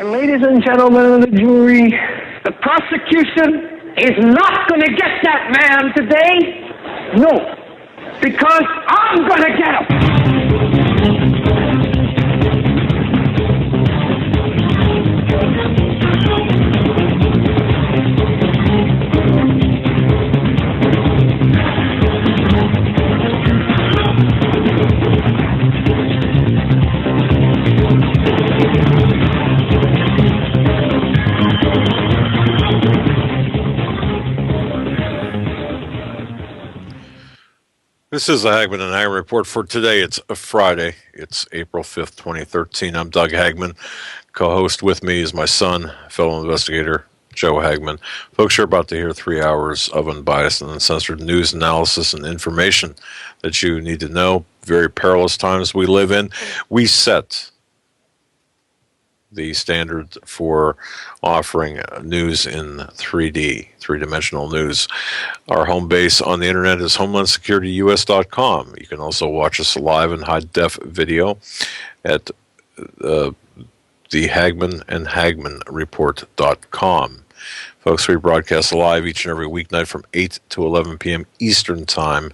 And ladies and gentlemen of the jury, the prosecution is not going to get that man today. No, because I'm going to get him. This is the Hagmann and Hagmann Report for today. It's a Friday. It's April 5th, 2013. I'm Doug Hagmann. Co-host with me is my son, fellow investigator, Joe Hagmann. Folks, you're about to hear 3 hours of unbiased and uncensored news, analysis, and information that you need to know. Very perilous times we live in. We set the standard for offering news in 3D, three-dimensional news. Our home base on the internet is HomelandSecurityUS.com. You can also watch us live in high-def video at the Hagmann and HagmannReport.com. Folks, we broadcast live each and every weeknight from 8 to 11 p.m. Eastern Time,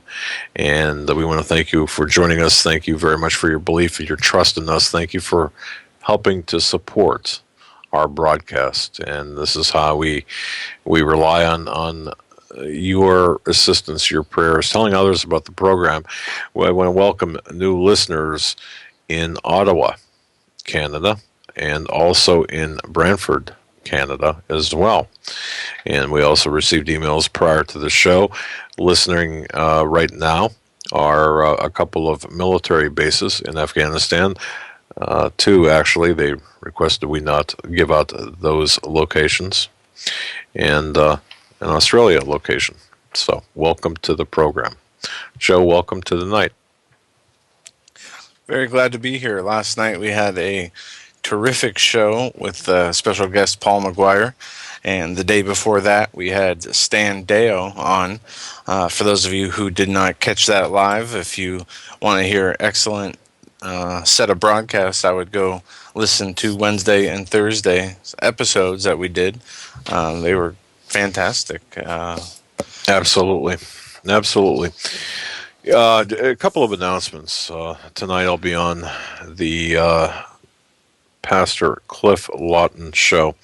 and we want to thank you for joining us. Thank you very much for your belief and your trust in us. Thank you for helping to support our broadcast, and this is how we rely on your assistance, your prayers, telling others about the program. I want to welcome new listeners in Ottawa, Canada, and also in Brantford, Canada as well. And we also received emails prior to the show. Listening right now are a couple of military bases in Afghanistan. Two, actually. They requested we not give out those locations, and an Australia location. So, welcome to the program. Joe, welcome to the night. Very glad to be here. Last night we had a terrific show with special guest Paul McGuire, and the day before that we had Stan Deo on. For those of you who did not catch that live, if you want to hear excellent set of broadcasts, I would go listen to Wednesday and Thursday episodes that we did. They were fantastic. Absolutely. A couple of announcements. Tonight I'll be on the Pastor Cliff Lawton show,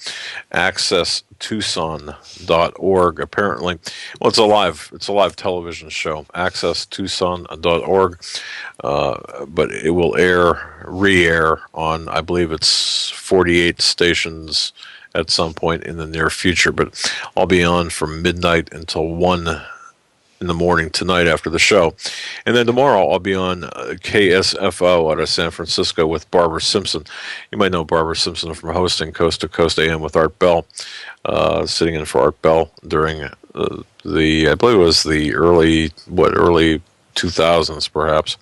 AccessTucson.org. Apparently, well, it's a live television show, AccessTucson.org, but it will re-air on, I believe it's 48 stations at some point in the near future. But I'll be on from midnight until 1 in the morning tonight after the show. And then tomorrow I'll be on KSFO out of San Francisco with Barbara Simpson. You might know Barbara Simpson from hosting Coast to Coast AM with Art Bell, sitting in for Art Bell during I believe it was the early 2000s perhaps,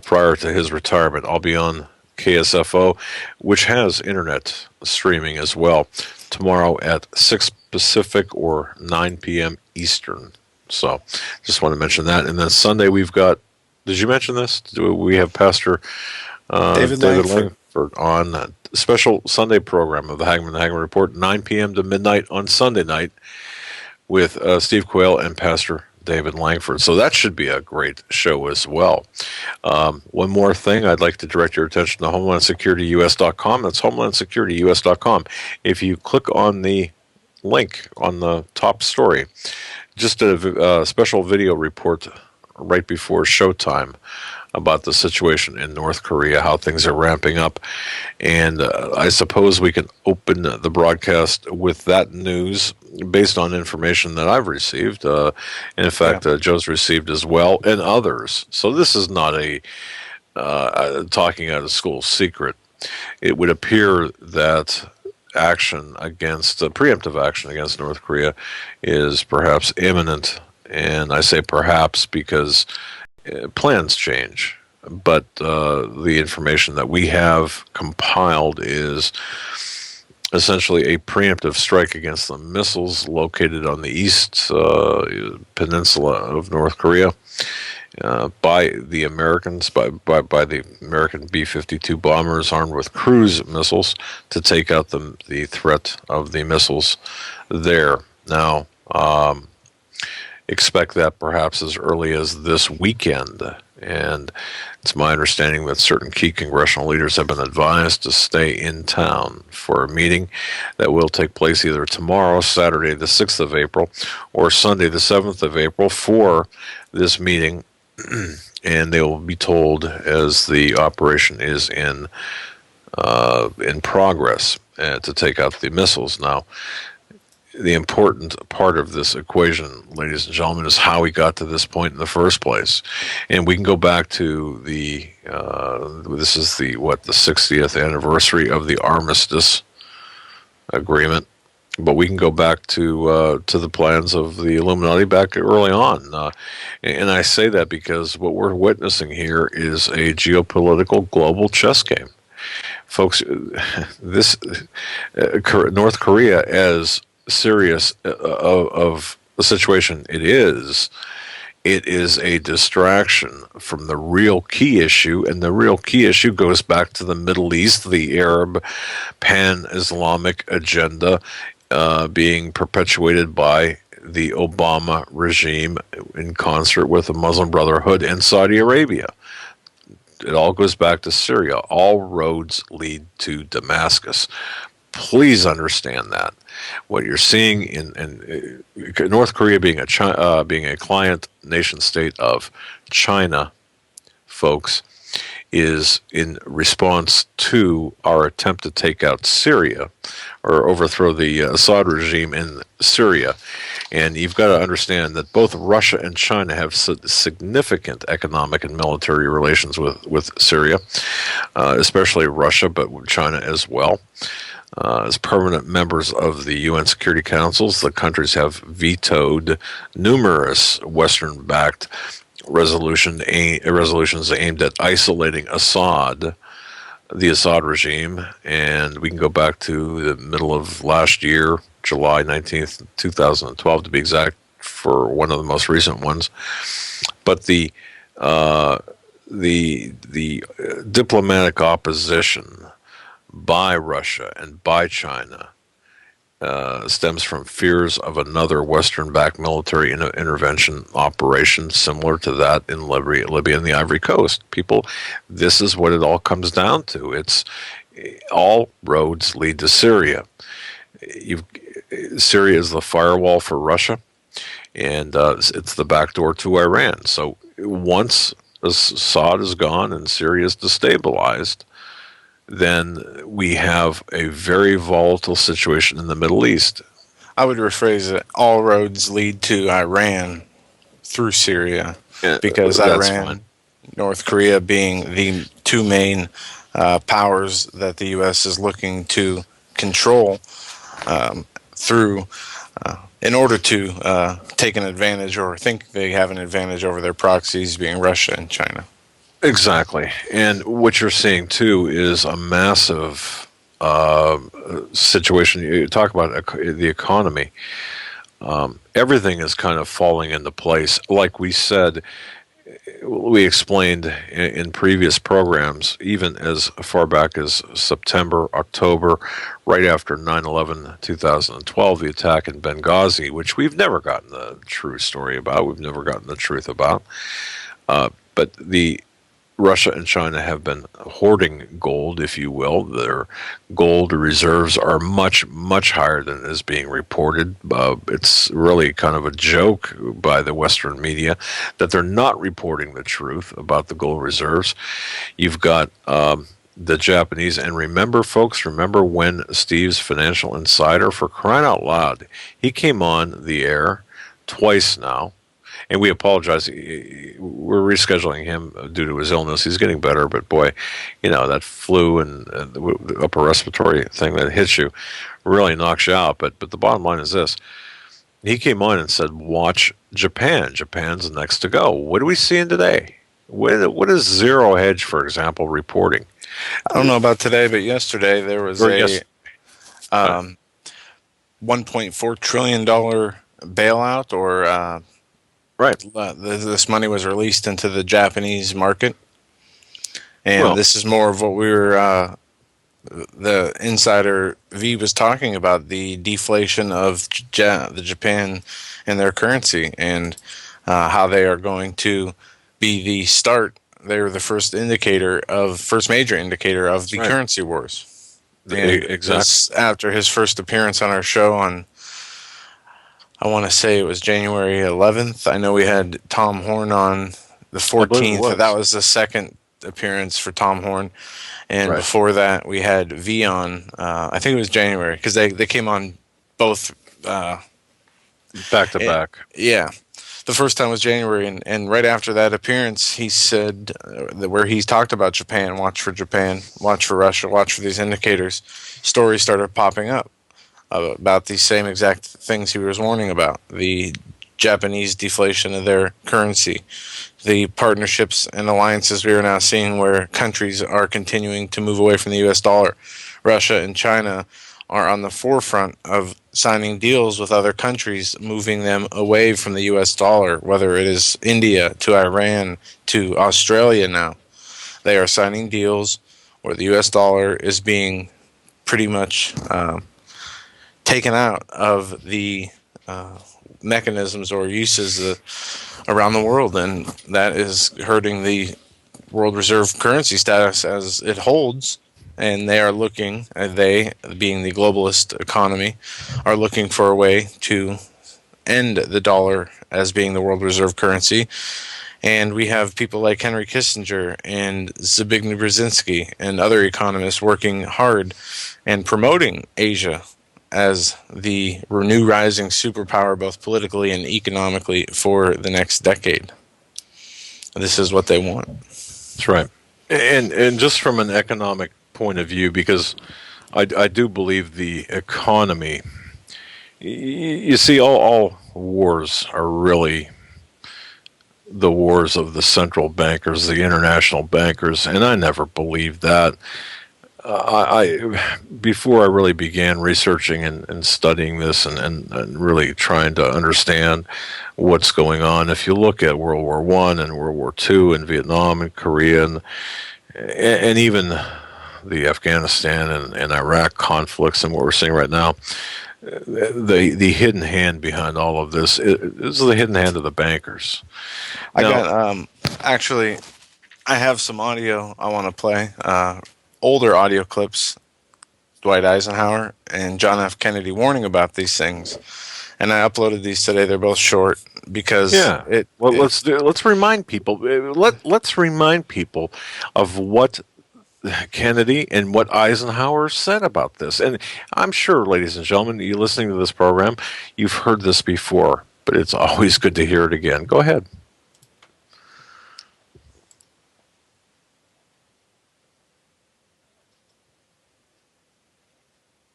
prior to his retirement. I'll be on KSFO, which has internet streaming as well, tomorrow at 6 Pacific or 9 p.m. Eastern. So, just want to mention that. And then Sunday we've got, did you mention this? We have Pastor David Langford on a special Sunday program of the Hagmann and Hagmann Report, 9 p.m. to midnight on Sunday night with Steve Quayle and Pastor David Langford. So that should be a great show as well. One more thing, I'd like to direct your attention to HomelandSecurityUS.com. That's HomelandSecurityUS.com. If you click on the link on the top story, just a special video report right before showtime about the situation in North Korea, how things are ramping up. And I suppose we can open the broadcast with that news based on information that I've received. In fact, Joe's received as well, and others. So this is not a talking out of school secret. It would appear that preemptive action against North Korea is perhaps imminent. And I say perhaps because plans change. But the information that we have compiled is essentially a preemptive strike against the missiles located on the east peninsula of North Korea. by the Americans, by the American B-52 bombers armed with cruise missiles to take out the threat of the missiles there. Now, expect that perhaps as early as this weekend. And it's my understanding that certain key congressional leaders have been advised to stay in town for a meeting that will take place either tomorrow, Saturday the 6th of April, or Sunday the 7th of April for this meeting. And they will be told as the operation is in progress to take out the missiles. Now, the important part of this equation, ladies and gentlemen, is how we got to this point in the first place. And we can go back to this is the 60th anniversary of the Armistice Agreement, but we can go back to the plans of the Illuminati back early on. And I say that because what we're witnessing here is a geopolitical global chess game. Folks, this North Korea, as serious of the situation it is a distraction from the real key issue, and the real key issue goes back to the Middle East, the Arab pan-Islamic agenda being perpetuated by the Obama regime in concert with the Muslim Brotherhood and Saudi Arabia. It all goes back to Syria. All roads lead to Damascus. Please understand that. What you're seeing in North Korea being a client nation state of China, folks, is in response to our attempt to take out Syria or overthrow the Assad regime in Syria. And you've got to understand that both Russia and China have significant economic and military relations with Syria, especially Russia, but China as well. As permanent members of the UN Security Councils, the countries have vetoed numerous Western-backed resolutions aimed at isolating the Assad regime. And we can go back to the middle of last year, July 19th, 2012 to be exact, for one of the most recent ones. But the diplomatic opposition by Russia and by China stems from fears of another Western-backed military intervention operation similar to that in Libya and the Ivory Coast. People, this is what it all comes down to. It's all roads lead to Syria. Syria is the firewall for Russia, and it's the back door to Iran. So once Assad is gone and Syria is destabilized, then we have a very volatile situation in the Middle East. I would rephrase it: all roads lead to Iran through Syria, because Iran, fine. North Korea being the two main powers that the U.S. is looking to control in order to take an advantage or think they have an advantage over their proxies, being Russia and China. Exactly. And what you're seeing, too, is a massive situation. You talk about the economy. Everything is kind of falling into place. Like we said, we explained in previous programs, even as far back as September, October, right after 9/11, 2012, the attack in Benghazi, which we've never gotten the true story about. We've never gotten the truth about. But Russia and China have been hoarding gold, if you will. Their gold reserves are much, much higher than is being reported. It's really kind of a joke by the Western media that they're not reporting the truth about the gold reserves. You've got the Japanese, and remember, folks, when Steve's Financial Insider, for crying out loud, he came on the air twice now. And we apologize. We're rescheduling him due to his illness. He's getting better, but boy, that flu and the upper respiratory thing that hits you really knocks you out. But the bottom line is this. He came on and said, watch Japan. Japan's next to go. What are we seeing today? What is Zero Hedge, for example, reporting? I don't know about today, but yesterday there was a $1.4 trillion bailout or Right. This money was released into the Japanese market, and Well, this is more of what we were. The insider V was talking about, the deflation of the Japan and their currency, and how they are going to be the start. They were the first major indicator of the right. currency wars. And Exactly. after his first appearance on our show on, I want to say it was January 11th. I know we had Tom Horn on the I believe it 14th. was. That was the second appearance for Tom Horn. And Right. before that, we had V on. I think it was January, because they came on both. Back to back. Yeah. The first time was January, and right after that appearance, he said where he talked about Japan, watch for Russia, watch for these indicators. Stories started popping up about these same exact things he was warning about: the Japanese deflation of their currency, the partnerships and alliances we are now seeing where countries are continuing to move away from the US dollar. Russia and China are on the forefront of signing deals with other countries, moving them away from the US dollar, whether it is India to Iran to Australia now. They are signing deals where the US dollar is being pretty much taken out of the mechanisms or uses around the world, and that is hurting the world reserve currency status as it holds. And they are looking, they being the globalist economy, are looking for a way to end the dollar as being the world reserve currency. And we have people like Henry Kissinger and Zbigniew Brzezinski and other economists working hard and promoting Asia as the new rising superpower, both politically and economically, for the next decade. This is what they want. That's right. And just from an economic point of view, because I do believe the economy, you see, all wars are really the wars of the central bankers, the international bankers, and I never believed that. Before I really began researching and studying this and really trying to understand what's going on, if you look at World War I and World War II and Vietnam and Korea and even the Afghanistan and Iraq conflicts and what we're seeing right now, the hidden hand behind all of this is the hidden hand of the bankers. Actually, I have some audio I want to play. Older audio clips, Dwight Eisenhower and John F. Kennedy warning about these things, and I uploaded these today. They're both short because let's remind people. Let's remind people of what Kennedy and what Eisenhower said about this. And I'm sure, ladies and gentlemen, you listening to this program, you've heard this before, but it's always good to hear it again. Go ahead.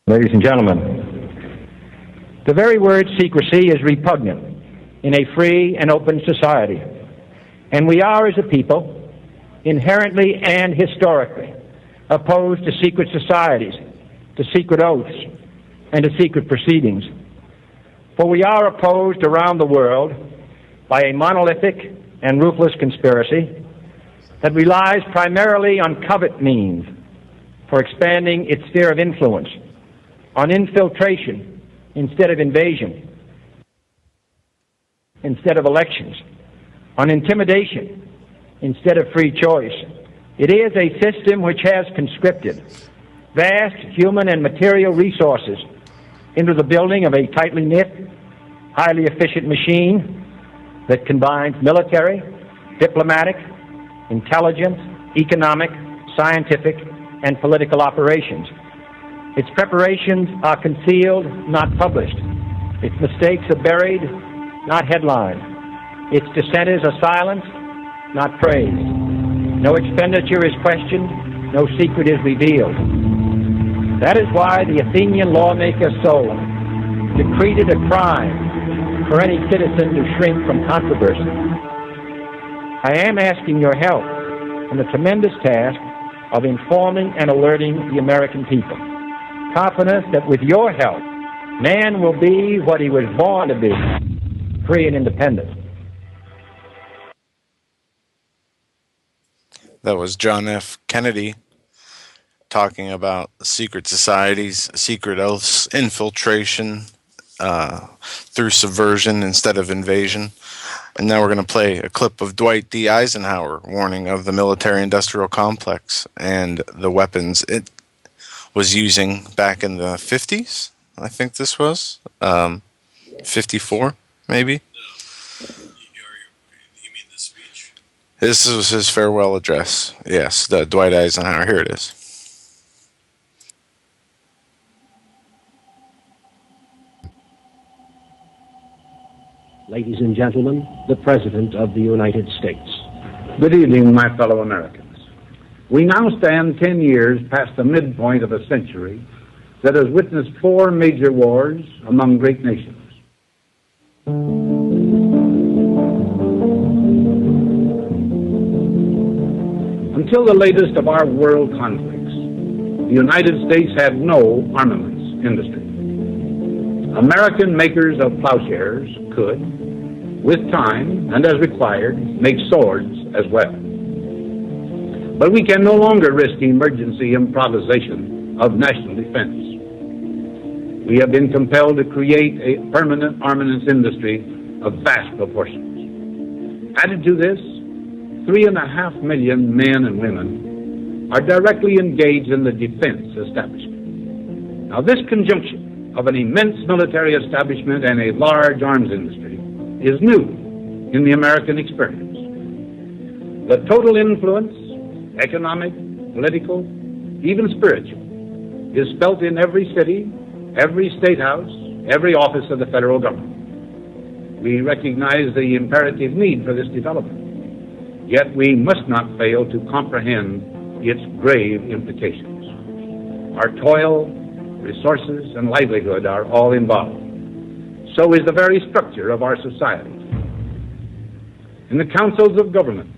Ladies and gentlemen, the very word secrecy is repugnant in a free and open society. And we are, as a people, inherently and historically opposed to secret societies, to secret oaths, and to secret proceedings. For we are opposed around the world by a monolithic and ruthless conspiracy that relies primarily on covert means for expanding its sphere of influence, on infiltration instead of invasion, instead of elections, on intimidation instead of free choice. It is a system which has conscripted vast human and material resources into the building of a tightly knit, highly efficient machine that combines military, diplomatic, intelligence, economic, scientific, and political operations. Its preparations are concealed, not published. Its mistakes are buried, not headlined. Its dissenters are silenced, not praised. No expenditure is questioned, no secret is revealed. That is why the Athenian lawmaker Solon decreed it a crime for any citizen to shrink from controversy. I am asking your help in the tremendous task of informing and alerting the American people, confident that with your help, man will be what he was born to be, free and independent. That was John F. Kennedy talking about secret societies, secret oaths, infiltration through subversion instead of invasion. And now we're going to play a clip of Dwight D. Eisenhower warning of the military-industrial complex and the weapons it was using back in the 50s. I think this was 54, maybe. You mean the speech? This was his farewell address. Yes, the Dwight Eisenhower. Here it is. Ladies and gentlemen, the President of the United States. Good evening, my fellow Americans. We now stand 10 years past the midpoint of a century that has witnessed 4 major wars among great nations. Until the latest of our world conflicts, the United States had no armaments industry. American makers of plowshares could, with time and as required, make swords as well. But we can no longer risk emergency improvisation of national defense. We have been compelled to create a permanent armaments industry of vast proportions. Added to this, 3.5 million men and women are directly engaged in the defense establishment. Now, this conjunction of an immense military establishment and a large arms industry is new in the American experience. The total influence, economic, political, even spiritual, is felt in every city, every state house, every office of the federal government. We recognize the imperative need for this development, yet we must not fail to comprehend its grave implications. Our toil, resources, and livelihood are all involved. So is the very structure of our society. In the councils of government,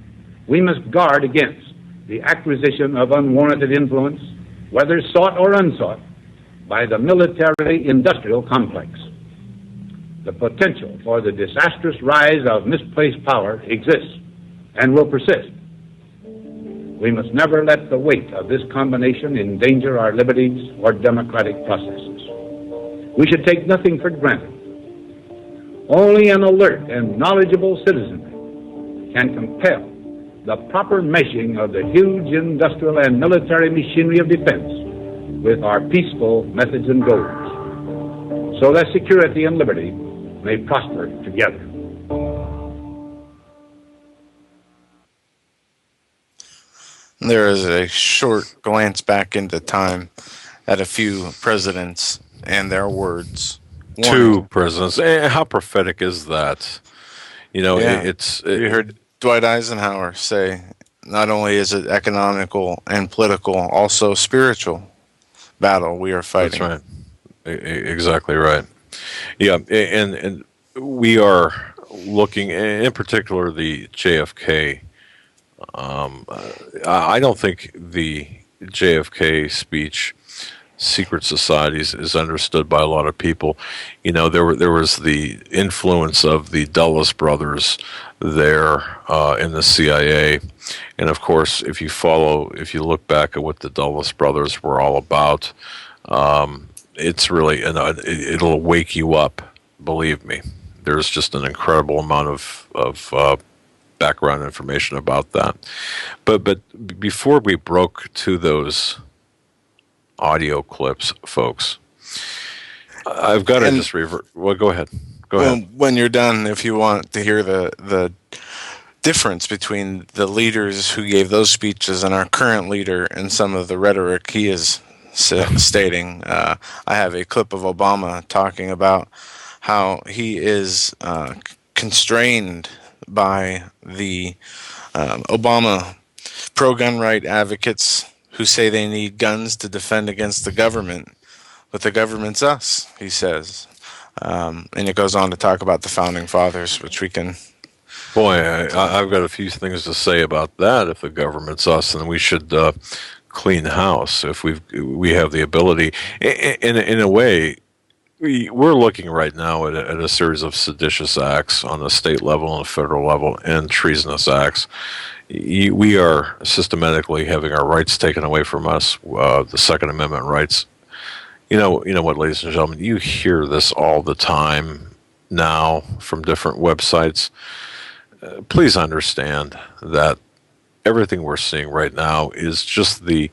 we must guard against the acquisition of unwarranted influence, whether sought or unsought, by the military-industrial complex. The potential for the disastrous rise of misplaced power exists and will persist. We must never let the weight of this combination endanger our liberties or democratic processes. We should take nothing for granted. Only an alert and knowledgeable citizenry can compel the proper meshing of the huge industrial and military machinery of defense with our peaceful methods and goals, so that security and liberty may prosper together. There is a short glance back into time at a few presidents and their words. Two presidents. How prophetic is that? You know, Yeah. You You heard Dwight Eisenhower say, not only is it economical and political, also spiritual battle we are fighting. That's right. Exactly right. Yeah, and we are looking, in particular, the JFK. I don't think the JFK speech, secret societies, is understood by a lot of people. You know, there was the influence of the Dulles brothers there in the CIA, and of course, if you look back at what the Dulles brothers were all about, it's really it'll wake you up. Believe me, there's just an incredible amount of background information about that. But before we broke to those audio clips, folks, I've got to just revert. Well, go ahead. Go ahead. When you're done, if you want to hear the difference between the leaders who gave those speeches and our current leader and some of the rhetoric he is stating, I have a clip of Obama talking about how he is constrained by the Obama pro-gun right advocates who say they need guns to defend against the government, but the government's us, he says. And it goes on to talk about the Founding Fathers, which we can... Boy, I've got a few things to say about that. If the government's us, then we should clean house if we have the ability. In a way, we're looking right now at a series of seditious acts on the state level and the federal level and treasonous acts. We are systematically having our rights taken away from us, the Second Amendment rights. You know what, ladies and gentlemen, you hear this all the time now from different websites. Please understand that everything we're seeing right now is just the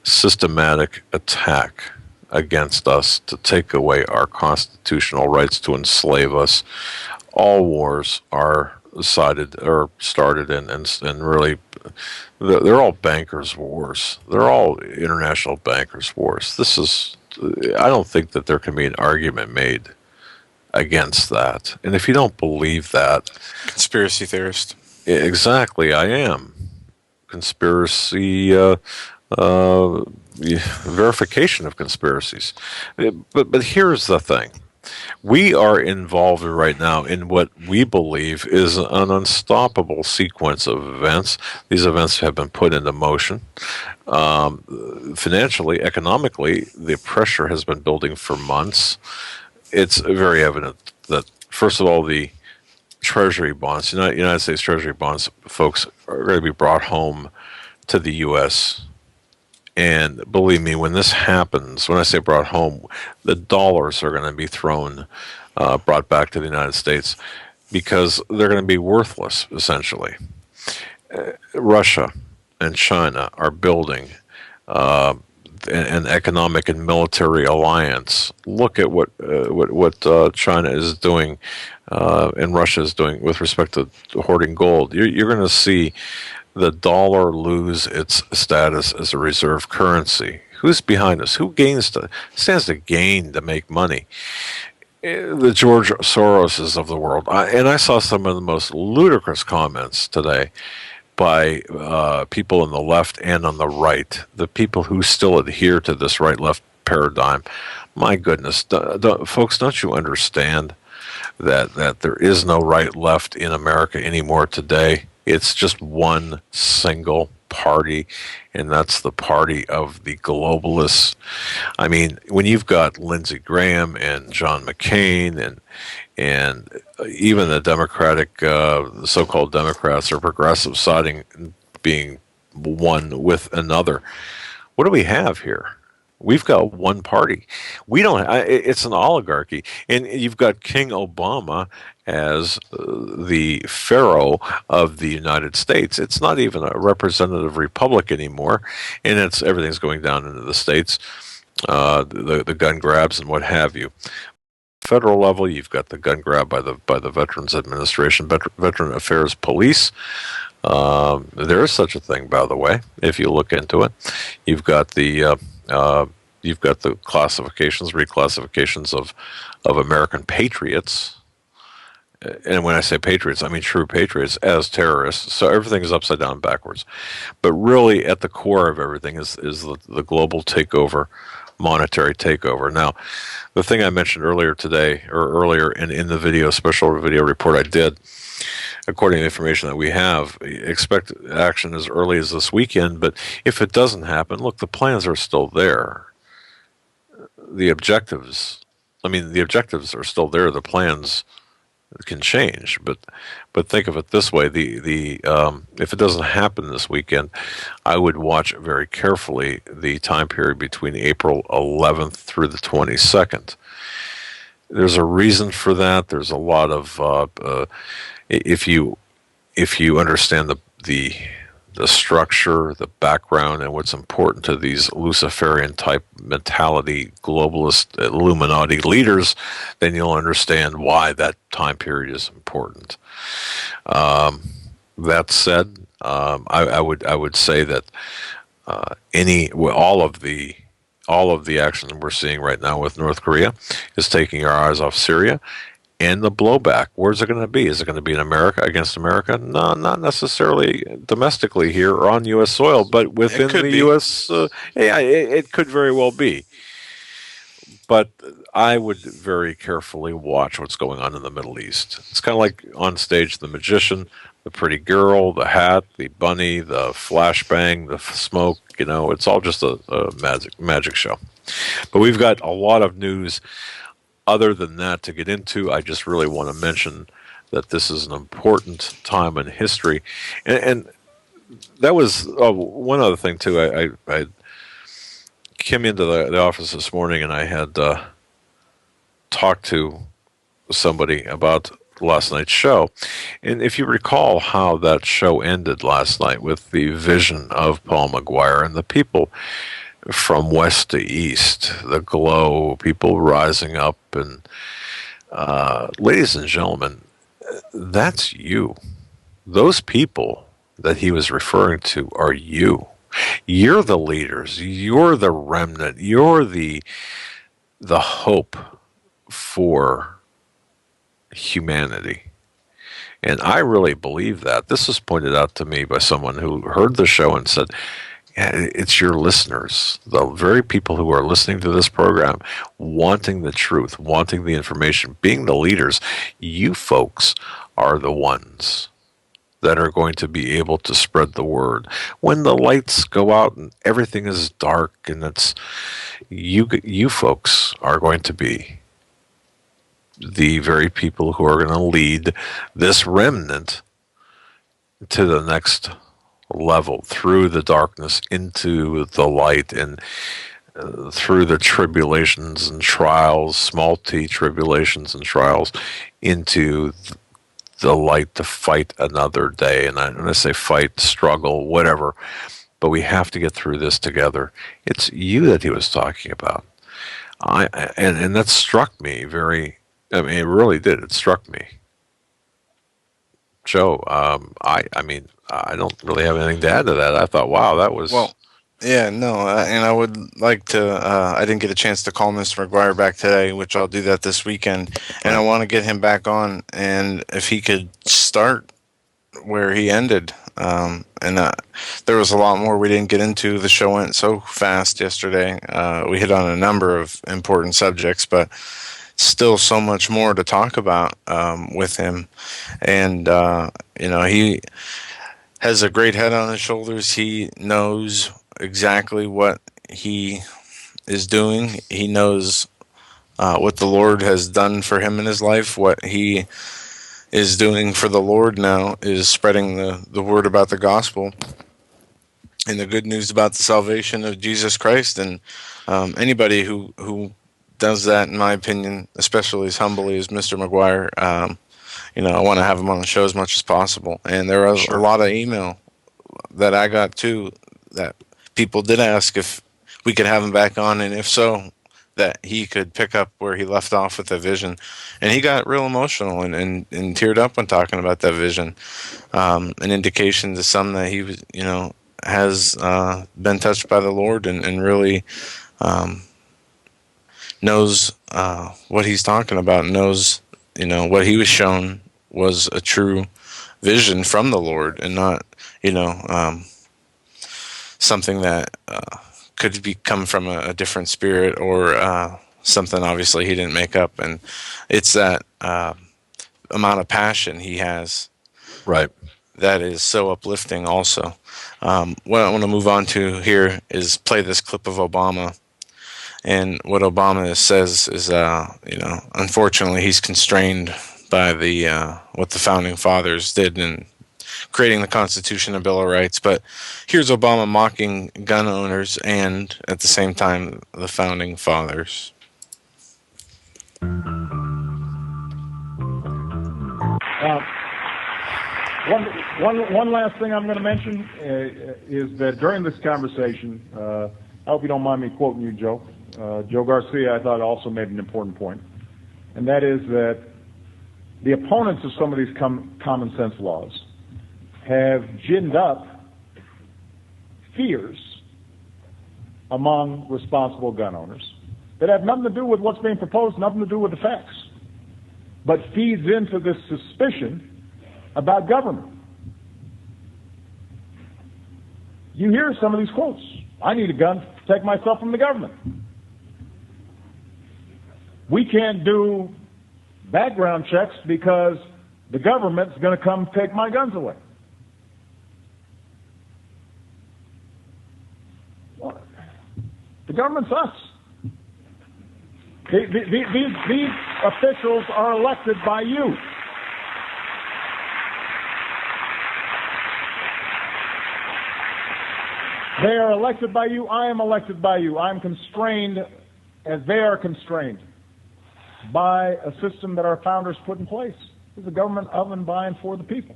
systematic attack against us to take away our constitutional rights, to enslave us. All wars are decided or started and really they're all bankers wars. They're all international bankers wars. This is, I don't think that there can be an argument made against that. And if you don't believe that, Conspiracy theorist. exactly, I am conspiracy verification of conspiracies. But here's the thing. We are involved right now in what we believe is an unstoppable sequence of events. These events have been put into motion. Financially, economically, the pressure has been building for months. It's very evident that, first of all, the Treasury bonds, United States Treasury bonds, folks, are going to be brought home to the U.S. And believe me, when this happens, when I say brought home, the dollars are going to be brought back to the United States because they're going to be worthless, essentially. Russia and China are building an economic and military alliance. Look at what China is doing and Russia is doing with respect to hoarding gold. You're going to see the dollar lose its status as a reserve currency. Who's behind this? Who stands to gain to make money? The George Soroses of the world. I saw some of the most ludicrous comments today by people on the left and on the right, the people who still adhere to this right-left paradigm. My goodness, folks, don't you understand that there is no right-left in America anymore today? It's just one single party, and that's the party of the globalists. I mean, when you've got Lindsey Graham and John McCain and even the Democratic, the so-called Democrats or progressive siding being one with another, what do we have here? We've got one party. We don't. It's an oligarchy, and you've got King Obama as the pharaoh of the United States. It's not even a representative republic anymore, and everything's going down into the states, the gun grabs and what have you. Federal level, you've got the gun grab by the Veterans Administration, Veteran Affairs Police. There is such a thing, by the way, if you look into it. You've got the classifications, reclassifications of American patriots. And when I say patriots, I mean true patriots as terrorists. So everything is upside down and backwards. But really, at the core of everything is the global takeover, monetary takeover. Now, the thing I mentioned earlier today, or earlier in the special video report I did, according to the information that we have, expect action as early as this weekend. But if it doesn't happen, look, the plans are still there. The objectives are still there. The plans can change, but think of it this way: the if it doesn't happen this weekend, I would watch very carefully the time period between April 11th through the 22nd. There's a reason for that. There's a lot of if you understand the structure, the background, and what's important to these Luciferian type mentality, globalist Illuminati leaders, then you'll understand why that time period is important. That said, I would say that all of the action we're seeing right now with North Korea is taking our eyes off Syria. And the blowback, where's it going to be? Is it going to be in America against America? No, not necessarily domestically here or on U.S. soil, but within the U.S. It could very well be. But I would very carefully watch what's going on in the Middle East. It's kind of like on stage, the magician, the pretty girl, the hat, the bunny, the flashbang, the smoke. It's all just a magic show. But we've got a lot of news other than that to get into, I just really want to mention that this is an important time in history. And that was one other thing, too. I came into the office this morning and I had talked to somebody about last night's show. And if you recall how that show ended last night with the vision of Paul McGuire and the people from west to east, the glow, people rising up. And ladies and gentlemen, that's you. Those people that he was referring to are you. You're the leaders. You're the remnant. You're the hope for humanity. And I really believe that. This was pointed out to me by someone who heard the show and said, yeah, it's your listeners, the very people who are listening to this program, wanting the truth, wanting the information, being the leaders. You folks are the ones that are going to be able to spread the word. When the lights go out and everything is dark, and it's you folks are going to be the very people who are going to lead this remnant to the next level, through the darkness into the light, and through the tribulations and trials, small t tribulations and trials, into the light to fight another day. And when I say fight, struggle, whatever, but we have to get through this together. It's you that he was talking about. And that struck me very. I mean, it really did. It struck me. Joe, I mean, I don't really have anything to add to that. I thought, wow, that was... Well, yeah, no, and I would like to, I didn't get a chance to call Mr. McGuire back today, which I'll do that this weekend, and I want to get him back on, and if he could start where he ended, there was a lot more we didn't get into. The show went so fast yesterday. We hit on a number of important subjects, but still so much more to talk about with him. And, he has a great head on his shoulders. He knows exactly what he is doing. He knows what the Lord has done for him in his life. What he is doing for the Lord now is spreading the word about the gospel and the good news about the salvation of Jesus Christ. And anybody who does that, in my opinion, especially as humbly as Mr. McGuire, I want to have him on the show as much as possible. And there was a lot of email that I got too, that people did ask if we could have him back on, and if so, that he could pick up where he left off with the vision. And he got real emotional and teared up when talking about that vision. An indication to some that he was, has been touched by the Lord and really knows what he's talking about, knows, what he was shown was a true vision from the Lord, and not, something that could come from a different spirit, or something obviously he didn't make up. And it's that amount of passion he has, right, that is so uplifting also. What I want to move on to here is play this clip of Obama. And what Obama says is, unfortunately, he's constrained by what the founding fathers did in creating the Constitution and Bill of Rights. But here's Obama mocking gun owners and, at the same time, the founding fathers. One last thing I'm going to mention is that during this conversation, I hope you don't mind me quoting you, Joe. Joe Garcia, I thought, also made an important point, and that is that the opponents of some of these common sense laws have ginned up fears among responsible gun owners that have nothing to do with what's being proposed, nothing to do with the facts, but feeds into this suspicion about government. You hear some of these quotes. I need a gun to protect myself from the government. We can't do background checks because the government's going to come take my guns away. Well, the government's us. These officials are elected by you. They are elected by you. I am elected by you. I am constrained as they are constrained by a system that our founders put in place. It's a government of and by and for the people.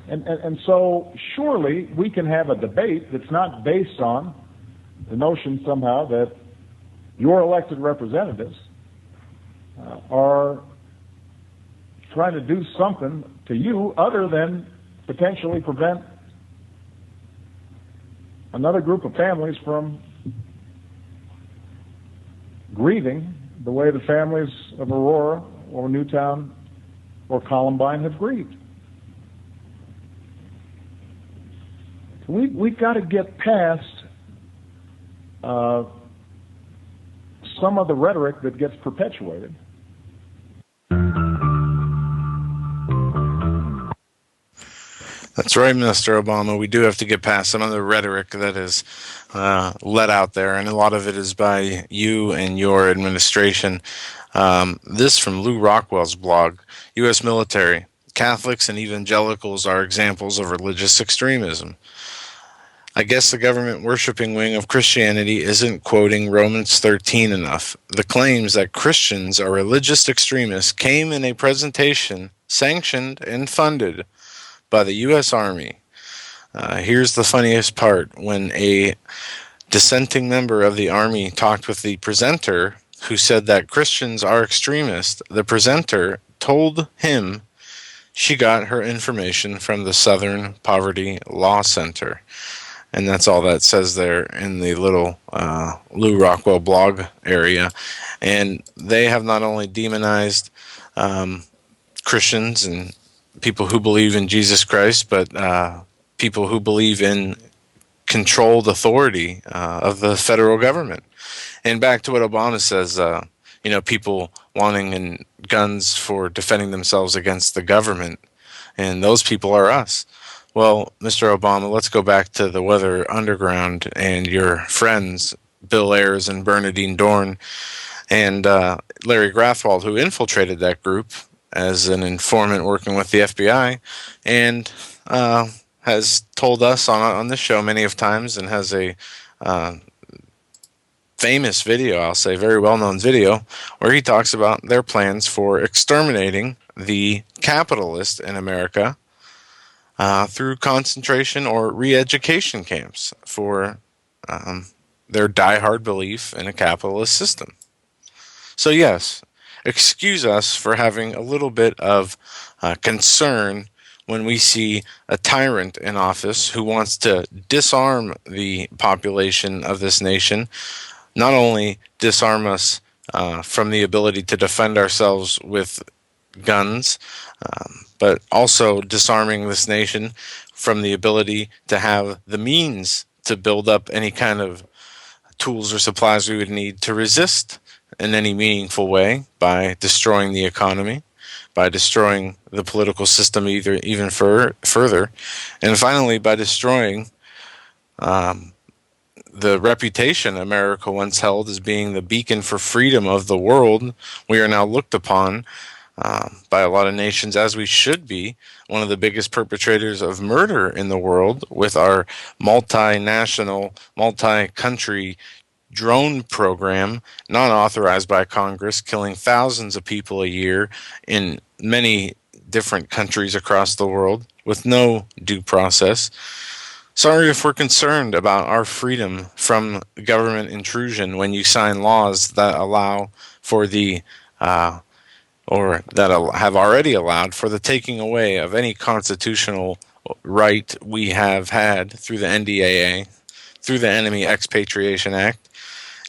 And so surely we can have a debate that's not based on the notion somehow that your elected representatives are trying to do something to you other than potentially prevent another group of families from grieving the way the families of Aurora or Newtown or Columbine have grieved. We've got to get past some of the rhetoric that gets perpetuated. That's right, Mr. Obama. We do have to get past some of the rhetoric that is let out there, and a lot of it is by you and your administration. This from Lou Rockwell's blog, U.S. military, Catholics and evangelicals are examples of religious extremism. I guess the government worshiping wing of Christianity isn't quoting Romans 13 enough. The claims that Christians are religious extremists came in a presentation sanctioned and funded by the U.S. Army. Here's the funniest part. When a dissenting member of the Army talked with the presenter who said that Christians are extremists, the presenter told him she got her information from the Southern Poverty Law Center. And that's all that says there in the little Lou Rockwell blog area. And they have not only demonized Christians and people who believe in Jesus Christ, but people who believe in controlled authority of the federal government. And back to what Obama says, people wanting guns for defending themselves against the government, and those people are us. Well, Mr. Obama, let's go back to the Weather Underground and your friends, Bill Ayers and Bernadine Dorn, and Larry Grathwold, who infiltrated that group as an informant working with the FBI, and has told us on this show many of times, and has a famous video, I'll say, very well-known video, where he talks about their plans for exterminating the capitalists in America through concentration or re-education camps for their diehard belief in a capitalist system. So yes, excuse us for having a little bit of concern when we see a tyrant in office who wants to disarm the population of this nation, not only disarm us from the ability to defend ourselves with guns, but also disarming this nation from the ability to have the means to build up any kind of tools or supplies we would need to resist in any meaningful way by destroying the economy, by destroying the political system even further, and finally by destroying the reputation America once held as being the beacon for freedom of the world. We are now looked upon by a lot of nations, as we should be, one of the biggest perpetrators of murder in the world, with our multinational, multi-country drone program, not authorized by Congress, killing thousands of people a year in many different countries across the world with no due process. Sorry if we're concerned about our freedom from government intrusion when you sign laws that allow for the or that have already allowed for the taking away of any constitutional right we have had through the NDAA, through the Enemy Expatriation Act.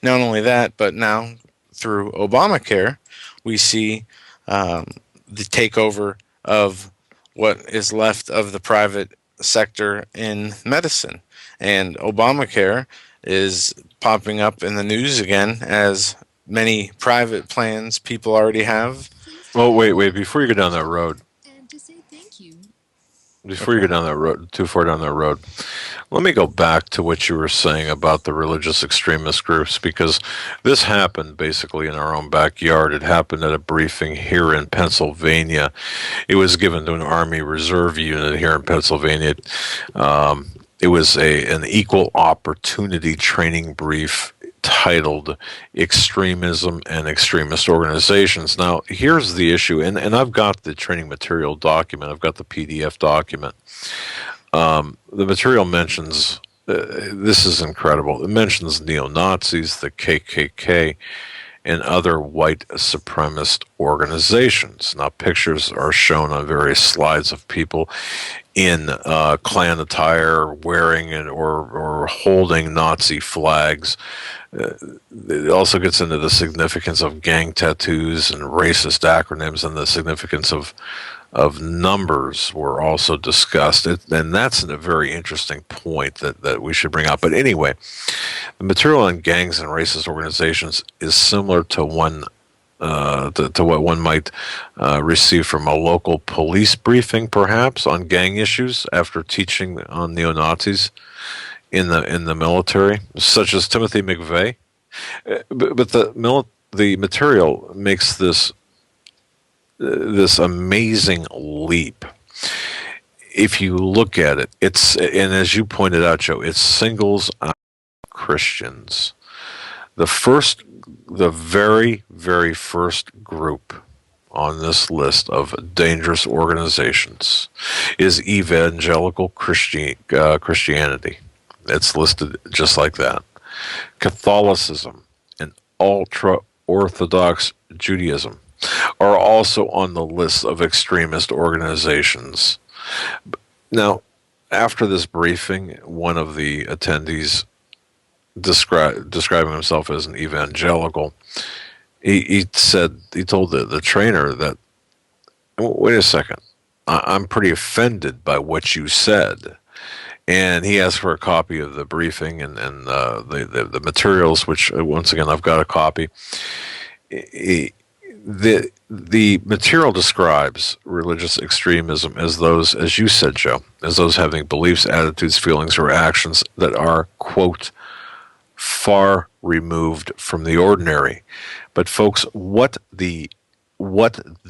Not only that, but now through Obamacare, we see the takeover of what is left of the private sector in medicine. And Obamacare is popping up in the news again, as many private plans people already have. Oh, wait. Before you go down that road, Before you go down that road, too far down that road, let me go back to what you were saying about the religious extremist groups, because this happened basically in our own backyard. It happened at a briefing here in Pennsylvania. It was given to an Army Reserve unit here in Pennsylvania. It was an equal opportunity training brief titled Extremism and Extremist Organizations. Now, here's the issue, and I've got the training material document, I've got the PDF document. The material mentions, this is incredible, it mentions neo-Nazis, the KKK, and other white supremacist organizations. Now, pictures are shown on various slides of people in Klan attire, wearing or holding Nazi flags. It also gets into the significance of gang tattoos and racist acronyms, and the significance of numbers were also discussed. And that's a very interesting point that we should bring up. But anyway, the material on gangs and racist organizations is similar to to what one might receive from a local police briefing, perhaps, on gang issues after teaching on neo-Nazis in the military, such as Timothy McVeigh. But the material makes this amazing leap. If you look at it, and as you pointed out, Joe, it singles out Christians. The very, very first group on this list of dangerous organizations is evangelical Christianity. It's listed just like that. Catholicism and ultra-Orthodox Judaism are also on the list of extremist organizations. Now, after this briefing, one of the attendees describing himself as an evangelical, he told the trainer that, wait a second, I'm pretty offended by what you said. And he asked for a copy of the briefing and the materials, which, once again, I've got a copy. The material describes religious extremism as those, as you said, Joe, as those having beliefs, attitudes, feelings, or actions that are, quote, far removed from the ordinary. But folks, what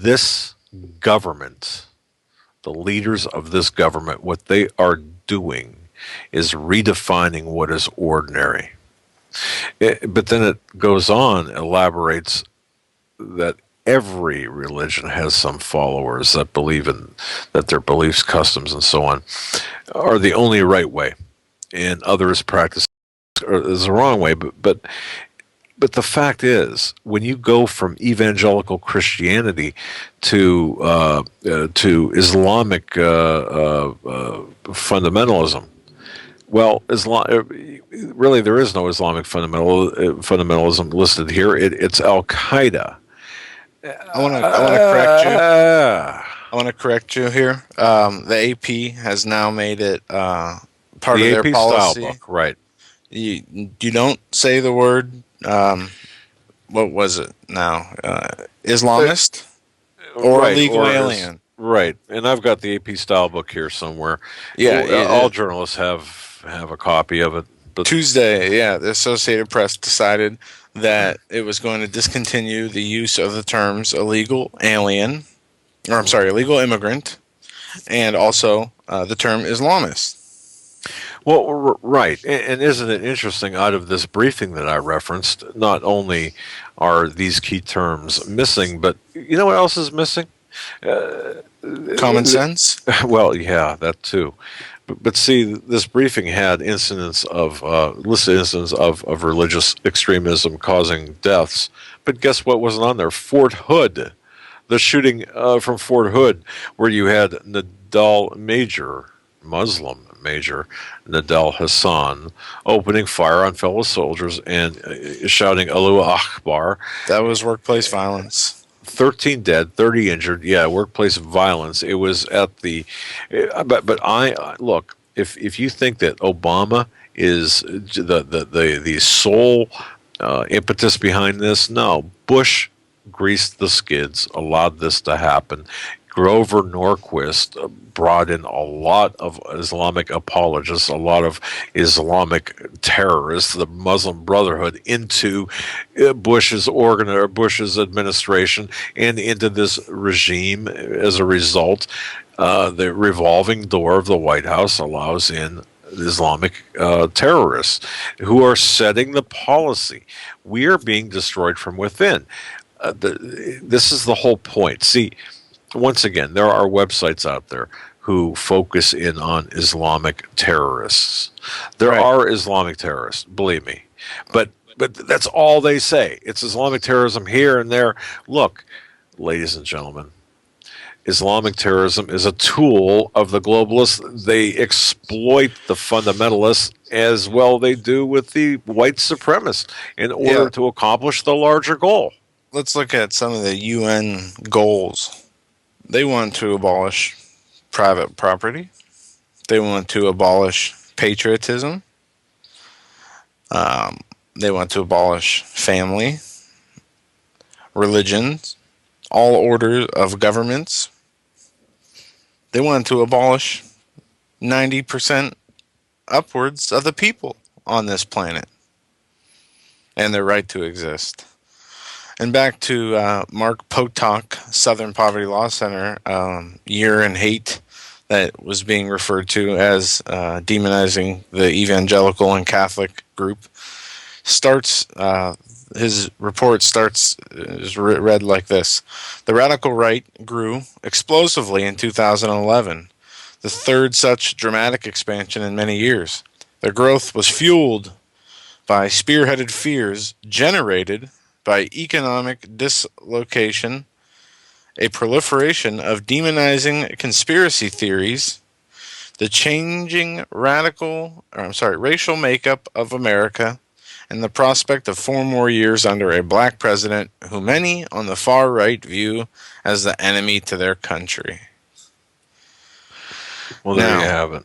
this government, the leaders of this government, what they are doing is redefining what is ordinary. But then it goes on, elaborates that every religion has some followers that believe in that their beliefs, customs, and so on are the only right way, and others practice is the wrong way. But the fact is, when you go from evangelical Christianity to Islamic fundamentalism, well, really there is no Islamic fundamentalism listed here. It's Al Qaeda. I want to correct you. I want to correct you here. The AP has now made it part of their AP policy. Style book, right? You don't say the word. What was it now? Islamist or right, illegal alien? Right, and I've got the AP Style book here somewhere. Yeah, all journalists have a copy of it. But Tuesday, the Associated Press decided that it was going to discontinue the use of the terms illegal alien, illegal immigrant, and also the term Islamist. Well, right, and isn't it interesting, out of this briefing that I referenced, not only are these key terms missing, but you know what else is missing? Common sense? Well, yeah, that too. But see, this briefing had listed incidents of religious extremism causing deaths. But guess what wasn't on there? Fort Hood. The shooting from Fort Hood, where you had Muslim Major Nadal Hassan, opening fire on fellow soldiers and shouting Allahu Akbar. That was workplace violence. 13 dead, 30 injured. Yeah, workplace violence. It was at the, but I look. If you think that Obama is the sole impetus behind this, no. Bush greased the skids, allowed this to happen. Grover Norquist brought in a lot of Islamic apologists, a lot of Islamic terrorists, the Muslim Brotherhood, into Bush's administration and into this regime. As a result, the revolving door of the White House allows in Islamic terrorists who are setting the policy. We are being destroyed from within. This is the whole point. See, once again, there are websites out there who focus in on Islamic terrorists. There Right. are Islamic terrorists, believe me. But that's all they say. It's Islamic terrorism here and there. Look, ladies and gentlemen, Islamic terrorism is a tool of the globalists. They exploit the fundamentalists as well they do with the white supremacists in order Yeah. to accomplish the larger goal. Let's look at some of the UN goals. They want to abolish private property. They want to abolish patriotism. They want to abolish family, religions, all orders of governments. They want to abolish 90% upwards of the people on this planet and their right to exist. And back to Mark Potok, Southern Poverty Law Center, Year in Hate, that was being referred to as demonizing the evangelical and Catholic group, his report is read like this. The radical right grew explosively in 2011, the third such dramatic expansion in many years. Their growth was fueled by spearheaded fears generated by economic dislocation, a proliferation of demonizing conspiracy theories, the changing racial makeup of America, and the prospect of 4 more years under a black president who many on the far right view as the enemy to their country. Well, there Now, you have it.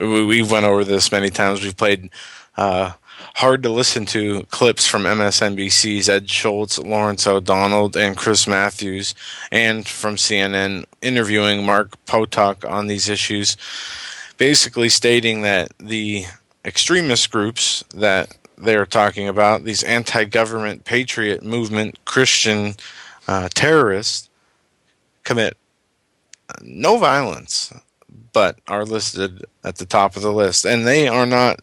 We've went over this many times. We've played hard to listen to clips from MSNBC's Ed Schultz, Lawrence O'Donnell, and Chris Matthews, and from CNN interviewing Mark Potok on these issues, basically stating that the extremist groups that they're talking about, these anti-government patriot movement Christian terrorists, commit no violence, but are listed at the top of the list. And they are not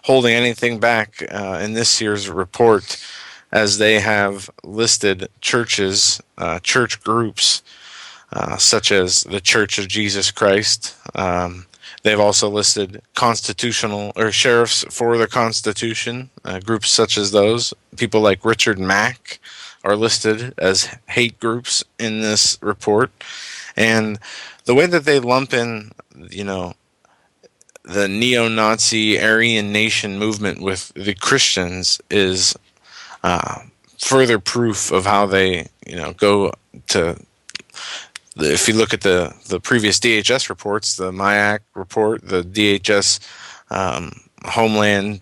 holding anything back in this year's report, as they have listed churches, church groups, such as the Church of Jesus Christ. They've also listed constitutional or sheriffs for the Constitution, groups such as those. People like Richard Mack are listed as hate groups in this report. And the way that they lump in, the neo-Nazi Aryan Nation movement with the Christians is further proof of how they, go to. If you look at the previous DHS reports, the MIAC report, the DHS Homeland,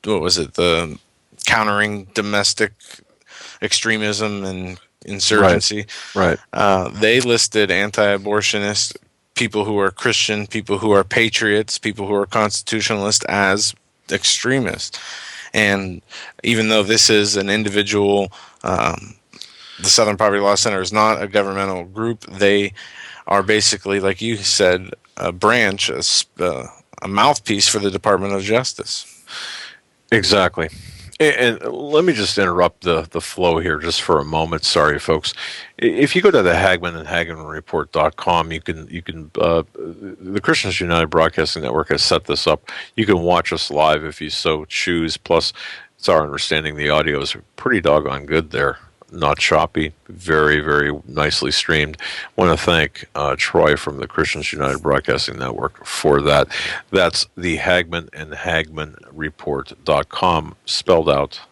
the countering domestic extremism and insurgency. Right. They listed anti-abortionists, people who are Christian, people who are patriots, people who are constitutionalists as extremists. And even though this is an individual, the Southern Poverty Law Center is not a governmental group, they are basically, like you said, a branch, a mouthpiece for the Department of Justice. Exactly. And let me just interrupt the flow here just for a moment. Sorry, folks. If you go to the Hagmann and HagmannReport.com, you can the Christians United Broadcasting Network has set this up. You can watch us live if you so choose. Plus, it's our understanding the audio is pretty doggone good there. Not choppy, very, very nicely streamed. Want to thank Troy from the Christians United Broadcasting Network for that. That's the Hagmann and HagmannReport.com, spelled out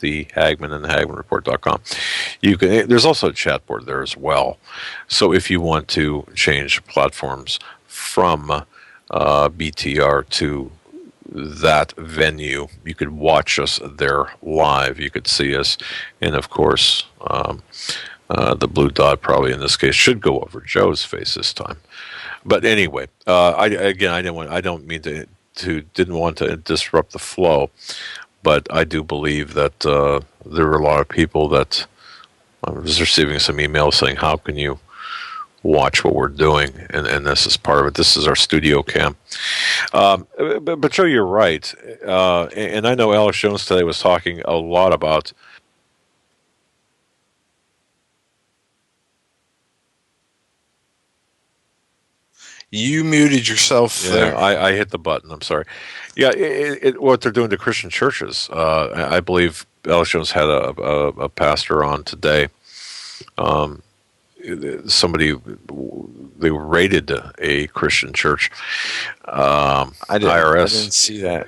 the Hagmann and HagmannReport.com. There's also a chat board there as well. So if you want to change platforms from BTR to that venue, you could watch us there live. You could see us, and of course, The blue dot probably in this case should go over Joe's face this time. But anyway, I don't mean didn't want to disrupt the flow, but I do believe that there were a lot of people that I was receiving some emails saying, "How can you watch what we're doing?" And this is part of it. This is our studio cam. But Joe, you're right, and I know Alex Jones today was talking a lot about. You muted yourself there. I hit the button. I'm sorry. Yeah, what they're doing to Christian churches. I believe Alex Jones had a pastor on today. Somebody, they raided a Christian church. IRS. I didn't see that.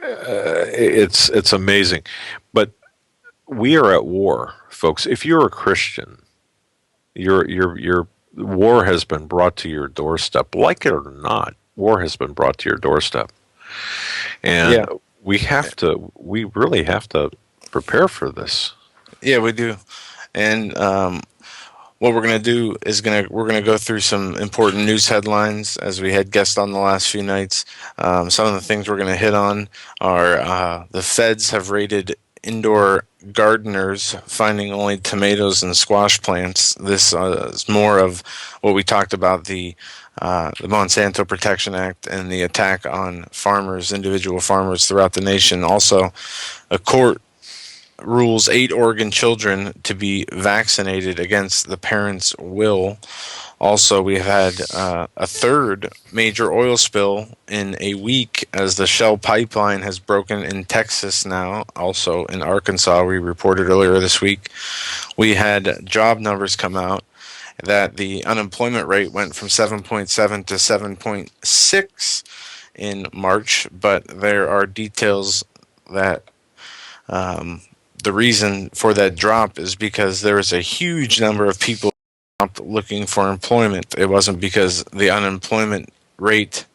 It's amazing, but we are at war, folks. If you're a Christian, your war has been brought to your doorstep. Like it or not, war has been brought to your doorstep, and we really have to prepare for this. Yeah, we do, and what we're going to do is we're going to go through some important news headlines as we had guests on the last few nights. Some of the things we're going to hit on are the feds have raided indoor gardeners, finding only tomatoes and squash plants. This is more of what we talked about, the Monsanto Protection Act and the attack on farmers, individual farmers throughout the nation. Also, a court rules 8 Oregon children to be vaccinated against the parents' will. Also, we have had a third major oil spill in a week as the Shell pipeline has broken in Texas now. Also in Arkansas, we reported earlier this week. We had job numbers come out that the unemployment rate went from 7.7 to 7.6 in March, but there are details that the reason for that drop is because there was a huge number of people looking for employment. It wasn't because the unemployment rate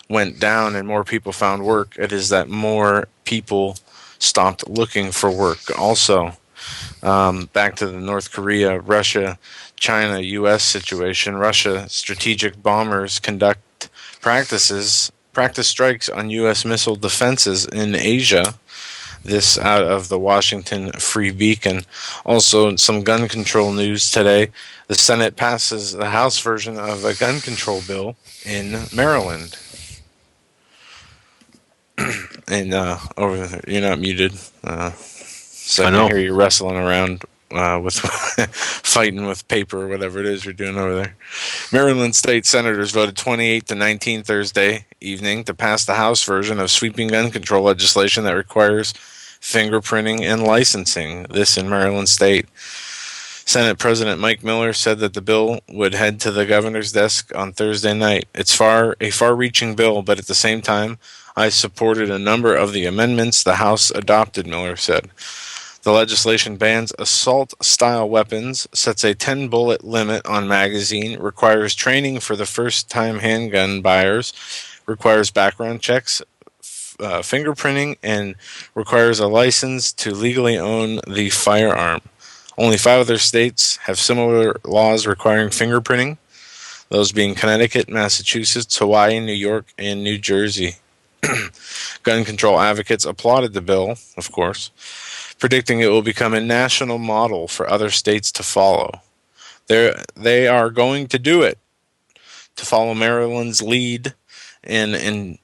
went down and more people found work. It is that more people stopped looking for work. Also, back to the North Korea, Russia, China, U.S. situation. Russia strategic bombers conduct practice strikes on U.S. missile defenses in Asia. This out of the Washington Free Beacon. Also, some gun control news today. The Senate passes the House version of a gun control bill in Maryland. And over there, you're not muted. So I can hear you wrestling around with fighting with paper or whatever it is you're doing over there. Maryland state senators voted 28 to 19 Thursday evening to pass the House version of sweeping gun control legislation that requires fingerprinting and licensing. This in Maryland state. Senate President Mike Miller said that the bill would head to the governor's desk on Thursday night. It's a far-reaching bill, but at the same time, I supported a number of the amendments the House adopted, Miller said. The legislation bans assault-style weapons, sets a 10-bullet limit on magazine, requires training for the first-time handgun buyers, requires background checks, fingerprinting, and requires a license to legally own the firearm. Only 5 other states have similar laws requiring fingerprinting, those being Connecticut, Massachusetts, Hawaii, New York, and New Jersey. Gun control advocates applauded the bill, of course, predicting it will become a national model for other states to follow. They are going to do it, to follow Maryland's lead in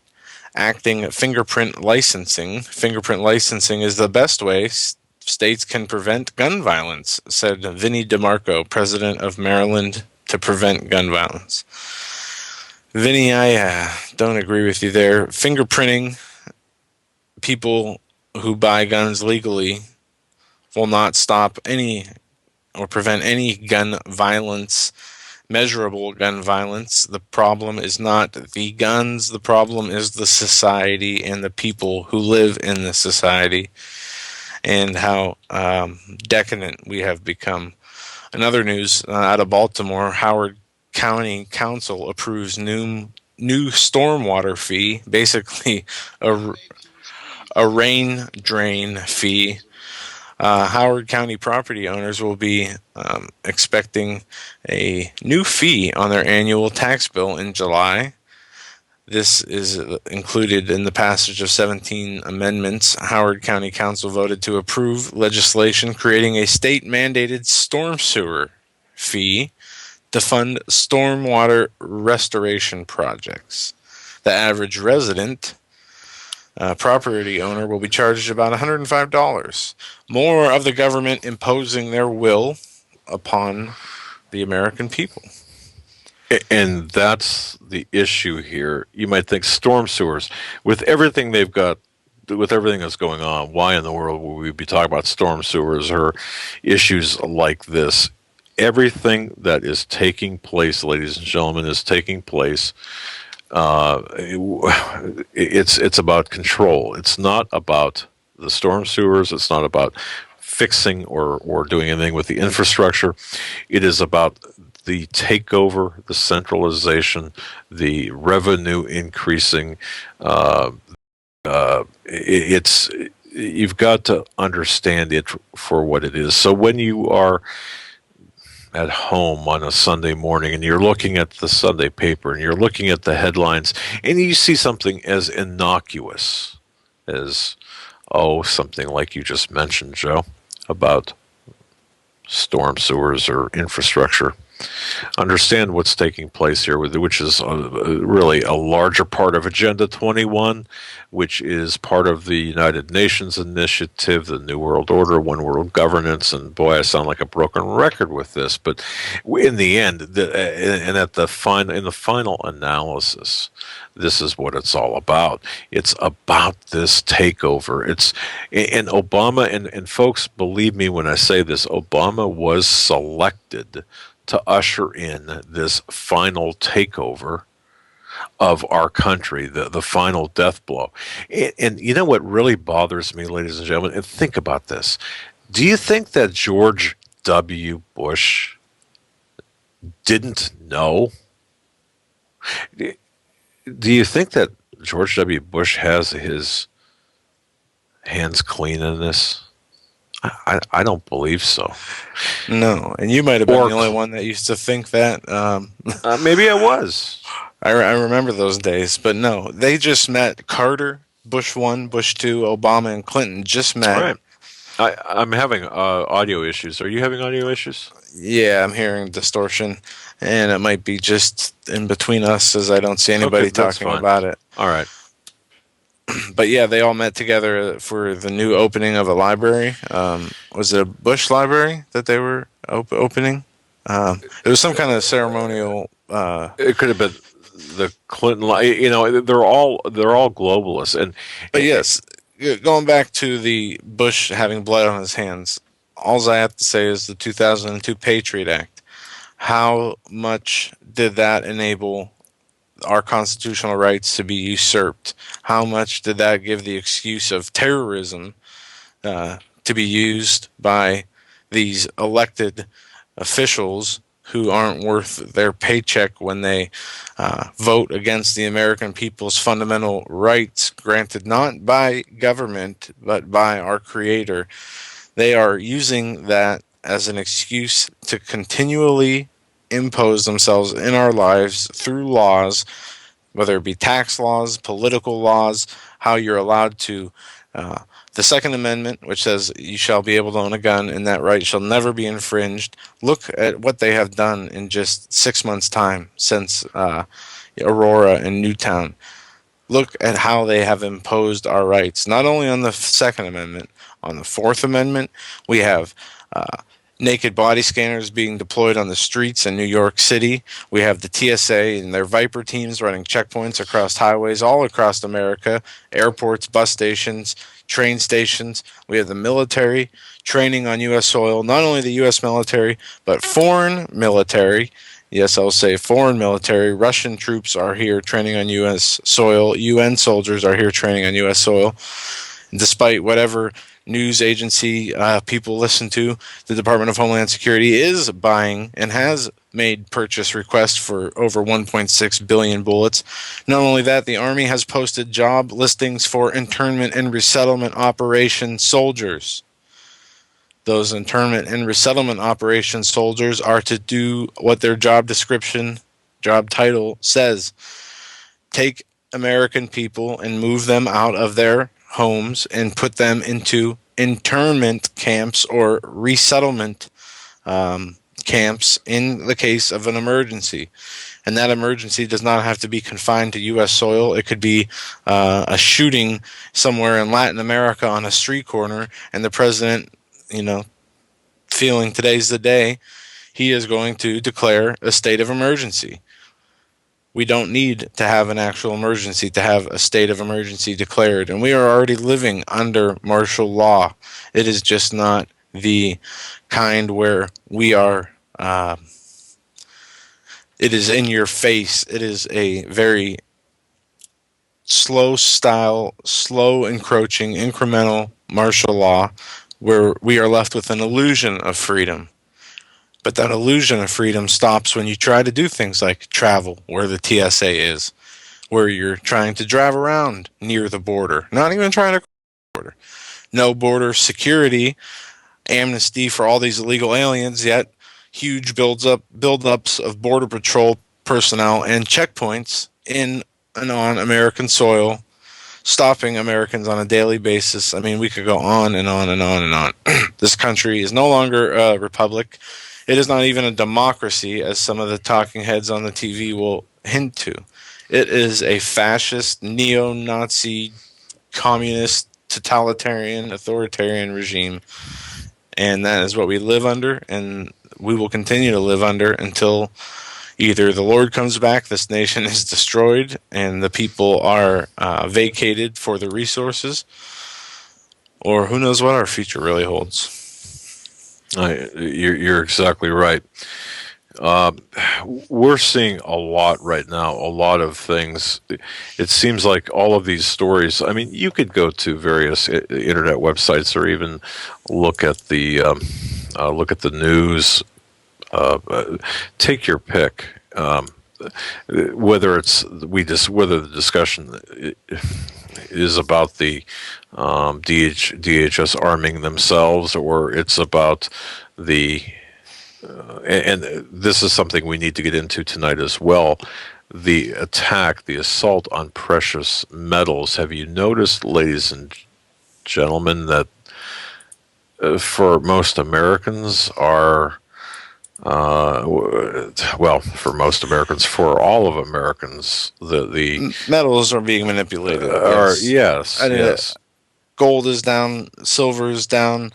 acting fingerprint licensing. Fingerprint licensing is the best way states can prevent gun violence, said Vinnie DeMarco, president of Maryland to Prevent Gun Violence. Vinnie, I don't agree with you there. Fingerprinting people who buy guns legally will not stop any or prevent any gun violence, measurable gun violence. The problem is not the guns. The problem is the society and the people who live in the society and how decadent we have become. In other news, out of Baltimore, Howard County Council approves new stormwater fee, basically a rain drain fee. Howard County property owners will be expecting a new fee on their annual tax bill in July. This is included in the passage of 17 amendments. Howard County Council voted to approve legislation creating a state-mandated storm sewer fee to fund stormwater restoration projects. The average resident property owner will be charged about $105. More of the government imposing their will upon the American people. And that's the issue here. You might think storm sewers, with everything they've got, with everything that's going on, why in the world would we be talking about storm sewers or issues like this? Everything that is taking place, ladies and gentlemen, is taking place. It's about control. It's not about the storm sewers. It's not about fixing or doing anything with the infrastructure. It is about the takeover, the centralization, the revenue increasing. It's you've got to understand it for what it is. So when you are at home on a Sunday morning and you're looking at the Sunday paper and you're looking at the headlines and you see something as innocuous as, something like you just mentioned, Joe, about storm sewers or infrastructure, understand what's taking place here, which is really a larger part of Agenda 21, which is part of the United Nations initiative, the New World Order, One World Governance. And boy, I sound like a broken record with this, but in the end, in the final analysis, this is what it's all about. It's about this takeover. And Obama, and folks, believe me when I say this, Obama was selected to usher in this final takeover of our country, the final death blow. And you know what really bothers me, ladies and gentlemen? And think about this. Do you think that George W. Bush didn't know? Do you think that George W. Bush has his hands clean in this? I don't believe so. No, and you might have been the only one that used to think that. Maybe I was. I remember those days, but no, they just met. Carter, Bush 1, Bush 2, Obama, and Clinton just met. Right. I'm having audio issues. Are you having audio issues? Yeah, I'm hearing distortion, and it might be just in between us as I don't see anybody talking about it. All right. But yeah, they all met together for the new opening of a library. Was it a Bush library that they were opening? It was some kind of ceremonial. It could have been the Clinton. They're all globalists. But yes, going back to the Bush having blood on his hands, all I have to say is the 2002 Patriot Act. How much did that enable our constitutional rights to be usurped? How much did that give the excuse of terrorism to be used by these elected officials who aren't worth their paycheck when they vote against the American people's fundamental rights granted not by government but by our Creator? They are using that as an excuse to continually impose themselves in our lives through laws, whether it be tax laws, political laws, how you're allowed to, the Second Amendment, which says you shall be able to own a gun and that right shall never be infringed. Look at what they have done in just 6 months' time since Aurora and Newtown. Look at how they have imposed our rights, not only on the Second Amendment, on the Fourth Amendment. We have naked body scanners being deployed on the streets in New York City. We have the TSA and their Viper teams running checkpoints across highways all across America, airports, bus stations, train stations. We have the military training on U.S. soil, not only the U.S. military, but foreign military. Yes, I'll say foreign military. Russian troops are here training on U.S. soil. UN soldiers are here training on U.S. soil. And despite whatever news agency people listen to, the Department of Homeland Security is buying and has made purchase requests for over 1.6 billion bullets. Not only that, the Army has posted job listings for internment and resettlement operation soldiers. Those internment and resettlement operations soldiers are to do what their job description, job title says. Take American people and move them out of their homes and put them into internment camps or resettlement camps in the case of an emergency. And that emergency does not have to be confined to U.S. soil. It could be a shooting somewhere in Latin America on a street corner, and the president, feeling today's the day, he is going to declare a state of emergency. We don't need to have an actual emergency to have a state of emergency declared. And we are already living under martial law. It is just not the kind where we are, it is in your face. It is a very slow style, slow encroaching, incremental martial law where we are left with an illusion of freedom. But that illusion of freedom stops when you try to do things like travel where the TSA is, where you're trying to drive around near the border, not even trying to cross the border. No border security, amnesty for all these illegal aliens, yet huge buildups of Border Patrol personnel and checkpoints in and on American soil, stopping Americans on a daily basis. I mean, we could go on and on and on and on. This country is no longer a republic. It is not even a democracy, as some of the talking heads on the TV will hint to. It is a fascist, neo-Nazi, communist, totalitarian, authoritarian regime. And that is what we live under, and we will continue to live under until either the Lord comes back, this nation is destroyed, and the people are vacated for the resources, or who knows what our future really holds. You're exactly right. We're seeing a lot right now, a lot of things. It seems like all of these stories, I mean, you could go to various internet websites or even look at the news. Take your pick. Whether the discussion is about the DHS arming themselves, or it's about the and this is something we need to get into tonight as well. The assault on precious metals. Have you noticed, ladies and gentlemen, that for most Americans for most Americans, for all of Americans, the metals are being manipulated. Yes. Gold is down, silver is down.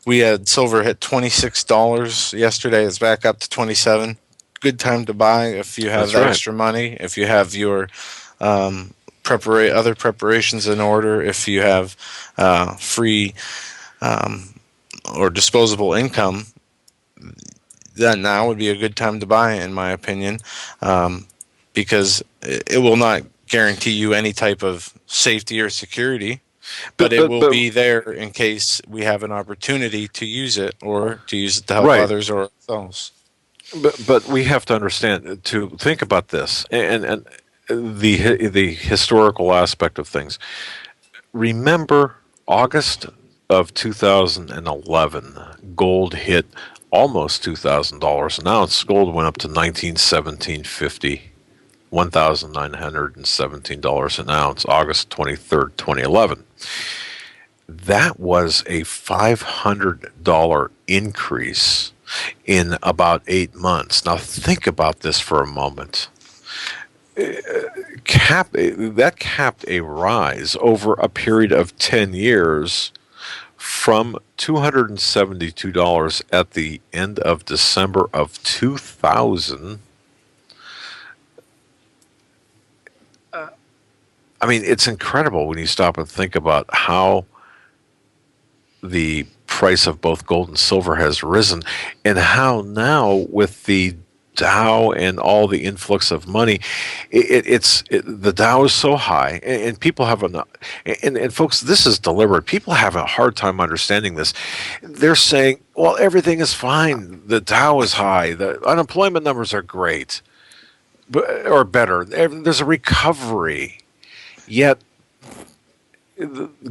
We had silver hit $26 yesterday. It's back up to $27. Good time to buy if you have extra money. If you have your other preparations in order. If you have free or disposable income, then now would be a good time to buy, in my opinion, because it will not guarantee you any type of safety or security. But it will be there in case we have an opportunity to use it, or to use it to help others or ourselves. But we have to understand, to think about this, and the historical aspect of things. Remember August of 2011, gold hit almost $2,000 an ounce. Gold went up to $1,917.50. $1,917 an ounce, August 23rd, 2011. That was a $500 increase in about 8 months. Now think about this for a moment. That capped a rise over a period of 10 years from $272 at the end of December of 2000. I mean, it's incredible when you stop and think about how the price of both gold and silver has risen, and how now with the Dow and all the influx of money, the Dow is so high, and people have and folks, this is deliberate. People have a hard time understanding this. They're saying, well, everything is fine. The Dow is high. The unemployment numbers are great, or better. There's a recovery. Yet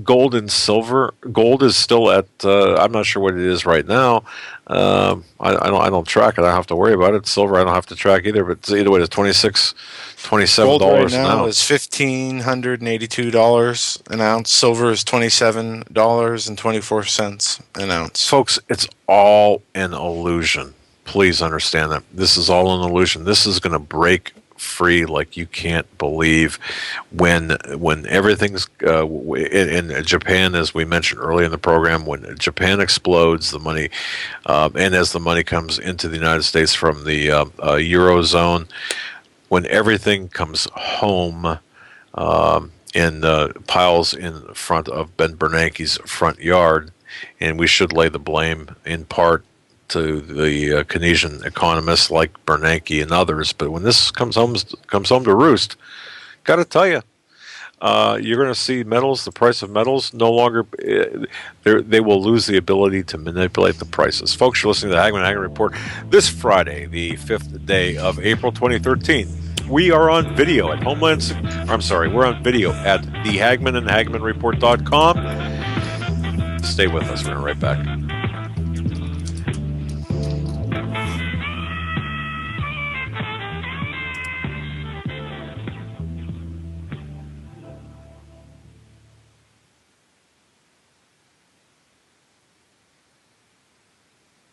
gold and silver. Gold is still at. I'm not sure what it is right now. I don't track it. I don't have to worry about it. Silver, I don't have to track either. But either way, it's $27 Gold right an now ounce. is $1,582 an ounce. Silver is $27.24 an ounce. Folks, it's all an illusion. Please understand that this is all an illusion. This is going to break free like you can't believe when everything's in Japan, as we mentioned earlier in the program, when Japan explodes, the money and as the money comes into the United States from the Eurozone, when everything comes home in piles in front of Ben Bernanke's front yard, and we should lay the blame in part to the Keynesian economists like Bernanke and others. But when this comes home to roost, got to tell you, you're going to see metals, the price of metals, no longer, they will lose the ability to manipulate the prices. Folks, you're listening to the Hagmann Report this Friday, the 5th day of April 2013. We are on video at we're on video at the Hagmann and HagmannReport.com. Stay with us. We're right back.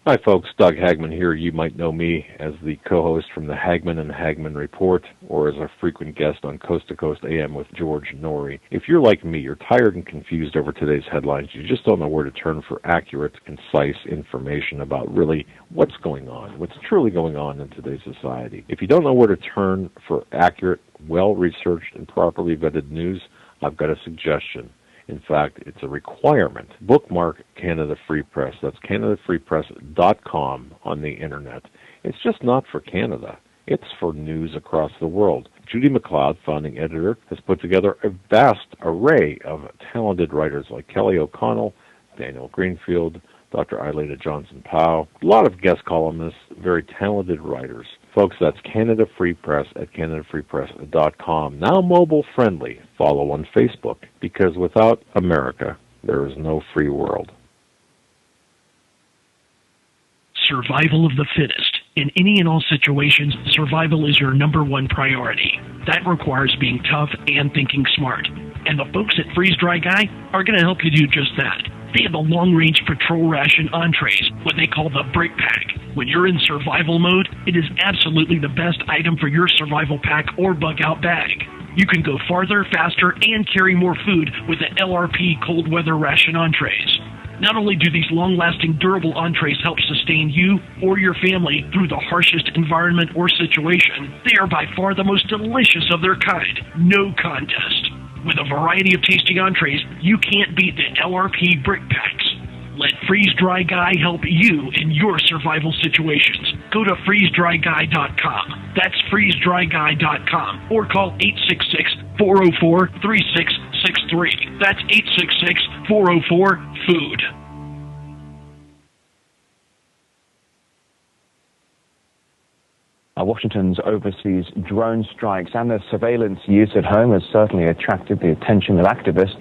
Hi folks, Doug Hagmann here. You might know me as the co-host from the Hagmann and Hagmann Report, or as a frequent guest on Coast to Coast AM with George Norrie. If you're like me, you're tired and confused over today's headlines. You just don't know where to turn for accurate, concise information about really what's going on, what's truly going on in today's society. If you don't know where to turn for accurate, well-researched, and properly vetted news, I've got a suggestion. In fact, it's a requirement. Bookmark Canada Free Press. That's CanadaFreePress.com on the internet. It's just not for Canada. It's for news across the world. Judy McLeod, founding editor, has put together a vast array of talented writers like Kelly O'Connell, Daniel Greenfield, Dr. Aileta Johnson-Powell, a lot of guest columnists, very talented writers. Folks, that's Canada Free Press at CanadaFreePress.com. Now mobile friendly. Follow on Facebook, because without America, there is no free world. Survival of the fittest. In any and all situations, survival is your number one priority. That requires being tough and thinking smart. And the folks at Freeze Dry Guy are going to help you do just that. They have the long-range patrol ration entrees, what they call the Brick Pack. When you're in survival mode, it is absolutely the best item for your survival pack or bug-out bag. You can go farther, faster, and carry more food with the LRP cold weather ration entrees. Not only do these long-lasting, durable entrees help sustain you or your family through the harshest environment or situation, they are by far the most delicious of their kind. No contest. With a variety of tasty entrees, you can't beat the LRP Brick Packs. Let Freeze Dry Guy help you in your survival situations. Go to freezedryguy.com. That's freezedryguy.com. Or call 866-404-3663. That's 866-404-FOOD. Washington's overseas drone strikes and their surveillance use at home has certainly attracted the attention of activists.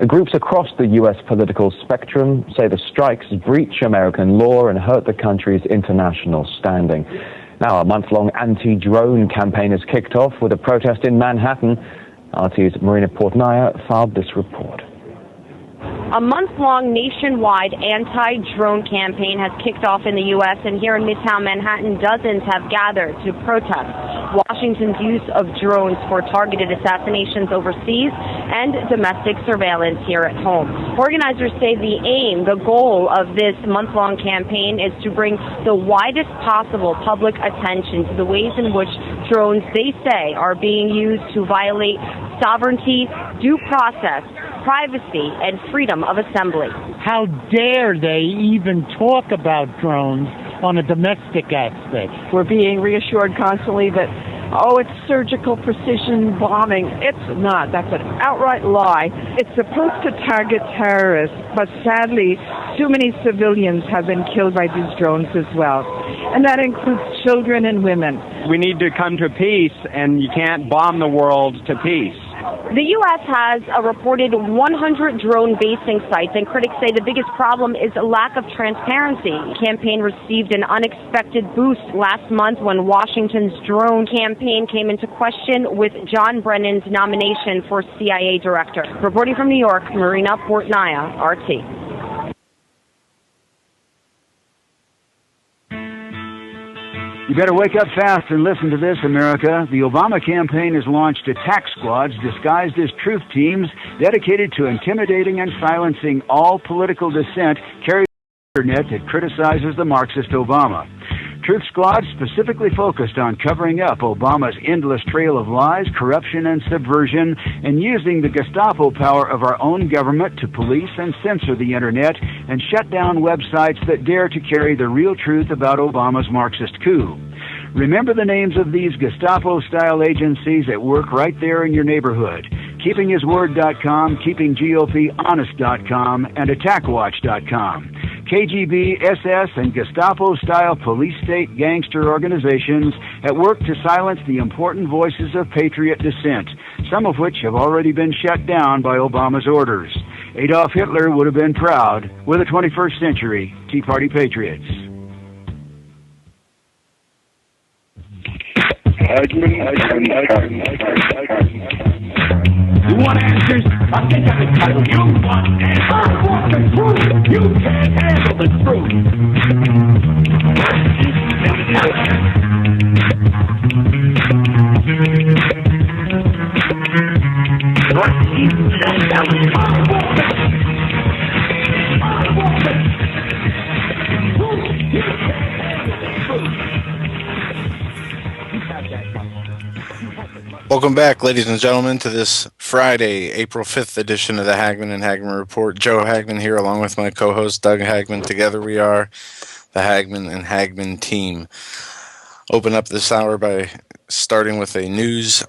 Groups across the U.S. political spectrum say the strikes breach American law and hurt the country's international standing. Now, a month-long anti-drone campaign has kicked off with a protest in Manhattan. RT's Marina Portnaya filed this report. A month-long nationwide anti-drone campaign has kicked off in the U.S., and here in Midtown Manhattan, dozens have gathered to protest Washington's use of drones for targeted assassinations overseas and domestic surveillance here at home. Organizers say the goal of this month-long campaign is to bring the widest possible public attention to the ways in which drones, they say, are being used to violate sovereignty, due process, privacy, and freedom of assembly. How dare they even talk about drones on a domestic aspect? We're being reassured constantly that, it's surgical precision bombing. It's not. That's an outright lie. It's supposed to target terrorists, but sadly, too many civilians have been killed by these drones as well. And that includes children and women. We need to come to peace, and you can't bomb the world to peace. The U.S. has a reported 100 drone basing sites, and critics say the biggest problem is a lack of transparency. The campaign received an unexpected boost last month when Washington's drone campaign came into question with John Brennan's nomination for CIA director. Reporting from New York, Marina Portnaya, RT. You better wake up fast and listen to this, America. The Obama campaign has launched attack squads disguised as truth teams dedicated to intimidating and silencing all political dissent carried on the internet that criticizes the Marxist Obama. Truth squads specifically focused on covering up Obama's endless trail of lies, corruption, and subversion, and using the Gestapo power of our own government to police and censor the internet and shut down websites that dare to carry the real truth about Obama's Marxist coup. Remember the names of these Gestapo-style agencies that work right there in your neighborhood. KeepingHisWord.com, KeepingGOPHonest.com, and AttackWatch.com. KGB, SS, and Gestapo-style police-state gangster organizations at work to silence the important voices of patriot dissent, some of which have already been shut down by Obama's orders. Adolf Hitler would have been proud. We're the 21st century Tea Party patriots. You want answers? I think I can tell you. You want answers? I want the truth. You can't handle the truth. Welcome back, ladies and gentlemen, to this Friday, April 5th edition of the Hagmann and Hagmann Report. Joe Hagmann here, along with my co-host Doug Hagmann. Together we are the Hagmann and Hagmann team. Open up this hour by starting with a news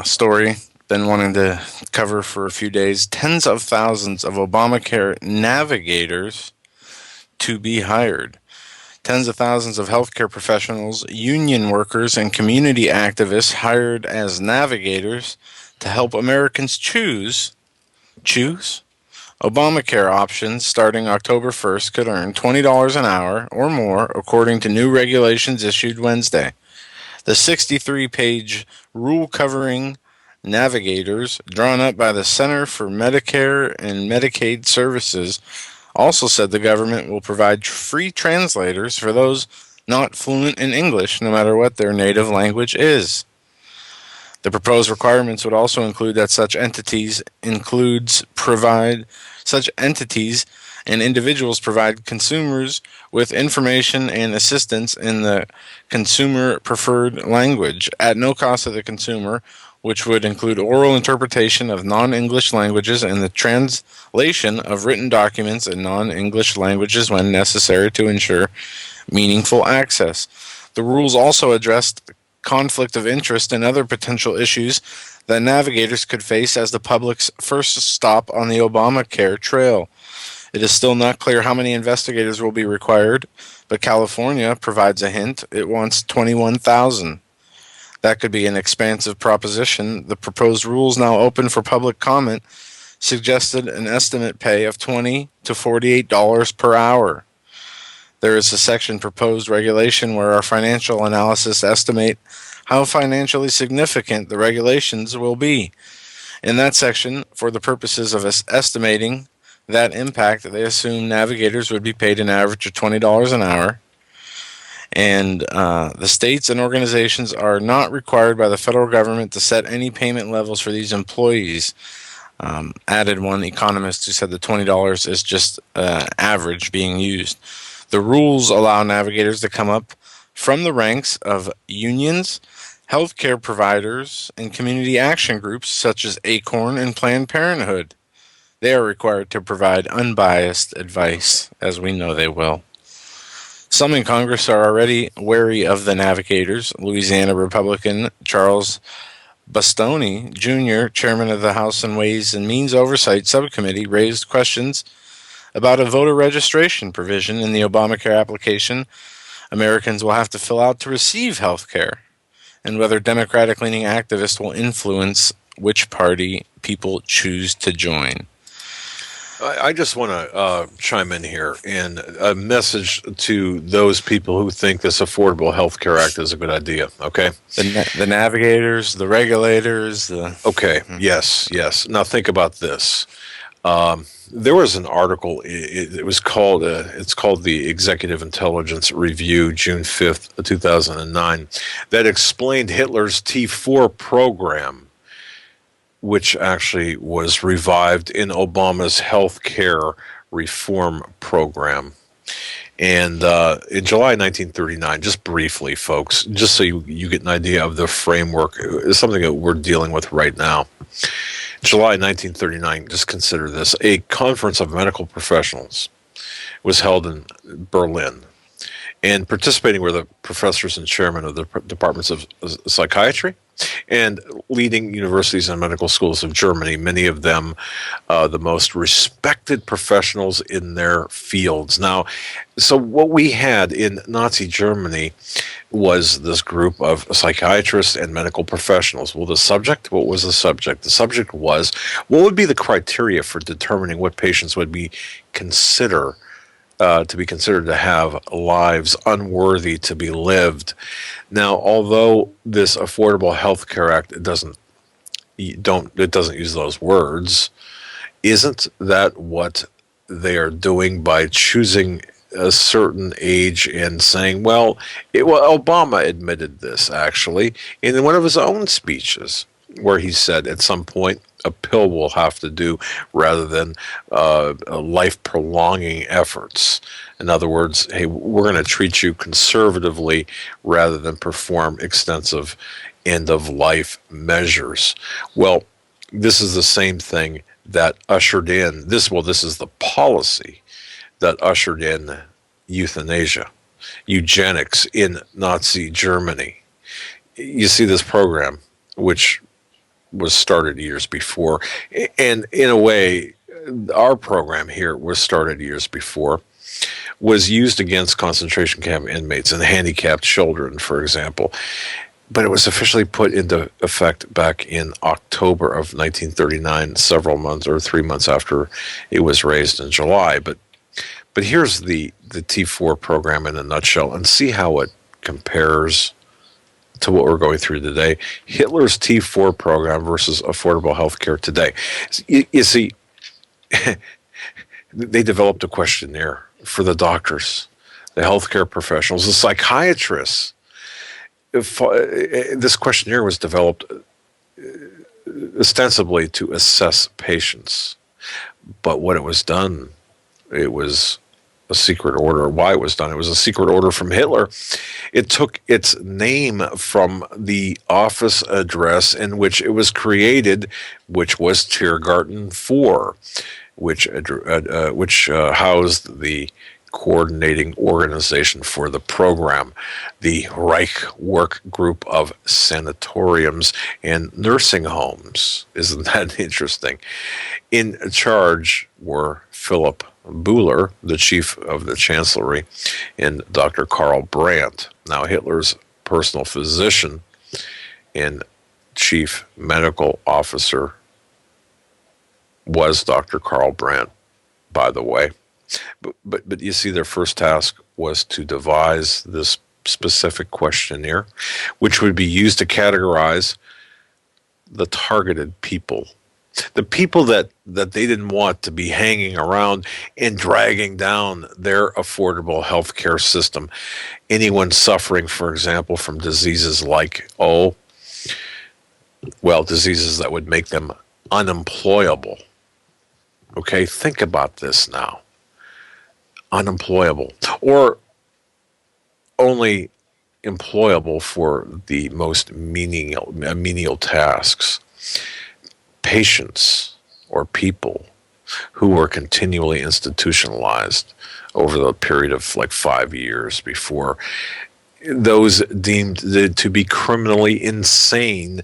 story, been wanting to cover for a few days. Tens of thousands of Obamacare navigators to be hired. Tens of thousands of healthcare professionals, union workers, and community activists hired as navigators to help Americans choose Obamacare options starting October 1st could earn $20 an hour or more, according to new regulations issued Wednesday. The 63-page rule covering navigators, drawn up by the Center for Medicare and Medicaid Services, also said the government will provide free translators for those not fluent in English, no matter what their native language is. The proposed requirements would also include that such entities and individuals provide consumers with information and assistance in the consumer preferred language at no cost to the consumer, which would include oral interpretation of non-English languages and the translation of written documents in non-English languages when necessary to ensure meaningful access. The rules also addressed conflict of interest and other potential issues that navigators could face as the public's first stop on the Obamacare trail. It is still not clear how many investigators will be required, but California provides a hint. It wants 21,000. That could be an expansive proposition. The proposed rules, now open for public comment, suggested an estimate pay of $20 to $48 per hour. There is a section proposed regulation where our financial analysis estimate how financially significant the regulations will be. In that section, for the purposes of estimating that impact, they assume navigators would be paid an average of $20 an hour. And the states and organizations are not required by the federal government to set any payment levels for these employees. Added one economist who said the $20 is just average being used. The rules allow navigators to come up from the ranks of unions, healthcare providers, and community action groups such as ACORN and Planned Parenthood. They are required to provide unbiased advice, as we know they will. Some in Congress are already wary of the navigators. Louisiana Republican Charles Bastoni, Jr., chairman of the House and Ways and Means Oversight Subcommittee, raised questions about a voter registration provision in the Obamacare application Americans will have to fill out to receive health care, and whether Democratic-leaning activists will influence which party people choose to join. I just want to chime in here and a message to those people who think this Affordable Health Care Act is a good idea, okay? The navigators, the regulators. Okay, yes. Now think about this. There was an article, it was called, it's called the Executive Intelligence Review, June 5th, 2009, that explained Hitler's T4 program, which actually was revived in Obama's health care reform program. And in July 1939, just briefly, folks, just so you get an idea of the framework, it's something that we're dealing with right now. July 1939, just consider this, a conference of medical professionals was held in Berlin. And participating were the professors and chairmen of the departments of psychiatry and leading universities and medical schools of Germany, many of them the most respected professionals in their fields. Now, so what we had in Nazi Germany was this group of psychiatrists and medical professionals. Well, what was the subject? The subject was, what would be the criteria for determining what patients would be considered to have lives unworthy to be lived. Now, although this Affordable Health Care Act doesn't use those words, isn't that what they are doing by choosing a certain age and saying, well, Obama admitted this actually in one of his own speeches, where he said at some point a pill will have to do rather than life-prolonging efforts. In other words, hey, we're going to treat you conservatively rather than perform extensive end-of-life measures. Well, this is the same thing that ushered in this. Well, this is the policy that ushered in euthanasia, eugenics in Nazi Germany. You see this program, which was started years before, and in a way, our program here was started years before, was used against concentration camp inmates and handicapped children, for example. But it was officially put into effect back in October of 1939, several months or 3 months after it was raised in July. But here's the T4 program in a nutshell, and see how it compares to what we're going through today. Hitler's T4 program versus affordable health care today. You see, they developed a questionnaire for the doctors, the healthcare professionals, the psychiatrists. This questionnaire was developed ostensibly to assess patients. But what it was done, it was a secret order. Why it was done, it was a secret order from Hitler. It took its name from the office address in which it was created, which was Tiergarten 4, which housed the coordinating organization for the program, the Reich Work Group of Sanatoriums and Nursing Homes. Isn't that interesting? In charge were Philip Buhler, the chief of the chancellery, and Dr. Karl Brandt. Now, Hitler's personal physician and chief medical officer was Dr. Karl Brandt, by the way. But you see, their first task was to devise this specific questionnaire, which would be used to categorize the targeted people. The people that they didn't want to be hanging around and dragging down their affordable health care system. Anyone suffering, for example, from diseases like, diseases that would make them unemployable. Okay, think about this now. Unemployable, or only employable for the most menial tasks. Patients or people who were continually institutionalized over the period of like 5 years before, those deemed to be criminally insane,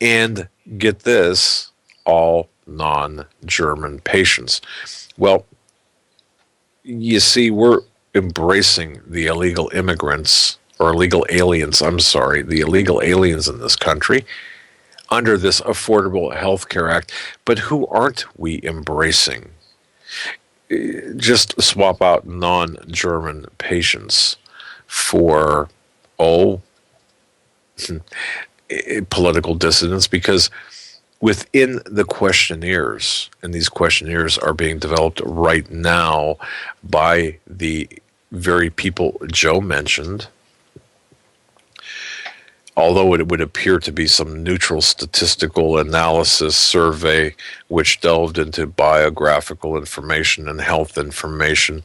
and get this, all non-German patients. Well, you see, we're embracing the illegal immigrants, or illegal aliens, the illegal aliens in this country, under this Affordable Health Care Act, but who aren't we embracing? Just swap out non-German patients for, political dissidents, because within the questionnaires, and these questionnaires are being developed right now by the very people Joe mentioned, although it would appear to be some neutral statistical analysis survey which delved into biographical information and health information,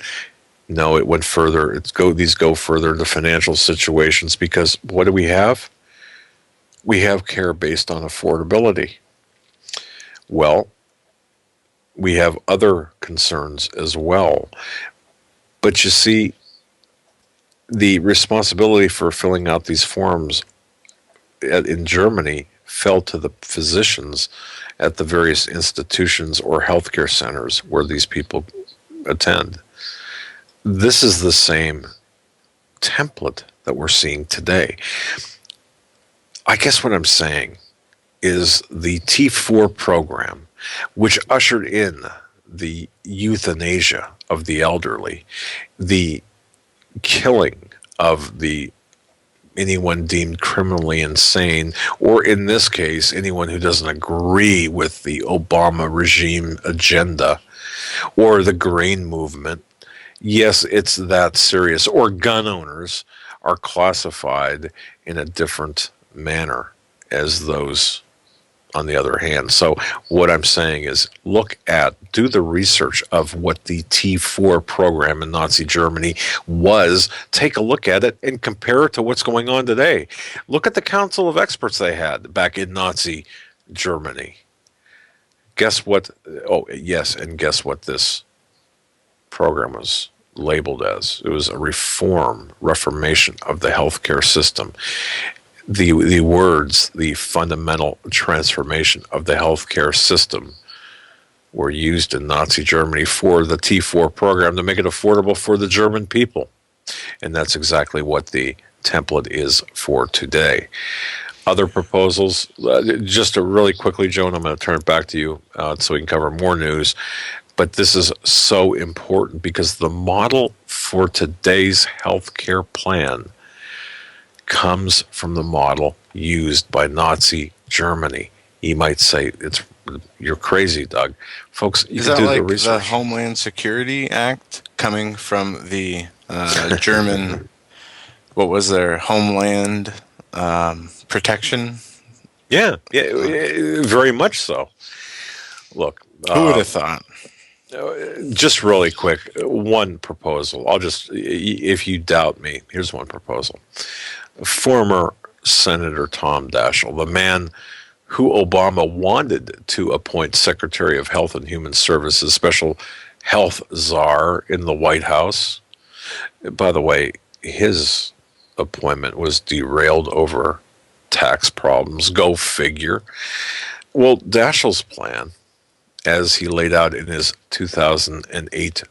no, it went further. These go further into financial situations, because what do we have? We have care based on affordability. Well, we have other concerns as well. But you see, the responsibility for filling out these forms in Germany fell to the physicians at the various institutions or healthcare centers where these people attend. This is the same template that we're seeing today. I guess what I'm saying is the T4 program, which ushered in the euthanasia of the elderly, the killing of anyone deemed criminally insane, or in this case, anyone who doesn't agree with the Obama regime agenda, or the grain movement. Yes, it's that serious. Or gun owners are classified in a different manner as those on the other hand. So what I'm saying is do the research of what the T4 program in Nazi Germany was. Take a look at it and compare it to what's going on today. Look at the council of experts they had back in Nazi Germany. Guess what? Oh, yes, and guess what this program was labeled as? It was a reformation of the healthcare system. The words, the fundamental transformation of the healthcare system, were used in Nazi Germany for the T4 program to make it affordable for the German people. And that's exactly what the template is for today. Other proposals, just really quickly, Joan, I'm going to turn it back to you so we can cover more news. But this is so important because the model for today's healthcare plan comes from the model used by Nazi Germany. You might say you're crazy, Doug. Folks, you can do the research. Is that like the Homeland Security Act coming from the German, what was their Homeland Protection? Yeah, very much so. Look. Who would have thought? Just really quick, one proposal. If you doubt me, here's one proposal. Former Senator Tom Daschle, the man who Obama wanted to appoint Secretary of Health and Human Services, special health czar in the White House. By the way, his appointment was derailed over tax problems. Go figure. Well, Daschle's plan, as he laid out in his 2008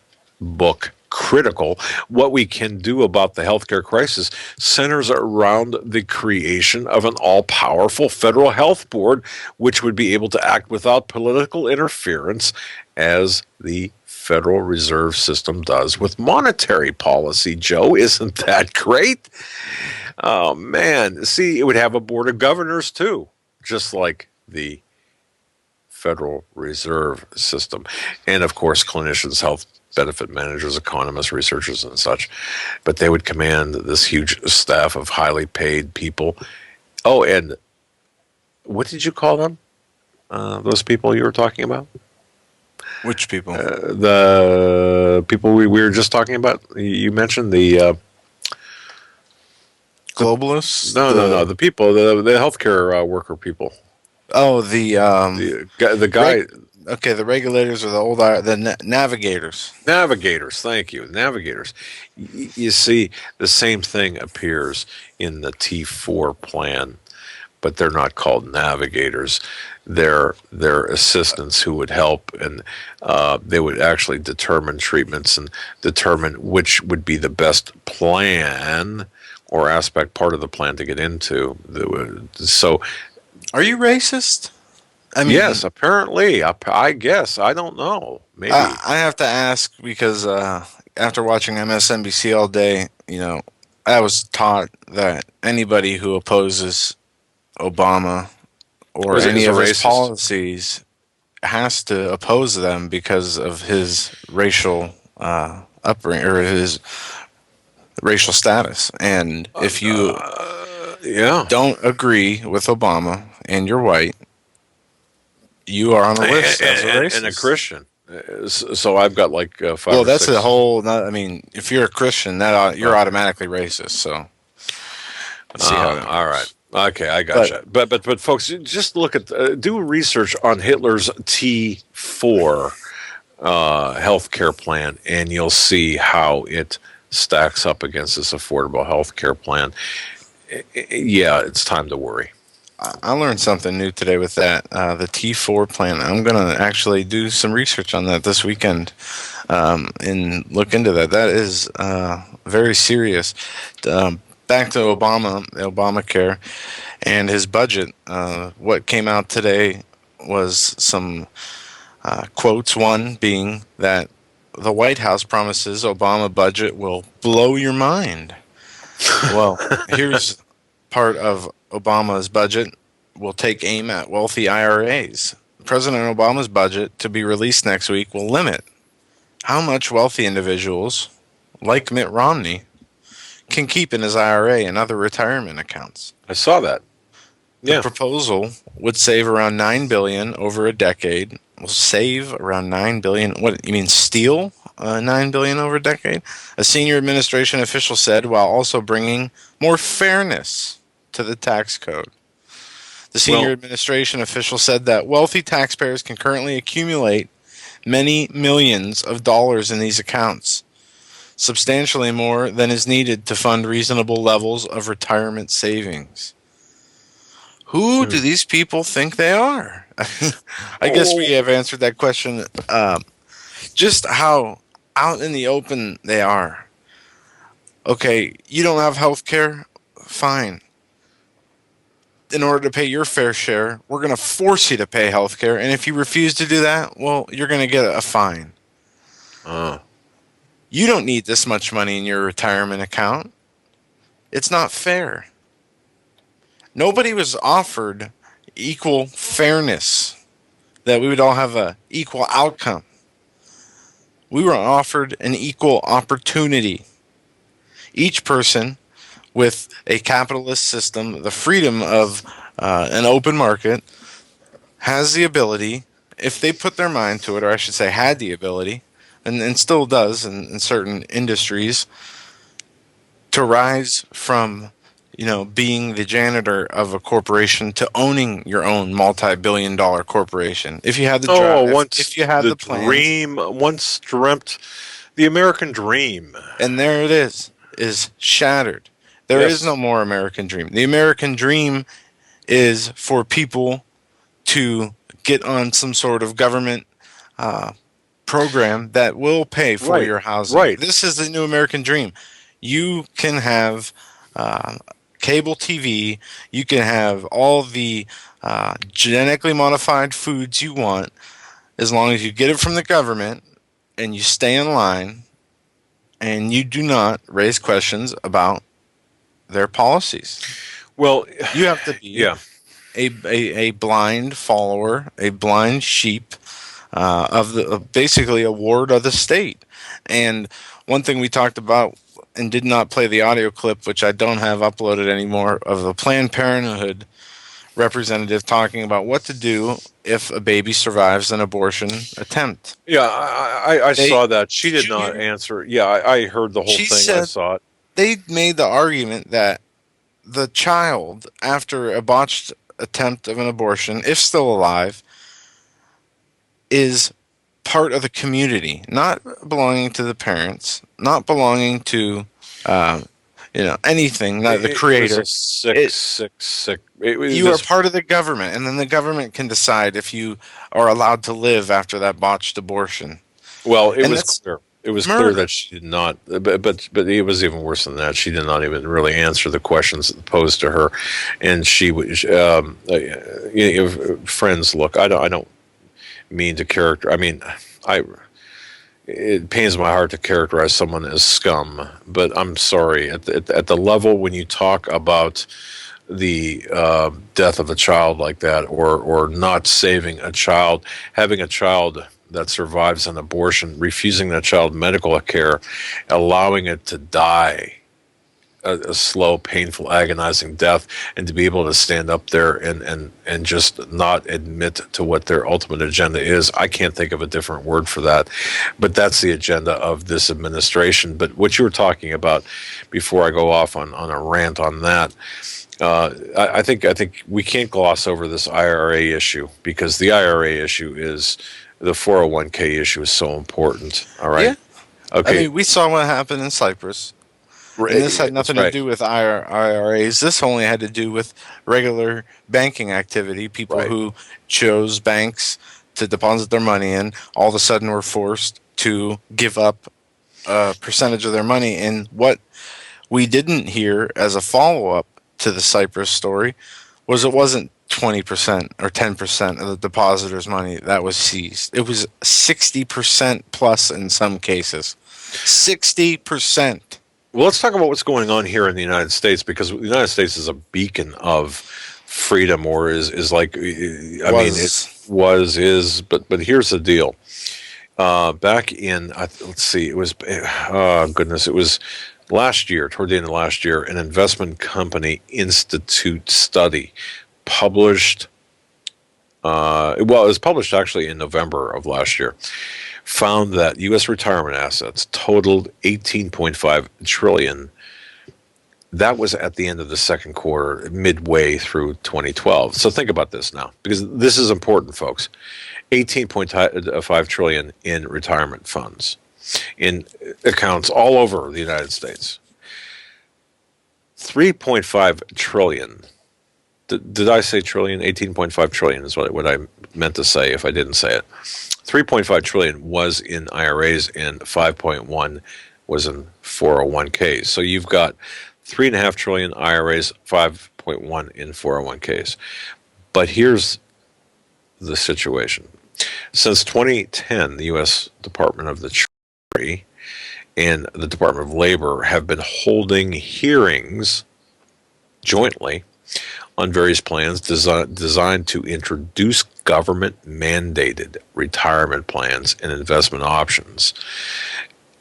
book, Critical, What We Can Do About the Healthcare Crisis, centers around the creation of an all-powerful federal health board, which would be able to act without political interference, as the Federal Reserve System does with monetary policy. Joe, isn't that great? Oh, man. See, it would have a board of governors, too, just like the Federal Reserve System. And, of course, clinicians, health benefit managers, economists, researchers, and such. But they would command this huge staff of highly paid people. Oh, and what did you call them? Those people you were talking about? Which people? The people we were just talking about. You mentioned the globalists? No. The people, the healthcare worker people. Oh, the guy. Okay, the regulators are the navigators. Navigators, thank you. Navigators. You see, the same thing appears in the T4 plan, but they're not called navigators. They're assistants who would help, and they would actually determine treatments and determine which would be the best plan or aspect, part of the plan to get into. So Are you racist? I mean, yes, apparently. I guess. I don't know. Maybe. I have to ask because after watching MSNBC all day, I was taught that anybody who opposes Obama or Is any a of his racist. policies has to oppose them because of his racial upbringing or his racial status. And if you don't agree with Obama and you're white, you are on the list as a racist. And a Christian. So I've got like 5 well, or that's 6. a whole. I mean, if you're a Christian, you're automatically racist. So let's see how that all works. right. Okay, I gotcha. But folks, just look at do research on Hitler's T4 healthcare plan, and you'll see how it stacks up against this affordable healthcare plan. Yeah, it's time to worry. I learned something new today with that. The T4 plan. I'm going to actually do some research on that this weekend and look into that. That is very serious. Back to Obamacare, and his budget. What came out today was some quotes. One being that the White House promises Obama budget will blow your mind. Well, here's part of Obama's budget will take aim at wealthy IRAs. President Obama's budget to be released next week will limit how much wealthy individuals, like Mitt Romney, can keep in his IRA and other retirement accounts. I saw that. The proposal would save around $9 billion over a decade. Will save around $9 billion. What you mean, steal $9 billion over a decade? A senior administration official said, while also bringing more fairness to the tax code. The senior administration official said that wealthy taxpayers can currently accumulate many millions of dollars in these accounts, substantially more than is needed to fund reasonable levels of retirement savings. Who do these people think they are? I guess we have answered that question. Just how out in the open they are. Okay, you don't have health care? Fine. In order to pay your fair share, we're going to force you to pay health care. And if you refuse to do that, well, you're going to get a fine. You don't need this much money in your retirement account. It's not fair. Nobody was offered equal fairness, that we would all have an equal outcome. We were offered an equal opportunity. Each person with a capitalist system, the freedom of an open market, has the ability, if they put their mind to it, or I should say had the ability, and still does in certain industries, to rise from being the janitor of a corporation to owning your own multi-billion-dollar corporation. If you had the if you had the dream, once dreamt, the American dream, and there it is shattered. There is no more American dream. The American dream is for people to get on some sort of government program that will pay for your housing. Right. This is the new American dream. You can have cable TV. You can have all the genetically modified foods you want, as long as you get it from the government and you stay in line and you do not raise questions about their policies. Well, you have to be a blind follower, a blind sheep of basically a ward of the state. And one thing we talked about and did not play the audio clip, which I don't have uploaded anymore, of the Planned Parenthood representative talking about what to do if a baby survives an abortion attempt. Yeah, I saw that. She did not answer. Yeah, I heard the whole thing. I saw it. They made the argument that the child, after a botched attempt of an abortion, if still alive, is part of the community, not belonging to the parents, not belonging to anything, not the creator. Sick. You are part of the government, and then the government can decide if you are allowed to live after that botched abortion. Well, it was clear. It was clear that she did not, but it was even worse than that. She did not even really answer the questions posed to her, and she was. Friends, look, I don't mean to character. I mean, it pains my heart to characterize someone as scum, but I'm sorry. At the level when you talk about the death of a child like that, or not saving a child, having a child that survives an abortion, refusing that child medical care, allowing it to die a slow, painful, agonizing death, and to be able to stand up there and just not admit to what their ultimate agenda is. I can't think of a different word for that, but that's the agenda of this administration. But what you were talking about before I go off on a rant on that, I think we can't gloss over this IRA issue, because the IRA issue is the 401k issue is so important. All right. Yeah. Okay. I mean, we saw what happened in Cyprus. Right. And this had nothing to do with IRAs. This only had to do with regular banking activity. People who chose banks to deposit their money in all of a sudden were forced to give up a percentage of their money. And what we didn't hear as a follow-up to the Cyprus story was it wasn't 20% or 10% of the depositors' money that was seized. It was 60% plus in some cases. 60%. Well, let's talk about what's going on here in the United States, because the United States is a beacon of freedom, or is like, but here's the deal. Back in, let's see, it was, it was last year, toward the end of last year, an investment company institute study published, it was published actually in November of last year, found that U.S. retirement assets totaled $18.5 trillion. That was at the end of the second quarter, midway through 2012. So think about this now, because this is important, folks. $18.5 trillion in retirement funds, in accounts all over the United States. $3.5 trillion. Did I say trillion? 18.5 trillion is what I meant to say if I didn't say it. 3.5 trillion was in IRAs and 5.1 was in 401ks. So you've got 3.5 trillion IRAs, 5.1 in 401ks. But here's the situation. Since 2010, the U.S. Department of the Treasury and the Department of Labor have been holding hearings jointly on various plans designed to introduce government-mandated retirement plans and investment options,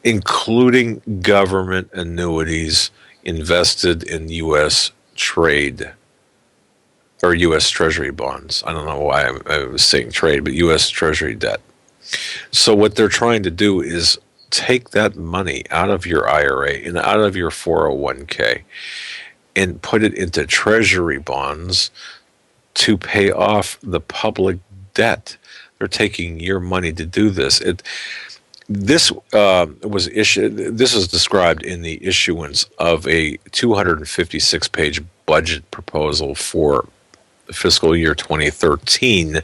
including government annuities invested in U.S. trade or U.S. Treasury bonds. I don't know why I was saying trade, but U.S. Treasury debt. So what they're trying to do is take that money out of your IRA and out of your 401k and put it into Treasury bonds to pay off the public debt. They're taking your money to do this. This was issued. This is described in the issuance of a 256-page budget proposal for fiscal year 2013.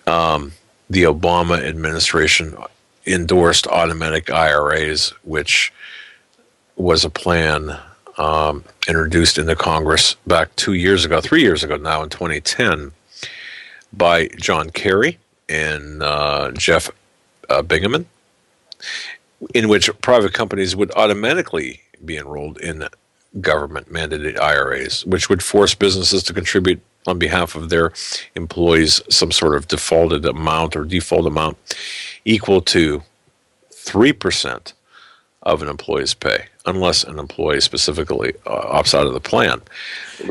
The Obama administration endorsed automatic IRAs, which was a plan introduced into Congress back 3 years ago now, in 2010, by John Kerry and Jeff Bingaman, in which private companies would automatically be enrolled in government-mandated IRAs, which would force businesses to contribute on behalf of their employees some sort of default amount equal to 3% of an employee's pay, unless an employee specifically opts out of the plan.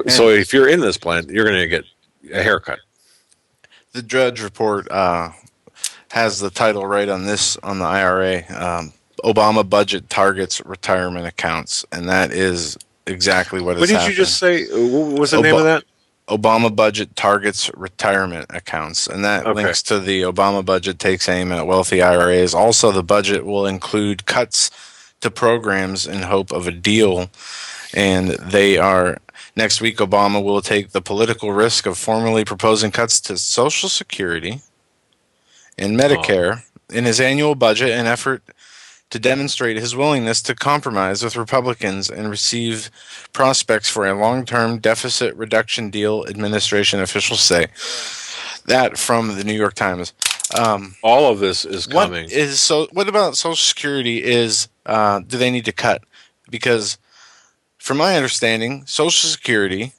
So if you're in this plan, you're going to get a haircut. The Drudge Report has the title right on the IRA. Obama budget targets retirement accounts, and that is exactly what is happening. What did you just say? What was the name of that? Obama budget targets retirement accounts, and that links to the Obama budget takes aim at wealthy IRAs. Also, the budget will include cuts to programs in hope of a deal, and next week Obama will take the political risk of formally proposing cuts to Social Security and Medicare in his annual budget, an effort to demonstrate his willingness to compromise with Republicans and receive prospects for a long-term deficit reduction deal, administration officials say. That from the New York Times. All of this is coming. What about Social Security do they need to cut? Because from my understanding, Social Security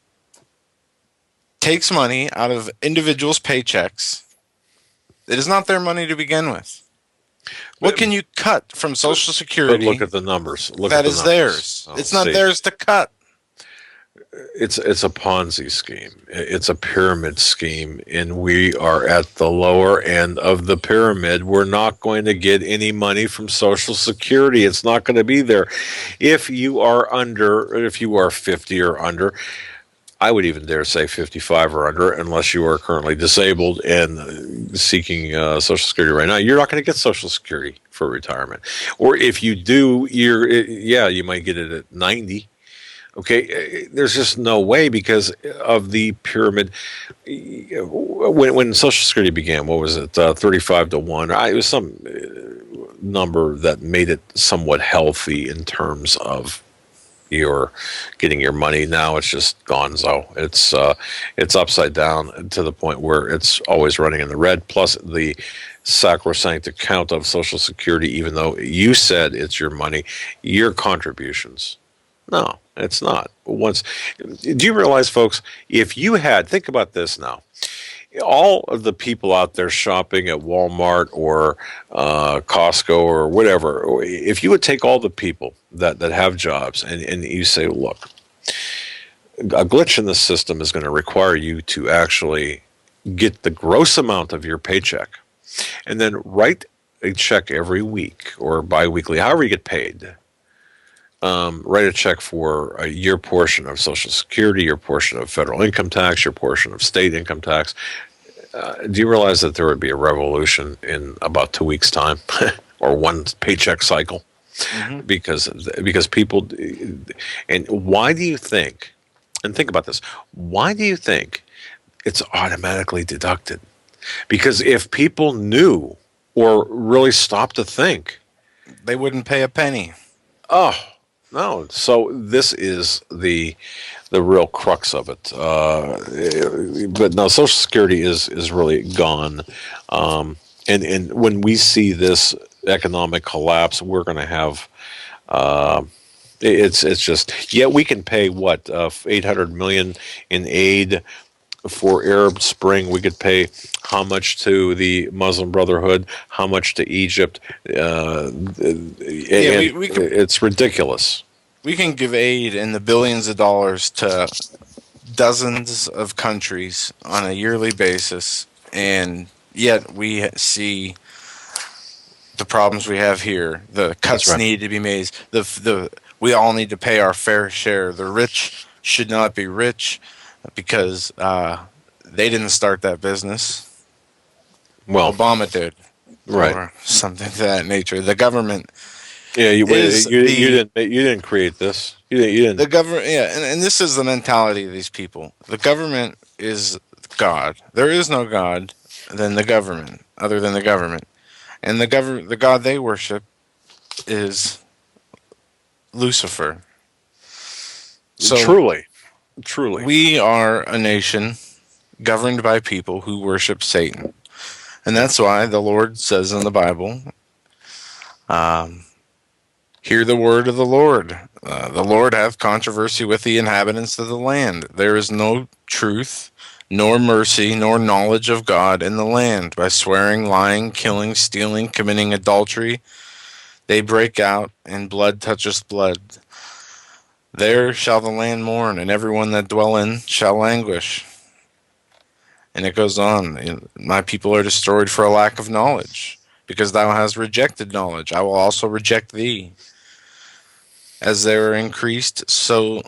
takes money out of individuals' paychecks. It is not their money to begin with. What can you cut from Social Security? But look at the numbers. That is theirs. It's not theirs to cut. It's a Ponzi scheme. It's a pyramid scheme, and we are at the lower end of the pyramid. We're not going to get any money from Social Security. It's not going to be there. If you are 50 or under, I would even dare say 55 or under, unless you are currently disabled and seeking Social Security right now. You're not going to get Social Security for retirement. Or if you do, you might get it at 90. Okay, there's just no way because of the pyramid. When Social Security began, what was it, 35 to 1? It was some number that made it somewhat healthy in terms of your getting your money. Now it's just gonzo. It's upside down to the point where it's always running in the red, plus the sacrosanct account of Social Security, even though you said it's your money, your contributions. No, it's not. Do you realize, folks, if you had, think about this now, all of the people out there shopping at Walmart or Costco or whatever, if you would take all the people that have jobs and you say, look, a glitch in the system is going to require you to actually get the gross amount of your paycheck and then write a check every week or biweekly, however you get paid. Write a check for your portion of Social Security, your portion of federal income tax, your portion of state income tax. Do you realize that there would be a revolution in about 2 weeks' time, or one paycheck cycle? Mm-hmm. Because people, and why do you think? And think about this: why do you think it's automatically deducted? Because if people knew or really stopped to think, they wouldn't pay a penny. Oh. No, so this is the real crux of it. But no, Social Security is really gone. And when we see this economic collapse, we're going to have. It's just we can pay what $800 million in aid for Arab Spring. We could pay how much to the Muslim Brotherhood, how much to Egypt. It's ridiculous. We can give aid in the billions of dollars to dozens of countries on a yearly basis, and yet we see the problems we have here. The cuts need to be made. We all need to pay our fair share. The rich should not be rich because they didn't start that business. Well, Obama did, right, or something to that nature. The government. Yeah, you didn't create this. You didn't. The government, and this is the mentality of these people. The government is God. There is no God than the government, other than the government, and the God they worship is Lucifer. So truly, we are a nation governed by people who worship Satan, and that's why the Lord says in the Bible. Hear the word of the Lord. The Lord hath controversy with the inhabitants of the land. There is no truth, nor mercy, nor knowledge of God in the land. By swearing, lying, killing, stealing, committing adultery, they break out, and blood toucheth blood. There shall the land mourn, and everyone that dwell in shall languish. And it goes on. My people are destroyed for a lack of knowledge, because thou hast rejected knowledge. I will also reject thee. As they were increased, so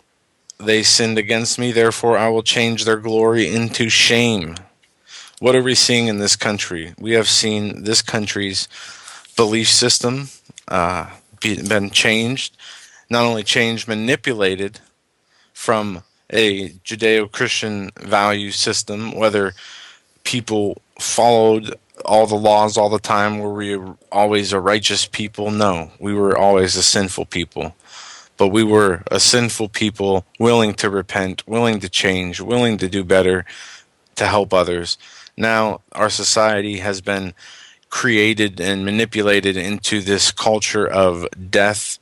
they sinned against me. Therefore, I will change their glory into shame. What are we seeing in this country? We have seen this country's belief system been changed. Not only changed, manipulated from a Judeo-Christian value system, whether people followed all the laws all the time? Were we always a righteous people? No, we were always a sinful people. But we were a sinful people willing to repent, willing to change, willing to do better, to help others. Now, our society has been created and manipulated into this culture of death,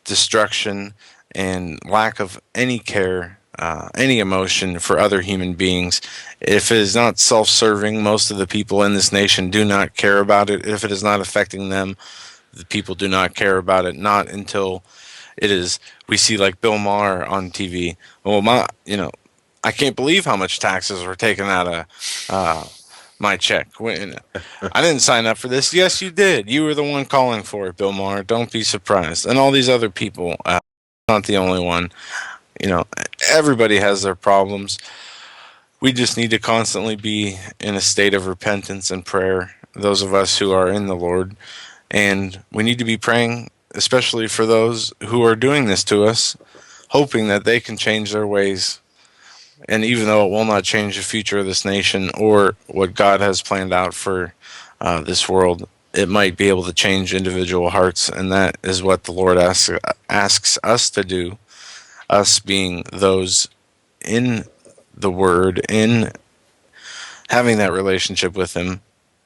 destruction, and lack of any care, any emotion for other human beings. If it is not self-serving, most of the people in this nation do not care about it. If it is not affecting them, the people do not care about it. Not until it is, we see like Bill Maher on TV. Well, I can't believe how much taxes were taken out of my check. I didn't sign up for this. Yes, you did. You were the one calling for it, Bill Maher. Don't be surprised. And all these other people, not the only one. Everybody has their problems. We just need to constantly be in a state of repentance and prayer, those of us who are in the Lord. And we need to be praying, especially for those who are doing this to us, hoping that they can change their ways. And even though it will not change the future of this nation or what God has planned out for this world, it might be able to change individual hearts. And that is what the Lord asks us to do, us being those in the Word, in having that relationship with Him.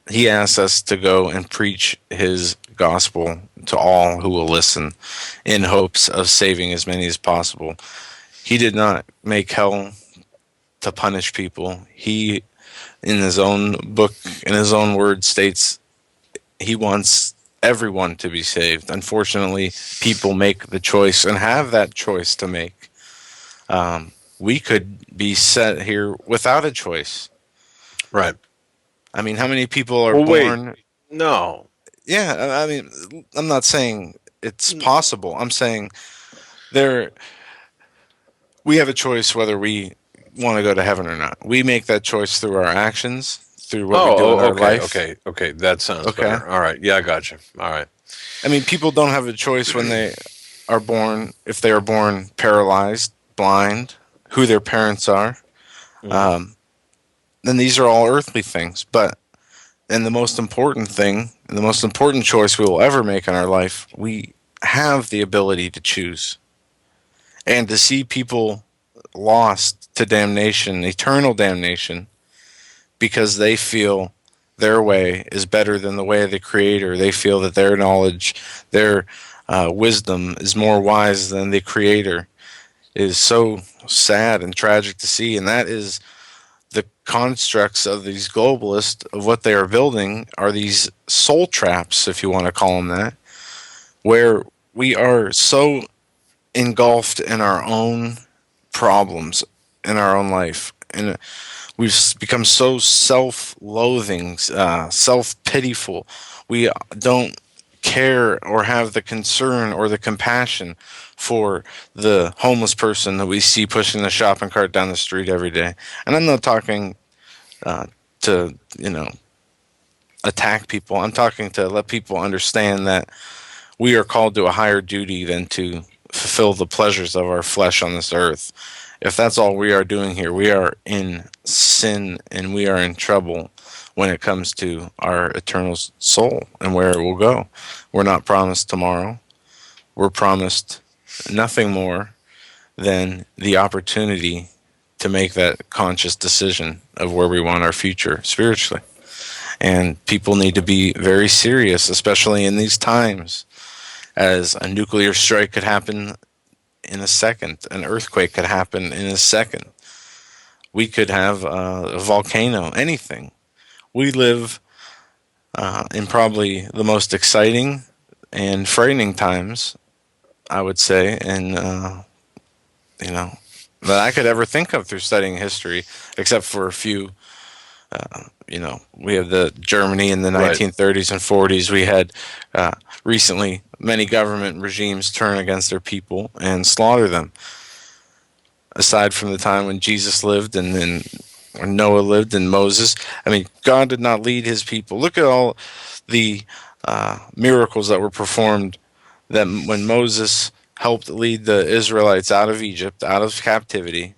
He asks us to go and preach His gospel to all who will listen in hopes of saving as many as possible. He did not make hell to punish people. He, in His own book, in His own word, states He wants everyone to be saved. Unfortunately, people make the choice and have that choice to make. We could be set here without a choice. Right. I mean, how many people are born? Wait. No. Yeah, I mean, I'm not saying it's possible. I'm saying we have a choice whether we want to go to heaven or not. We make that choice through our actions, through what we do in our life. Okay. That sounds better. All right. Yeah, I got you. All right. I mean, people don't have a choice when they are born, if they are born paralyzed, blind, who their parents are. Then these are all earthly things. And the most important thing, and the most important choice we will ever make in our life, we have the ability to choose. And to see people lost to damnation, eternal damnation, because they feel their way is better than the way of the Creator. They feel that their knowledge, their wisdom is more wise than the Creator, is so sad and tragic to see. And that is the constructs of these globalists, of what they are building, are these soul traps, if you want to call them that, where we are so engulfed in our own problems in our own life. And we've become so self-loathing, self-pitiful. We don't care or have the concern or the compassion for the homeless person that we see pushing the shopping cart down the street every day. And I'm not talking to attack people. I'm talking to let people understand that we are called to a higher duty than to fulfill the pleasures of our flesh on this earth. If that's all we are doing here, we are in sin and we are in trouble when it comes to our eternal soul and where it will go. We're not promised tomorrow. We're promised nothing more than the opportunity to make that conscious decision of where we want our future spiritually. And people need to be very serious, especially in these times, as a nuclear strike could happen in a second. An earthquake could happen in a second. We could have a volcano, anything. We live in probably the most exciting and frightening times, I would say, and that I could ever think of through studying history, except for a few. We have the Germany in the 1930s and 40s. We had recently many government regimes turn against their people and slaughter them. Aside from the time when Jesus lived and then when Noah lived and Moses, I mean, God did not lead His people. Look at all the miracles that were performed that when Moses helped lead the Israelites out of Egypt, out of captivity.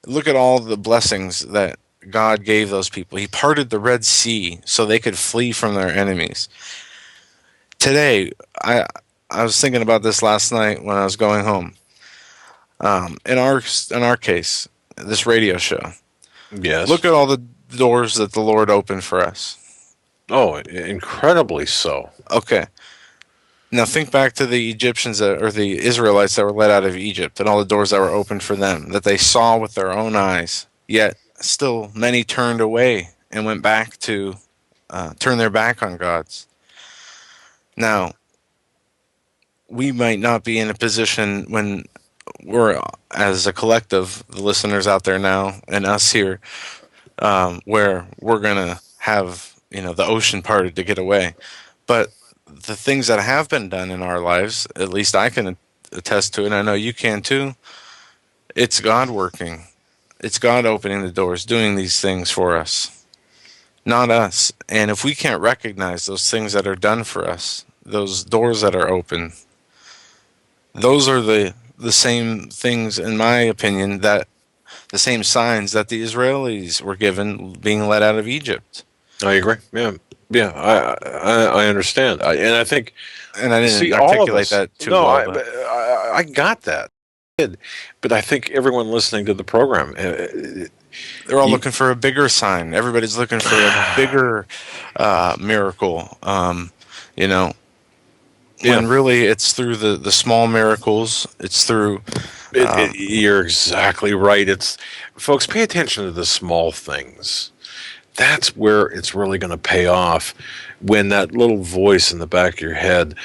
Look at all the blessings that God gave those people. He parted the Red Sea so they could flee from their enemies. Today, I was thinking about this last night when I was going home. In our case, this radio show. Yes. Look at all the doors that the Lord opened for us. Oh, incredibly so. Okay. Now think back to the Egyptians or the Israelites that were led out of Egypt and all the doors that were opened for them that they saw with their own eyes. Yet still many turned away and went back to turn their back on God's. Now, we might not be in a position when we're, as a collective, the listeners out there now and us here, where we're going to have, the ocean parted to get away. But the things that have been done in our lives, at least I can attest to it, and I know you can too, it's God working. It's God opening the doors, doing these things for us, not us. And if we can't recognize those things that are done for us, those doors that are open, those are the same things, in my opinion, that the same signs that the Israelis were given being led out of Egypt. I agree. Yeah. I understand. And I think, and I didn't articulate that too well. No, I got that. But I think everyone listening to the program, they're all looking for a bigger sign. Everybody's looking for a bigger miracle. When really it's through the small miracles. It's through. You're exactly right. Folks, pay attention to the small things. That's where it's really going to pay off. When that little voice in the back of your head.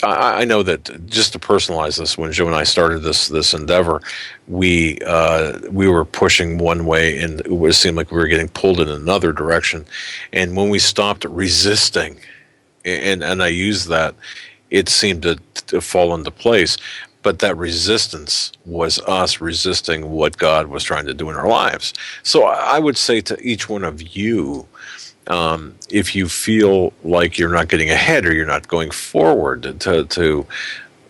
I know that, just to personalize this, when Joe and I started this endeavor, we were pushing one way, and it seemed like we were getting pulled in another direction. And when we stopped resisting, and I use that, it seemed to fall into place. But that resistance was us resisting what God was trying to do in our lives. So I would say to each one of you, if you feel like you're not getting ahead or you're not going forward, to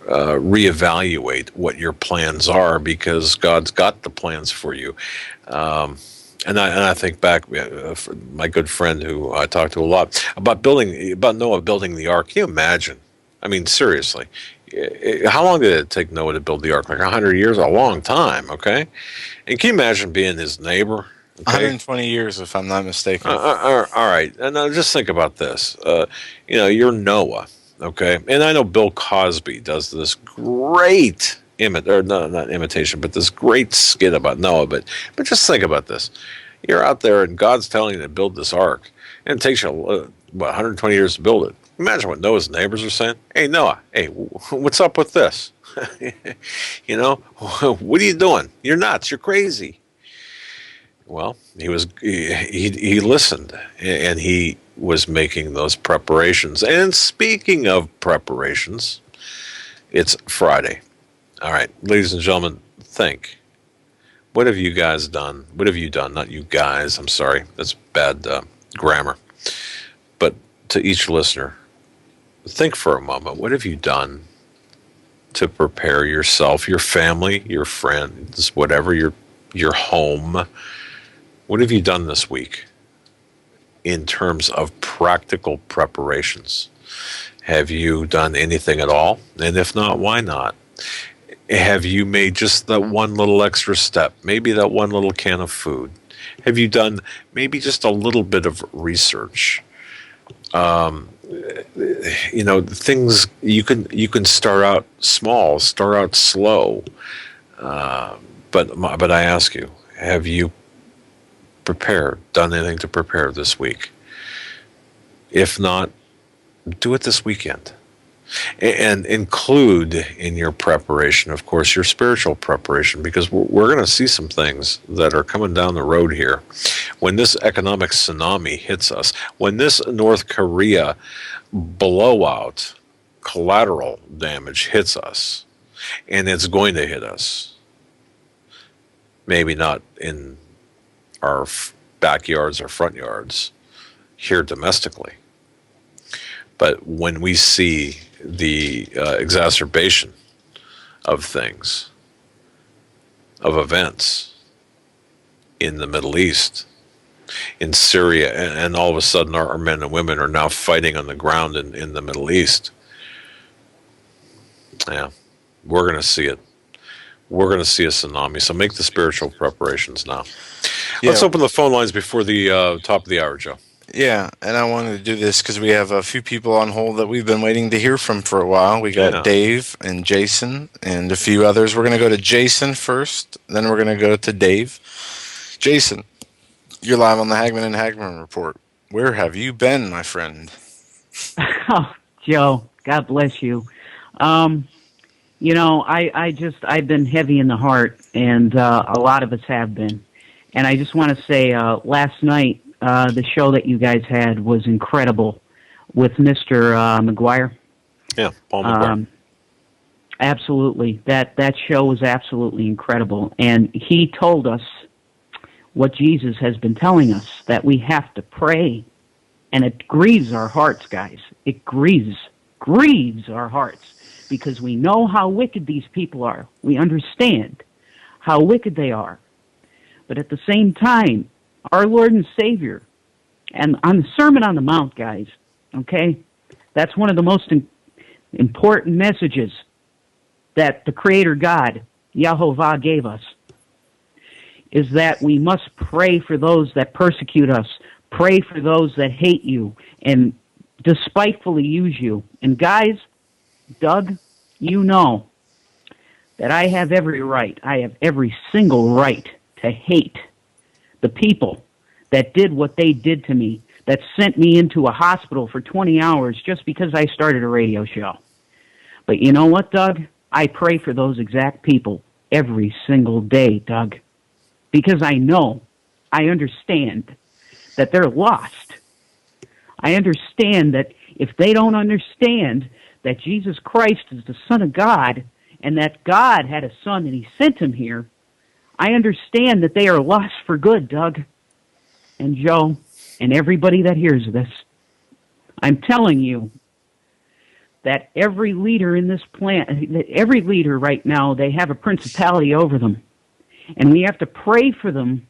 reevaluate what your plans are, because God's got the plans for you. And I think back, my good friend who I talked to a lot about Noah building the ark. Can you imagine? I mean, seriously, how long did it take Noah to build the ark? Like 100 years, a long time. Okay, and can you imagine being his neighbor? Okay? 120 years, if I'm not mistaken. All right, and now just think about this. You're Noah, okay, and I know Bill Cosby does this great not imitation, but this great skit about Noah. But just think about this: you're out there, and God's telling you to build this ark, and it takes you 120 years to build it. Imagine what Noah's neighbors are saying. Hey, Noah, hey, what's up with this? What are you doing? You're nuts. You're crazy. Well, he listened, and he was making those preparations. And speaking of preparations, it's Friday. All right, ladies and gentlemen, think. What have you guys done? What have you done? Not you guys. I'm sorry. That's bad grammar. But to each listener, think for a moment. What have you done to prepare yourself, your family, your friends, whatever, your home? What have you done this week in terms of practical preparations? Have you done anything at all? And if not, why not? Have you made just that one little extra step? Maybe that one little can of food? Have you done maybe just a little bit of research? Things you can start out small, start out slow. But I ask you, have you done anything to prepare this week? If not, do it this weekend. And include in your preparation, of course, your spiritual preparation, because we're going to see some things that are coming down the road here. When this economic tsunami hits us, when this North Korea blowout, collateral damage hits us, and it's going to hit us, maybe not in our backyards or front yards here domestically, but when we see the exacerbation of things, of events, in the Middle East, in Syria, and all of a sudden our men and women are now fighting on the ground in the Middle East. Yeah, we're going to see it. We're going to see a tsunami. So make the spiritual preparations now. Yeah. Let's open the phone lines before the top of the hour, Joe. Yeah, and I wanted to do this because we have a few people on hold that we've been waiting to hear from for a while. We got Dave and Jason and a few others. We're going to go to Jason first, then we're going to go to Dave. Jason, you're live on the Hagmann and Hagmann Report. Where have you been, my friend? Oh, Joe, God bless you. You know, I've been heavy in the heart, and a lot of us have been. And I just want to say, last night, the show that you guys had was incredible with Mr. McGuire. Yeah, Paul McGuire. Absolutely. That show was absolutely incredible. And he told us what Jesus has been telling us, that we have to pray. And it grieves our hearts, guys. It grieves our hearts, because we know how wicked these people are. We understand how wicked they are. But at the same time, our Lord and Savior, and on the Sermon on the Mount, guys, okay, that's one of the most important messages that the Creator God, Yahovah, gave us, is that we must pray for those that persecute us, pray for those that hate you and despitefully use you. And guys, Doug, you know that I have every right, I have every single right to hate the people that did what they did to me, that sent me into a hospital for 20 hours just because I started a radio show. But you know what, Doug? I pray for those exact people every single day, Doug, because I know, I understand that they're lost. I understand that if they don't understand that Jesus Christ is the Son of God and that God had a Son and He sent Him here, I understand that they are lost for good, Doug and Joe and everybody that hears this. I'm telling you that every leader in this planet, every leader right now, they have a principality over them. And we have to pray for them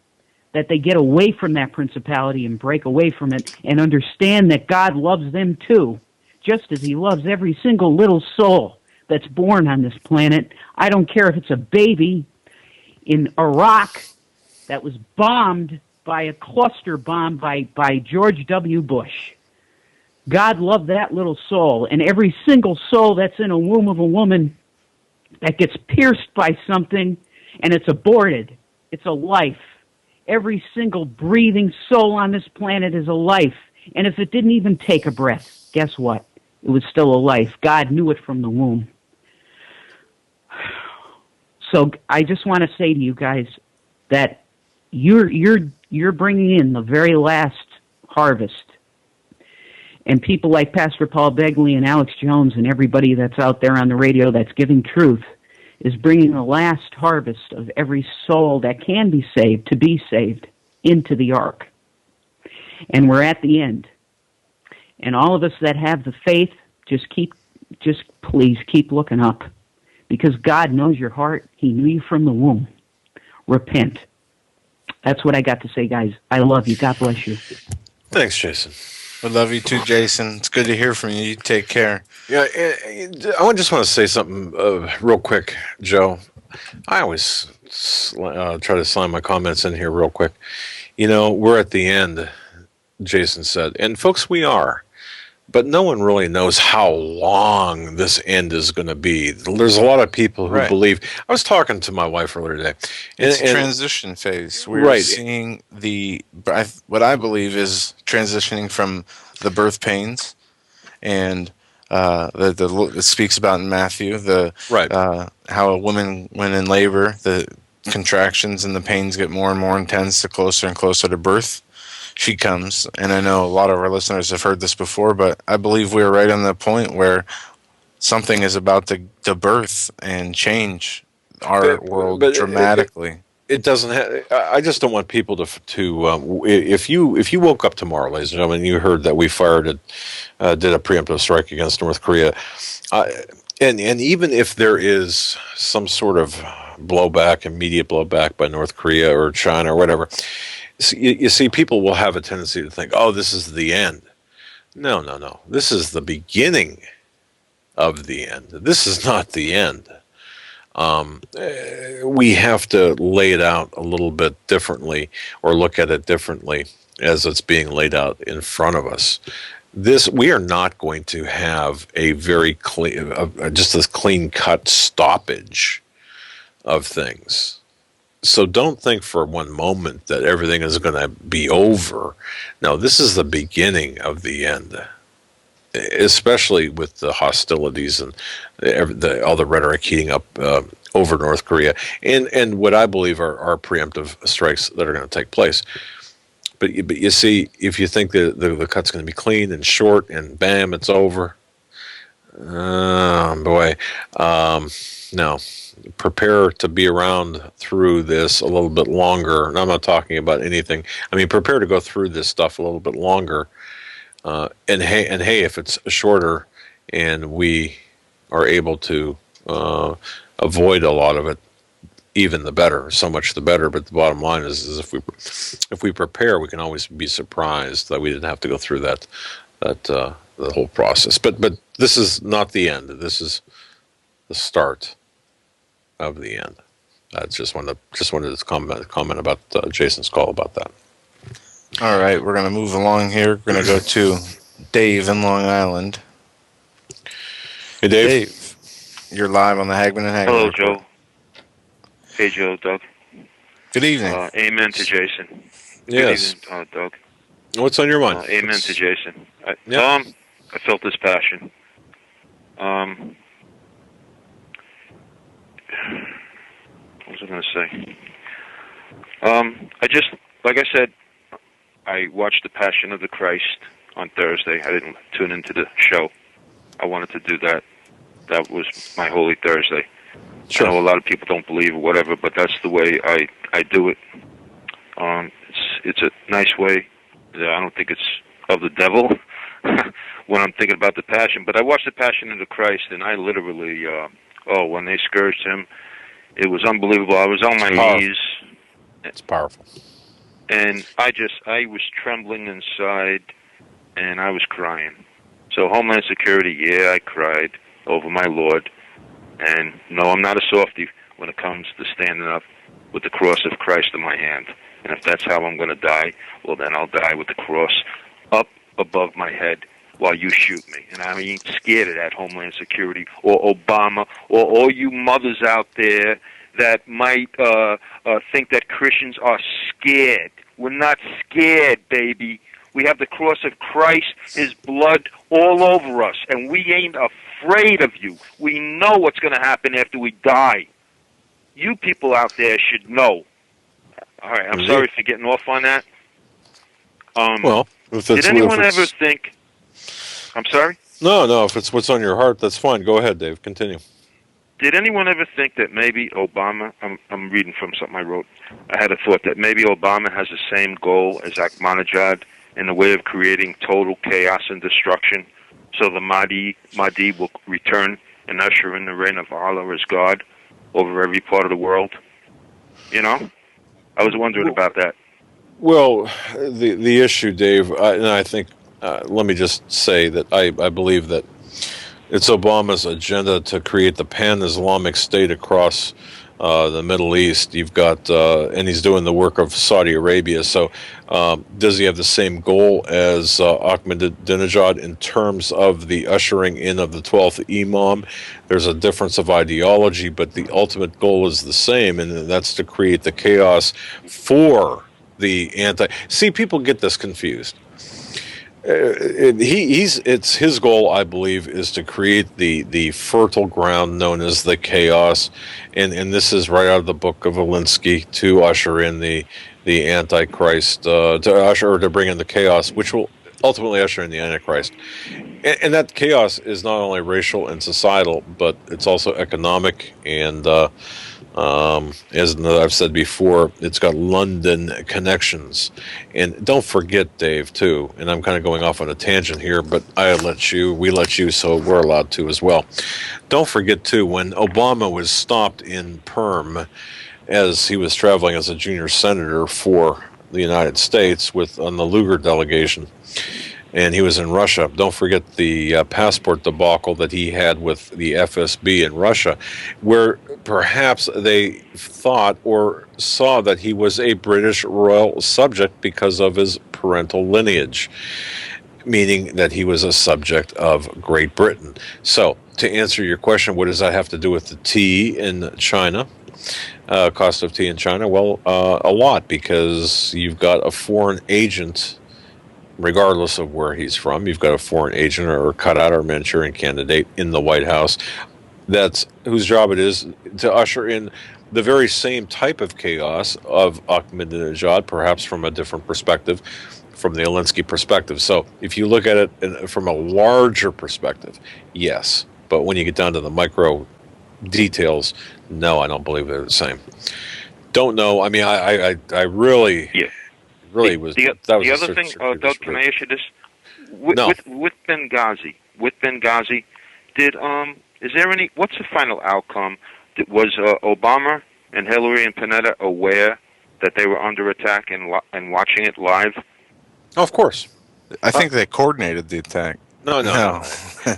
that they get away from that principality and break away from it and understand that God loves them too, just as He loves every single little soul that's born on this planet. I don't care if it's a baby in Iraq that was bombed by a cluster bomb by George W. Bush. God loved that little soul, and every single soul that's in a womb of a woman that gets pierced by something and it's aborted, it's a life. Every single breathing soul on this planet is a life. And if it didn't even take a breath, guess what? It was still a life. God knew it from the womb. So I just want to say to you guys that you're bringing in the very last harvest. And people like Pastor Paul Begley and Alex Jones and everybody that's out there on the radio that's giving truth is bringing the last harvest of every soul that can be saved to be saved into the ark. And we're at the end. And all of us that have the faith, just please keep looking up. Because God knows your heart. He knew you from the womb. Repent. That's what I got to say, guys. I love you. God bless you. Thanks, Jason. We love you too, Jason. It's good to hear from you. You take care. Yeah, I just want to say something real quick, Joe. I always try to slime my comments in here real quick. You know, we're at the end, Jason said. And folks, we are. But no one really knows how long this end is going to be. There's a lot of people who believe. I was talking to my wife earlier today. It's a transition phase. We're seeing what I believe is transitioning from the birth pains, and it speaks about in Matthew how a woman, when in labor, the contractions and the pains get more and more intense the closer and closer to birth she comes. And I know a lot of our listeners have heard this before, but I believe we're right on the point where something is about to birth and change our world dramatically. It doesn't have. I just don't want people to. If you woke up tomorrow, ladies and gentlemen, and you heard that we did a preemptive strike against North Korea, and even if there is some sort of blowback, immediate blowback by North Korea or China or whatever, you see, people will have a tendency to think, oh, this is the end. No, no, no. This is the beginning of the end. This is not the end. We have to lay it out a little bit differently or look at it differently as it's being laid out in front of us. We are not going to have a very clean, just this clean-cut stoppage of things. So don't think for one moment that everything is going to be over. No, this is the beginning of the end, especially with the hostilities and all the rhetoric heating up over North Korea and what I believe are preemptive strikes that are going to take place. But you see, if you think the cut's going to be clean and short and bam, it's over, boy, no. Prepare to be around through this a little bit longer. And I'm not talking about anything. I mean, prepare to go through this stuff a little bit longer. And hey, if it's shorter and we are able to avoid a lot of it, even the better. So much the better. But the bottom line is if we prepare, we can always be surprised that we didn't have to go through that the whole process. But this is not the end. This is the start of the end. I just wanted to comment about Jason's call about that. All right, we're going to move along here. We're going to go to Dave in Long Island. Hey, Dave. You're live on the Hagmann and Hagmann. Hello, Report. Joe. Hey, Joe, Doug. Good evening. Amen to Jason. Yes. Good evening, Doug. What's on your mind? Amen to Jason. Yeah. I felt this passion. What was I going to say? I just, like I said, I watched The Passion of the Christ on Thursday. I didn't tune into the show. I wanted to do that. That was my Holy Thursday. Sure. I know a lot of people don't believe or whatever, but that's the way I do it. It's a nice way. I don't think it's of the devil when I'm thinking about the Passion. But I watched The Passion of the Christ, and I literally, when they scourged him, it was unbelievable. I was on my knees. It's powerful. And I was trembling inside, and I was crying. So Homeland Security, yeah, I cried over my Lord. And no, I'm not a softie when it comes to standing up with the cross of Christ in my hand. And if that's how I'm going to die, well, then I'll die with the cross up above my head while you shoot me. And I ain't scared of that Homeland Security or Obama or all you mothers out there that might think that Christians are scared. We're not scared, baby. We have the cross of Christ, His blood all over us, and we ain't afraid of you. We know what's going to happen after we die. You people out there should know. All right, I'm sorry for getting off on that. Did anyone ever think... I'm sorry? No, if it's what's on your heart, that's fine. Go ahead, Dave. Continue. Did anyone ever think that maybe Obama, I'm reading from something I wrote, I had a thought that maybe Obama has the same goal as Ahmadinejad in the way of creating total chaos and destruction, so the Mahdi will return and usher in the reign of Allah as God over every part of the world? You know? I was wondering about that. Well, the issue, Dave, and I think, let me just say that I believe that it's Obama's agenda to create the pan-Islamic state across the Middle East. You've got, and he's doing the work of Saudi Arabia. So does he have the same goal as Ahmadinejad in terms of the ushering in of the 12th Imam? There's a difference of ideology, but the ultimate goal is the same, and that's to create the chaos for the See, people get this confused. It's his goal, I believe, is to create the fertile ground known as the chaos, and this is right out of the book of Alinsky, to usher in the Antichrist, to bring in the chaos, which will ultimately usher in the Antichrist, and that chaos is not only racial and societal, but it's also economic and As I've said before, it's got London connections. And don't forget, Dave, too, and I'm kind of going off on a tangent here, but we let you, so we're allowed to as well. Don't forget, too, when Obama was stopped in Perm as he was traveling as a junior senator for the United States on the Lugar delegation, and he was in Russia. Don't forget the passport debacle that he had with the FSB in Russia, where perhaps they thought or saw that he was a British royal subject because of his parental lineage, meaning that he was a subject of Great Britain. So, to answer your question, what does that have to do with the tea in China? Cost of tea in China? Well, a lot, because you've got a foreign agent. Regardless of where he's from, you've got a foreign agent or cutout or Manchurian candidate in the White House whose job it is to usher in the very same type of chaos of Ahmadinejad, perhaps from a different perspective, from the Alinsky perspective. So if you look at it from a larger perspective, yes. But when you get down to the micro details, no, I don't believe they're the same. Don't know. I mean, I really... Yeah. Really was the other thing, Doug, can I ask you this? With Benghazi, is there any? What's the final outcome? Was Obama and Hillary and Panetta aware that they were under attack and watching it live? Oh, of course. I think they coordinated the attack. No,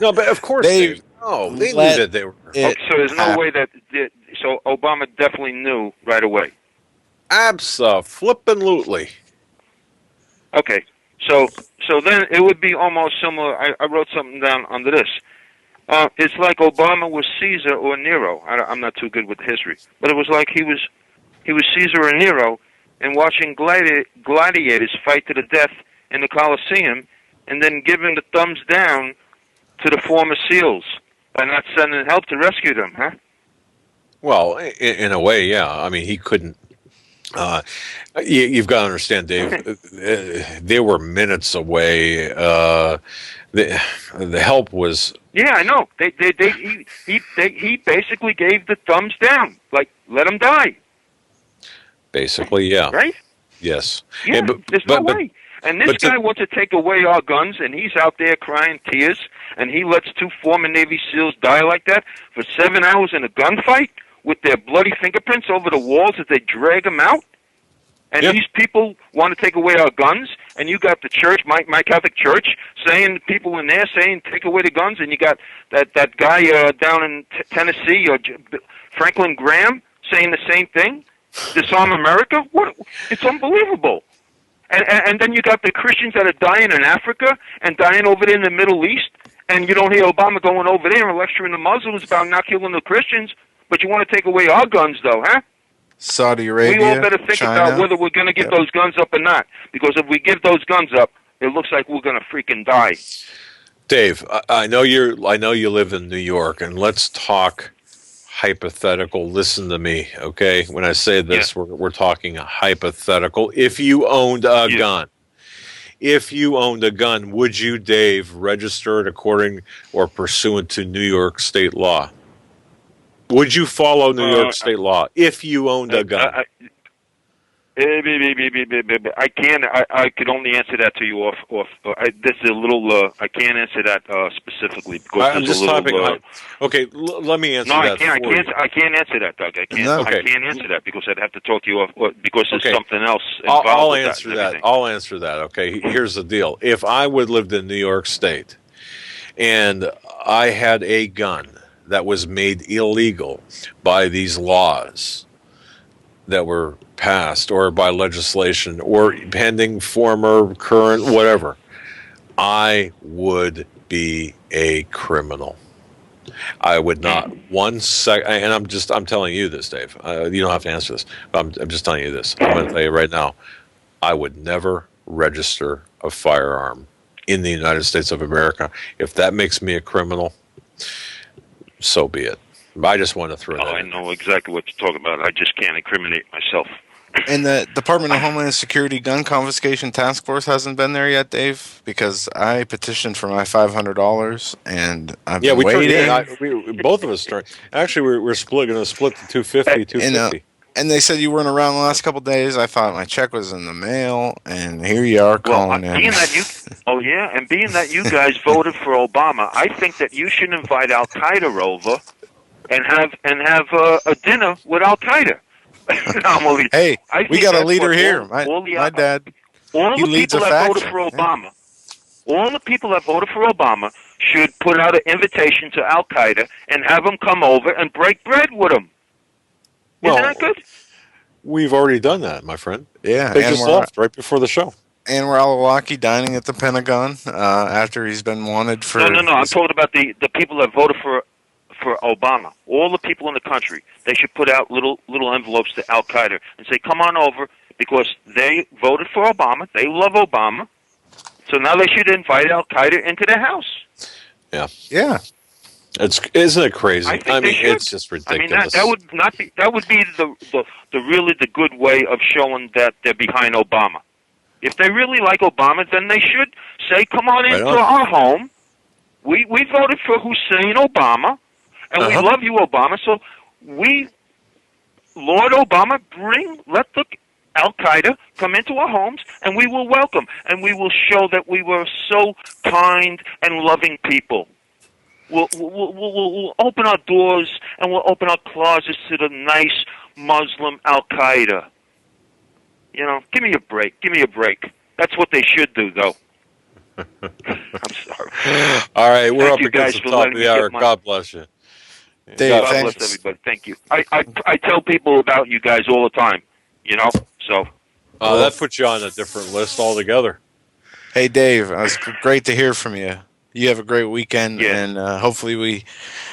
but of course they knew that they were. So there's no way that. So Obama definitely knew right away. Abso-flippin-lutely. Okay, so then it would be almost similar. I wrote something down under this. It's like Obama was Caesar or Nero. I'm not too good with history, but it was like he was Caesar or Nero, and watching gladiators fight to the death in the Colosseum, and then giving the thumbs down to the former SEALs by not sending help to rescue them, huh? Well, in a way, yeah. I mean, he couldn't. You've got to understand, Dave. They were minutes away. The help was. Yeah, I know. He basically gave the thumbs down, like let him die. Basically, yeah. Right. Yes. Yeah. There's no way. And this guy wants to take away our guns, and he's out there crying tears, and he lets two former Navy SEALs die like that for 7 hours in a gunfight with their bloody fingerprints over the walls as they drag them out. And these people want to take away our guns, and you got the church, my Catholic Church, saying, people in there saying, take away the guns, and you got that guy down in Tennessee, Franklin Graham, saying the same thing. Disarm America? What? It's unbelievable. And then you got the Christians that are dying in Africa and dying over there in the Middle East, and you don't hear Obama going over there and lecturing the Muslims about not killing the Christians, but you want to take away our guns, though, huh? Saudi Arabia, we all better think China. about whether we're going to give those guns up or not, because if we give those guns up, it looks like we're going to freaking die. Dave, I know you live in New York, and let's talk hypothetical. Listen to me, okay? When I say this, we're talking a hypothetical. If you owned a gun, would you, Dave, register it according or pursuant to New York state law? Would you follow New York state law if you owned a gun? I can't. I could only answer that to you off. This is a little. I can't answer that specifically because I'm just typing. Okay, let me answer that. No, I can't answer that, Doug. I can't. I can't answer that because I'd have to talk to you off because there's something else involved. I'll answer that. I'll answer that. Okay. Here's the deal. If I would lived in New York State and I had a gun that was made illegal by these laws that were passed or by legislation or pending, former, current, whatever, I would be a criminal. I would not one second, and I'm telling you this, Dave. You don't have to answer this, but I'm just telling you this. I'm going to tell you right now, I would never register a firearm in the United States of America. If that makes me a criminal, so be it. I just want to throw that in. I know exactly what you're talking about. I just can't incriminate myself. And the Department of Homeland Security gun confiscation task force hasn't been there yet, Dave, because I petitioned for my $500 and I've been waiting. Both of us turned. Actually, we're going to split the 250, 250. And they said you weren't around the last couple of days. I thought my check was in the mail, and here you are calling in. Being that you guys voted for Obama, I think that you should invite Al Qaeda over and have a dinner with Al Qaeda. Hey, we got a leader here. My dad. All he the leads people a that faction. voted for Obama, all the people that voted for Obama should put out an invitation to Al Qaeda and have them come over and break bread with them. Isn't that good? We've already done that, my friend. Yeah, they just left right before the show. And we're Al-Awlaki dining at the Pentagon after he's been wanted for. No. I'm talking about the people that voted for Obama. All the people in the country, they should put out little envelopes to Al Qaeda and say, "Come on over," because they voted for Obama. They love Obama, so now they should invite Al Qaeda into their house. Yeah. Isn't it crazy? I mean, it's just ridiculous. that would be the really the good way of showing that they're behind Obama. If they really like Obama, then they should say, "Come on into our home. We voted for Hussein Obama, and we love you, Obama. So Lord Obama, let the Al Qaeda come into our homes, and we will welcome, and we will show that we were so kind and loving people. We'll open our doors and we'll open our closets to the nice Muslim Al Qaeda. Give me a break. Give me a break. That's what they should do, though. I'm sorry. All right, we're Thank up against the top of the hour. God bless you. Dave, God bless everybody. Thank you. I tell people about you guys all the time. So. That puts you on a different list altogether. Hey, Dave, it's great to hear from you. You have a great weekend, and hopefully we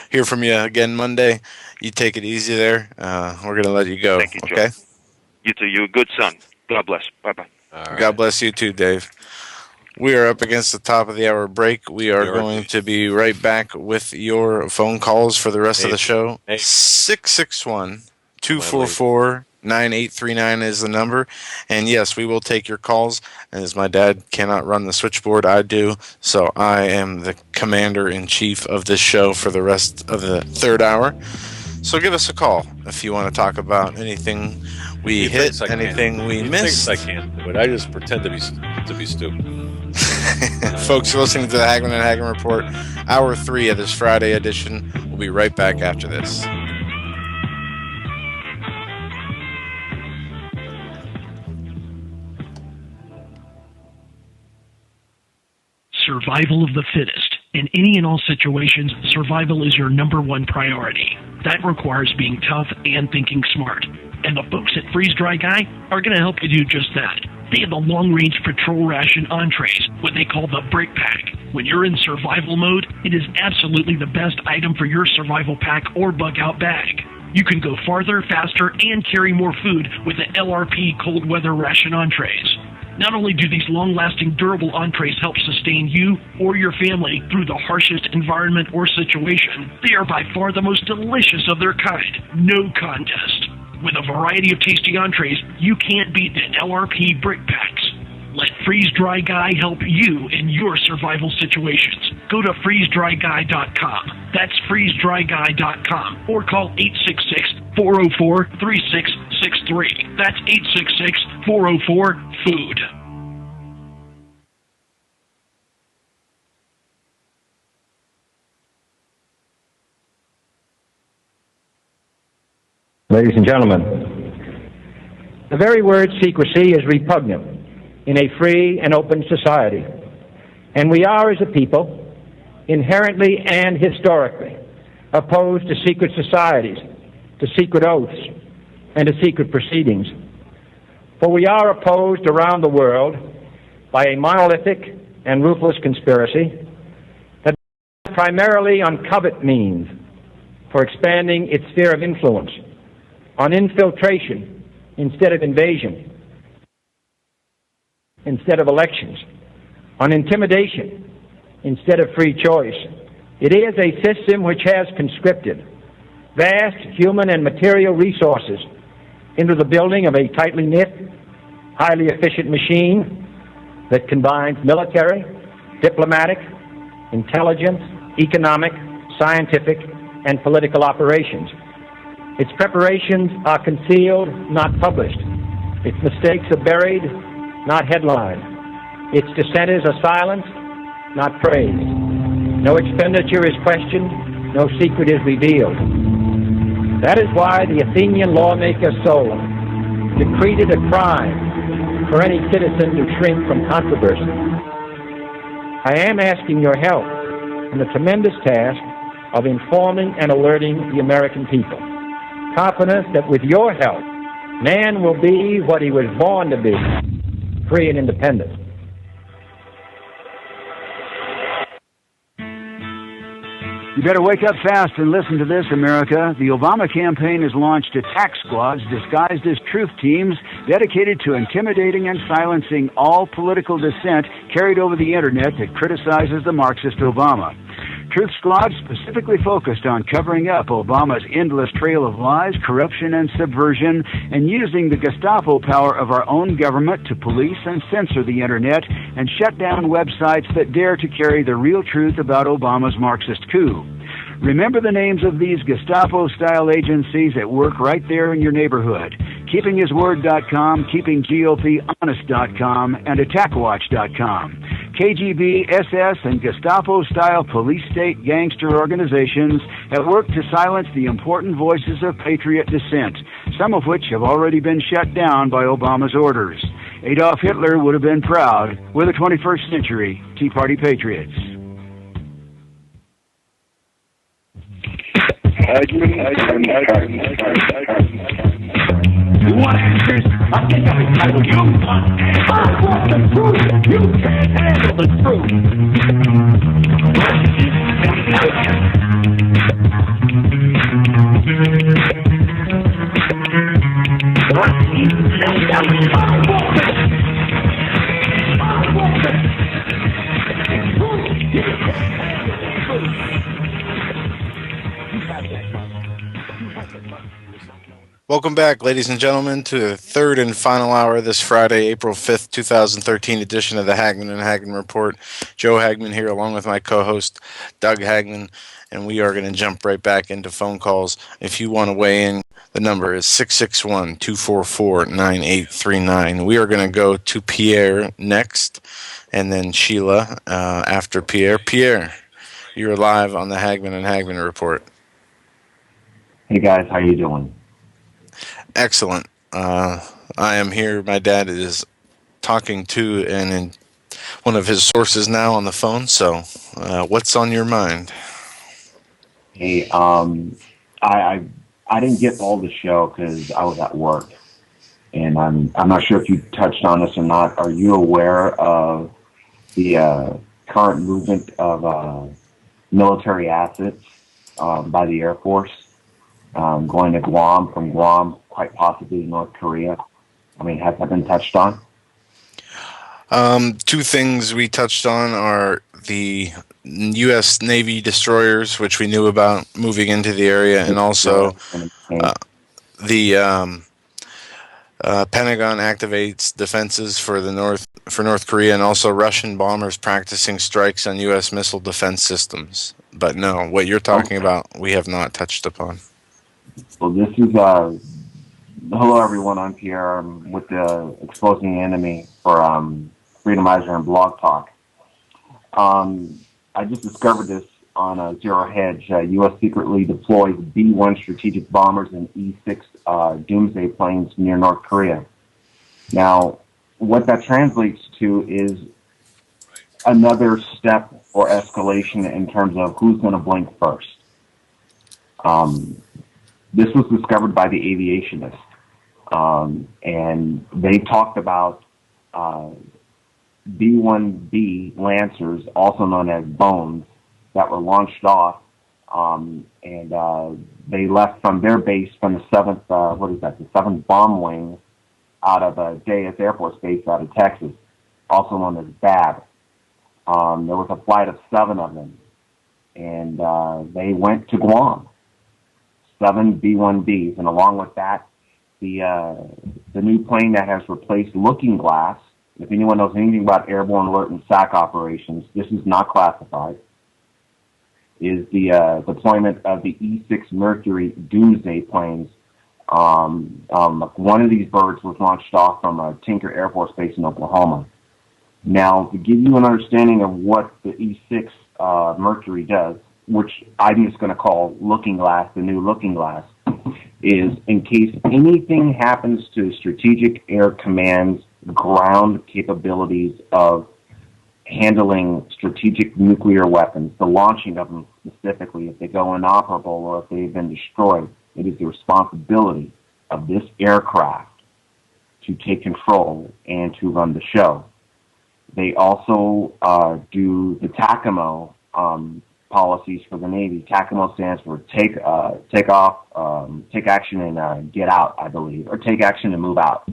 hear from you again Monday. You take it easy there. We're going to let you go. Thank you, Joe. Okay? You too. You're a good son. God bless. Bye-bye. Right. God bless you too, Dave. We are up against the top of the hour break. We are going to be right back with your phone calls for the rest of the show. 661-244-9839 is the number. And yes, we will take your calls. And as my dad cannot run the switchboard, I do. So I am the commander-in-chief of this show for the rest of the third hour. So give us a call if you want to talk about anything we hit, anything we missed. I can't do it. I just pretend to be stupid. Folks, you're listening to the Hagmann and Hagmann Report, Hour 3 of this Friday edition. We'll be right back after this. Survival of the fittest. In any and all situations, survival is your number one priority. That requires being tough and thinking smart. And the folks at Freeze Dry Guy are going to help you do just that. They have the long-range patrol ration entrees, what they call the Brick Pack. When you're in survival mode, it is absolutely the best item for your survival pack or bug-out bag. You can go farther, faster, and carry more food with the LRP cold weather ration entrees. Not only do these long-lasting, durable entrees help sustain you or your family through the harshest environment or situation, they are by far the most delicious of their kind. No contest. With a variety of tasty entrees, you can't beat the LRP Brick Packs. Let Freeze Dry Guy help you in your survival situations. Go to freezedryguy.com. That's freezedryguy.com. Or call 866-404-3663. That's 866-404-FOOD. Ladies and gentlemen, the very word secrecy is repugnant in a free and open society. And we are, as a people, inherently and historically opposed to secret societies, to secret oaths, and to secret proceedings. For we are opposed around the world by a monolithic and ruthless conspiracy that primarily on covert means for expanding its sphere of influence, on infiltration instead of invasion, instead of elections, on intimidation instead of free choice. It is a system which has conscripted vast human and material resources into the building of a tightly knit, highly efficient machine that combines military, diplomatic, intelligence, economic, scientific, and political operations. Its preparations are concealed, not published. Its mistakes are buried, not headlined. Its dissenters are silenced, not praised. No expenditure is questioned, no secret is revealed. That is why the Athenian lawmaker Solon decreed it a crime for any citizen to shrink from controversy. I am asking your help in the tremendous task of informing and alerting the American people, confident that with your help, man will be what he was born to be, free and independent. You better wake up fast and listen to this, America. The Obama campaign has launched attack squads disguised as truth teams dedicated to intimidating and silencing all political dissent carried over the internet that criticizes the Marxist Obama. Truth squads specifically focused on covering up Obama's endless trail of lies, corruption, and subversion, and using the Gestapo power of our own government to police and censor the internet and shut down websites that dare to carry the real truth about Obama's Marxist coup. Remember the names of these Gestapo-style agencies that work right there in your neighborhood. KeepingHisWord.com, KeepingGOPHonest.com, and AttackWatch.com. KGB, SS, and Gestapo-style police-state gangster organizations have worked to silence the important voices of patriot dissent, some of which have already been shut down by Obama's orders. Adolf Hitler would have been proud. We're the 21st century Tea Party patriots. You want answers? I think I'm entitled. You want answers. I want the truth. You can't handle the truth. Welcome back, ladies and gentlemen, to the third and final hour this Friday, April 5th, 2013 edition of the Hagmann and Hagmann Report. Joe Hagmann here, along with my co-host, Doug Hagmann, and we are going to jump right back into phone calls. If you want to weigh in, the number is 661-244-9839. We are going to go to Pierre next, and then Sheila after Pierre. Pierre, you're live on the Hagmann and Hagmann Report. Hey, guys, how you doing? Excellent. I am here. My dad is talking to in one of his sources now on the phone. So, what's on your mind? Hey, I didn't get all the show because I was at work, and I'm not sure if you touched on this or not. Are you aware of the current movement of military assets by the Air Force going to Guam, from Guam, quite possibly North Korea? I mean, has that been touched on? Two things we touched on are the U.S. Navy destroyers, which we knew about moving into the area, and also the Pentagon activates defenses for North Korea, and also Russian bombers practicing strikes on U.S. missile defense systems. But no, what you're talking about, we have not touched upon. Well, this is hello everyone. I'm Pierre. I'm with the Exposing the Enemy for Freedomizer and Blog Talk. I just discovered this on Zero Hedge. U.S. secretly deploys B-1 strategic bombers and E-6 Doomsday planes near North Korea. Now, what that translates to is another step or escalation in terms of who's going to blink first. This was discovered by the aviationists, and they talked about B-1B Lancers, also known as Bones, that were launched off, and they left from their base from the 7th, the 7th Bomb Wing out of Deas Air Force Base out of Texas, also known as BAB. There was a flight of 7 of them, and they went to Guam. 7 B-1Bs, and along with that, the new plane that has replaced Looking Glass. If anyone knows anything about airborne alert and SAC operations, this is not classified. Is the deployment of the E-6 Mercury Doomsday planes. One of these birds was launched off from Tinker Air Force Base in Oklahoma. Now, to give you an understanding of what the E-6 Mercury does, which I'm just going to call Looking Glass, the new Looking Glass, is in case anything happens to Strategic Air Command's ground capabilities of handling strategic nuclear weapons, the launching of them specifically, if they go inoperable or if they've been destroyed, it is the responsibility of this aircraft to take control and to run the show. They also do the TACAMO policies for the Navy. TACAMO stands for take action and get out, I believe, or take action and move out.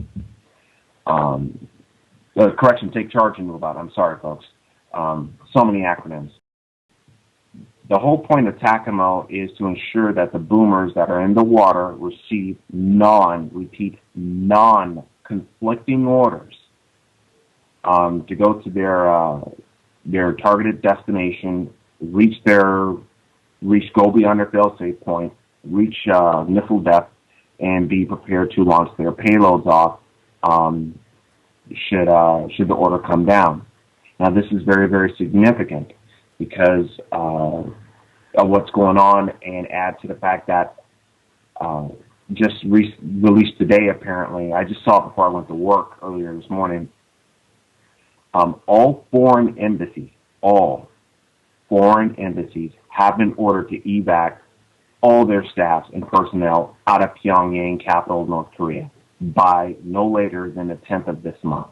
Correction, take charge and move out. I'm sorry, folks. So many acronyms. The whole point of TACAMO is to ensure that the boomers that are in the water receive non-conflicting orders to go to their targeted destination, go beyond their fail-safe point, reach missile depth, and be prepared to launch their payloads off should the order come down. Now, this is very, very significant because of what's going on, and add to the fact that just released today, apparently, I just saw it before I went to work earlier this morning, all foreign embassies have been ordered to evac all their staffs and personnel out of Pyongyang, capital of North Korea, by no later than the 10th of this month.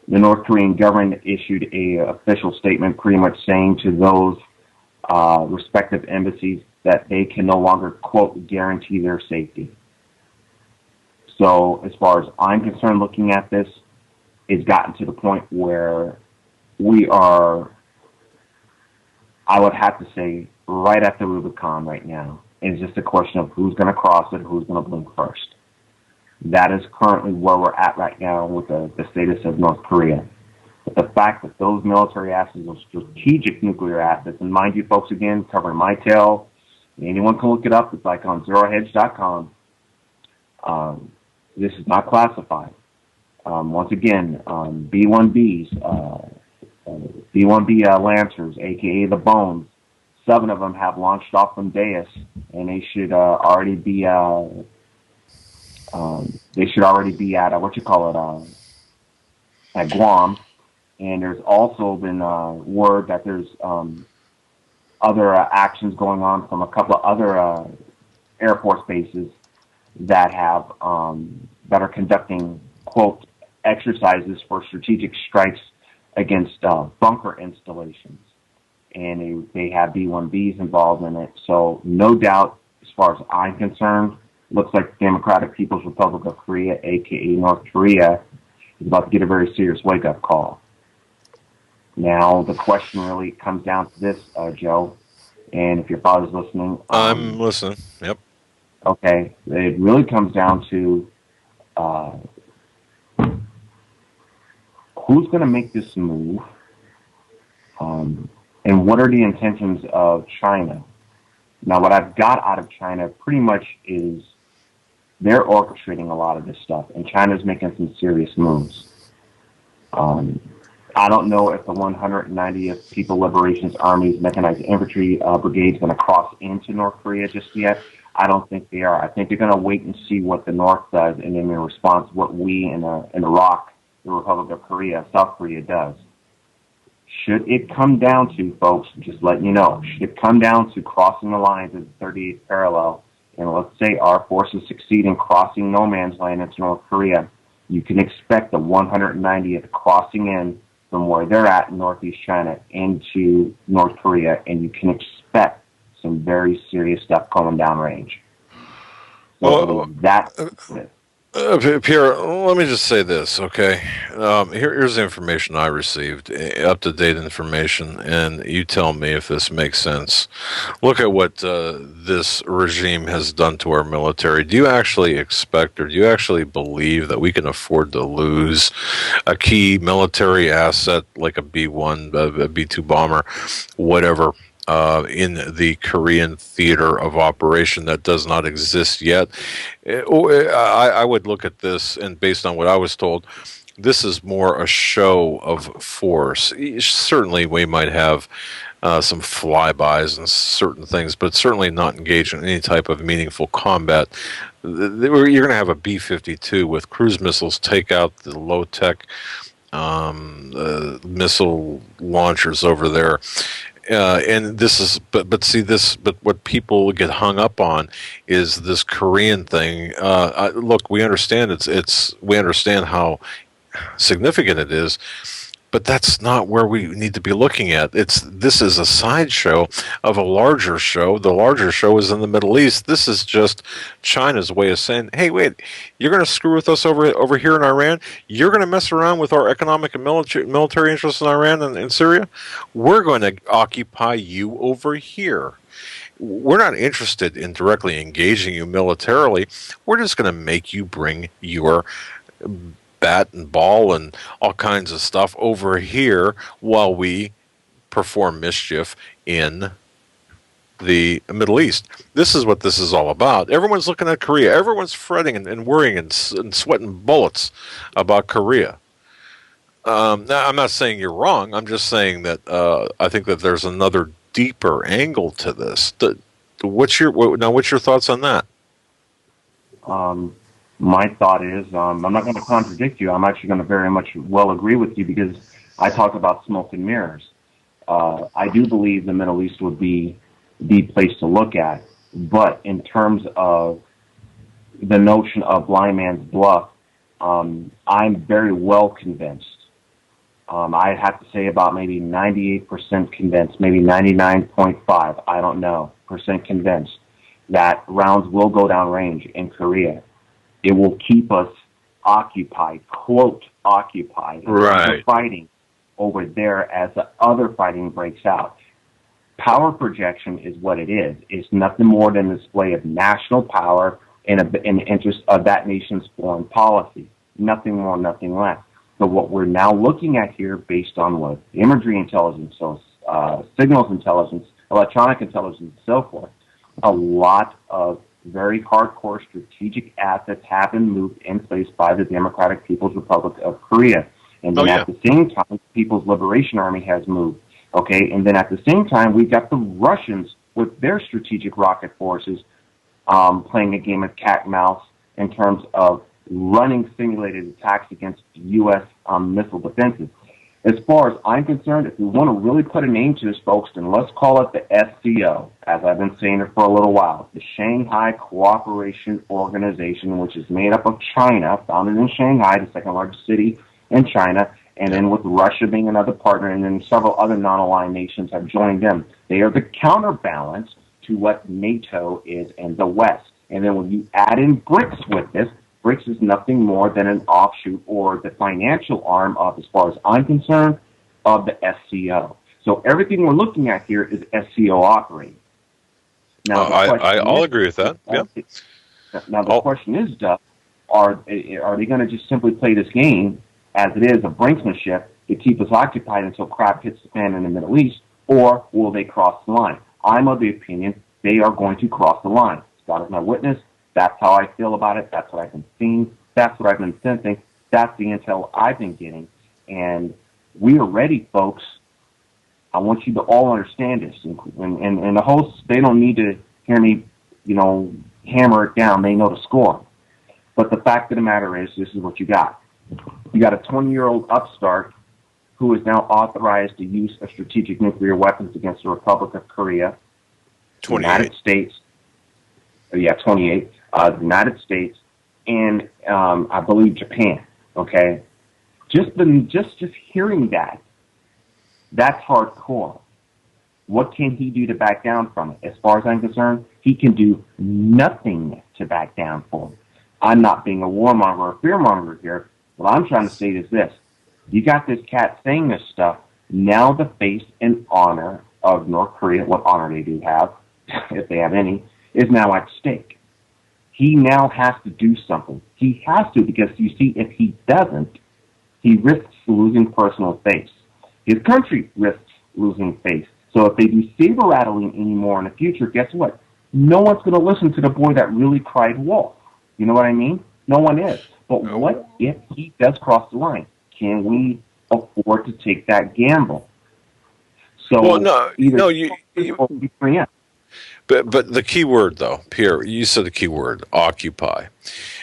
The North Korean government issued an official statement pretty much saying to those respective embassies that they can no longer, quote, guarantee their safety. So as far as I'm concerned, looking at this, it's gotten to the point where we are, I would have to say, right at the Rubicon right now. It's just a question of who's going to cross it, who's going to blink first. That is currently where we're at right now with the status of North Korea. But the fact that those military assets are strategic nuclear assets, and mind you, folks, again, covering my tail, anyone can look it up. It's like on zerohedge.com. This is not classified. Once again, B-1Bs, B-1B Lancers, a.k.a. the Bones, 7 of them have launched off from Deus, and they should already be at at Guam. And there's also been word that there's other actions going on from a couple of other Air Force bases that have that are conducting, quote, exercises for strategic strikes against bunker installations. And they have B-1Bs involved in it. So no doubt, as far as I'm concerned, looks like the Democratic People's Republic of Korea, a.k.a. North Korea, is about to get a very serious wake-up call. Now, the question really comes down to this, Joe, and if your father's listening... I'm listening, yep. Okay, it really comes down to who's going to make this move, and what are the intentions of China? Now, what I've got out of China pretty much is they're orchestrating a lot of this stuff, and China's making some serious moves. I don't know if the 190th People Liberations Army's Mechanized Infantry Brigade is going to cross into North Korea just yet. I don't think they are. I think they're going to wait and see what the North does, and then in response, what we in Iraq, the Republic of Korea, South Korea does. Should it come down to, folks, just letting you know, should it come down to crossing the lines of the 38th parallel, and let's say our forces succeed in crossing no man's land into North Korea, you can expect the 190th crossing in from where they're at in northeast China into North Korea, and you can expect some very serious stuff coming downrange. So Well, that's it. Pierre, let me just say this, okay? Here's the information I received, up-to-date information, and you tell me if this makes sense. Look at what this regime has done to our military. Do you actually expect, or do you actually believe that we can afford to lose a key military asset like a B-1, a B-2 bomber, whatever, in the Korean theater of operation that does not exist yet? I would look at this, and based on what I was told, this is more a show of force. Certainly, we might have some flybys and certain things, but certainly not engage in any type of meaningful combat. You're going to have a B-52 with cruise missiles take out the low-tech missile launchers over there. And this is, but what people get hung up on is this Korean thing. Look, we understand we understand how significant it is, but that's not where we need to be looking at. This is a sideshow of a larger show. The larger show is in the Middle East. This is just China's way of saying, "Hey, wait, you're going to screw with us over here in Iran. You're going to mess around with our economic and military interests in Iran and Syria. We're going to occupy you over here. We're not interested in directly engaging you militarily. We're just going to make you bring your bat and ball and all kinds of stuff over here while we perform mischief in the Middle East." This is what this is all about. Everyone's looking at Korea. Everyone's fretting and worrying and sweating bullets about Korea. Now, I'm not saying you're wrong. I'm just saying that I think that there's another deeper angle to this. What's your thoughts on that? My thought is, I'm not going to contradict you. I'm actually going to very much well agree with you because I talk about smoke and mirrors. I do believe the Middle East would be the place to look at. But in terms of the notion of blind man's bluff, I'm very well convinced. I have to say about maybe 98% convinced, maybe 99.5, I don't know, percent convinced that rounds will go down range in Korea. It will keep us occupied, quote, occupied, right, fighting over there as the other fighting breaks out. Power projection is what it is. It's nothing more than a display of national power in the interest of that nation's foreign policy. Nothing more, nothing less. So what we're now looking at here, based on what imagery intelligence, signals intelligence, electronic intelligence, and so forth, a lot of very hardcore strategic assets have been moved in place by the Democratic People's Republic of Korea. And then at the same time, the People's Liberation Army has moved. Okay, and then at the same time, we've got the Russians with their strategic rocket forces playing a game of cat and mouse in terms of running simulated attacks against U.S. Missile defenses. As far as I'm concerned, if we want to really put a name to this, folks, then let's call it the SCO, as I've been saying it for a little while, the Shanghai Cooperation Organization, which is made up of China, founded in Shanghai, the second largest city in China, and then with Russia being another partner, and then several other non-aligned nations have joined them. They are the counterbalance to what NATO is in the West. And then when you add in BRICS with this, BRICS is nothing more than an offshoot or the financial arm of, as far as I'm concerned, of the SCO. So everything we're looking at here is SCO operating. Now, I'll agree with that. Yeah. Now the question is, Doug, are they going to just simply play this game as it is, a brinksmanship, to keep us occupied until crap hits the fan in the Middle East, or will they cross the line? I'm of the opinion they are going to cross the line. God is my witness. That's how I feel about it. That's what I've been seeing. That's what I've been sensing. That's the intel I've been getting. And we are ready, folks. I want you to all understand this. And the hosts, they don't need to hear me, hammer it down. They know the score. But the fact of the matter is, this is what you got. You got a 20-year-old upstart who is now authorized to use of strategic nuclear weapons against the Republic of Korea, the United States, 28, the United States, and I believe Japan. Okay, just hearing that's hardcore. What can he do to back down from it? As far as I'm concerned, he can do nothing to back down from it. I'm not being a warmonger or a fearmonger here. What I'm trying to say is this. You got this cat saying this stuff. Now the face and honor of North Korea, what honor they do have, if they have any, is now at stake. He now has to do something. He has to, because you see, if he doesn't, he risks losing personal face. His country risks losing face. So if they do saber rattling anymore in the future, guess what? No one's going to listen to the boy that really cried wolf. You know what I mean? No one is. But what if he does cross the line? Can we afford to take that gamble? So Well, no, either no, you or we preempt. but the key word, though, Pierre, you said the key word, occupy.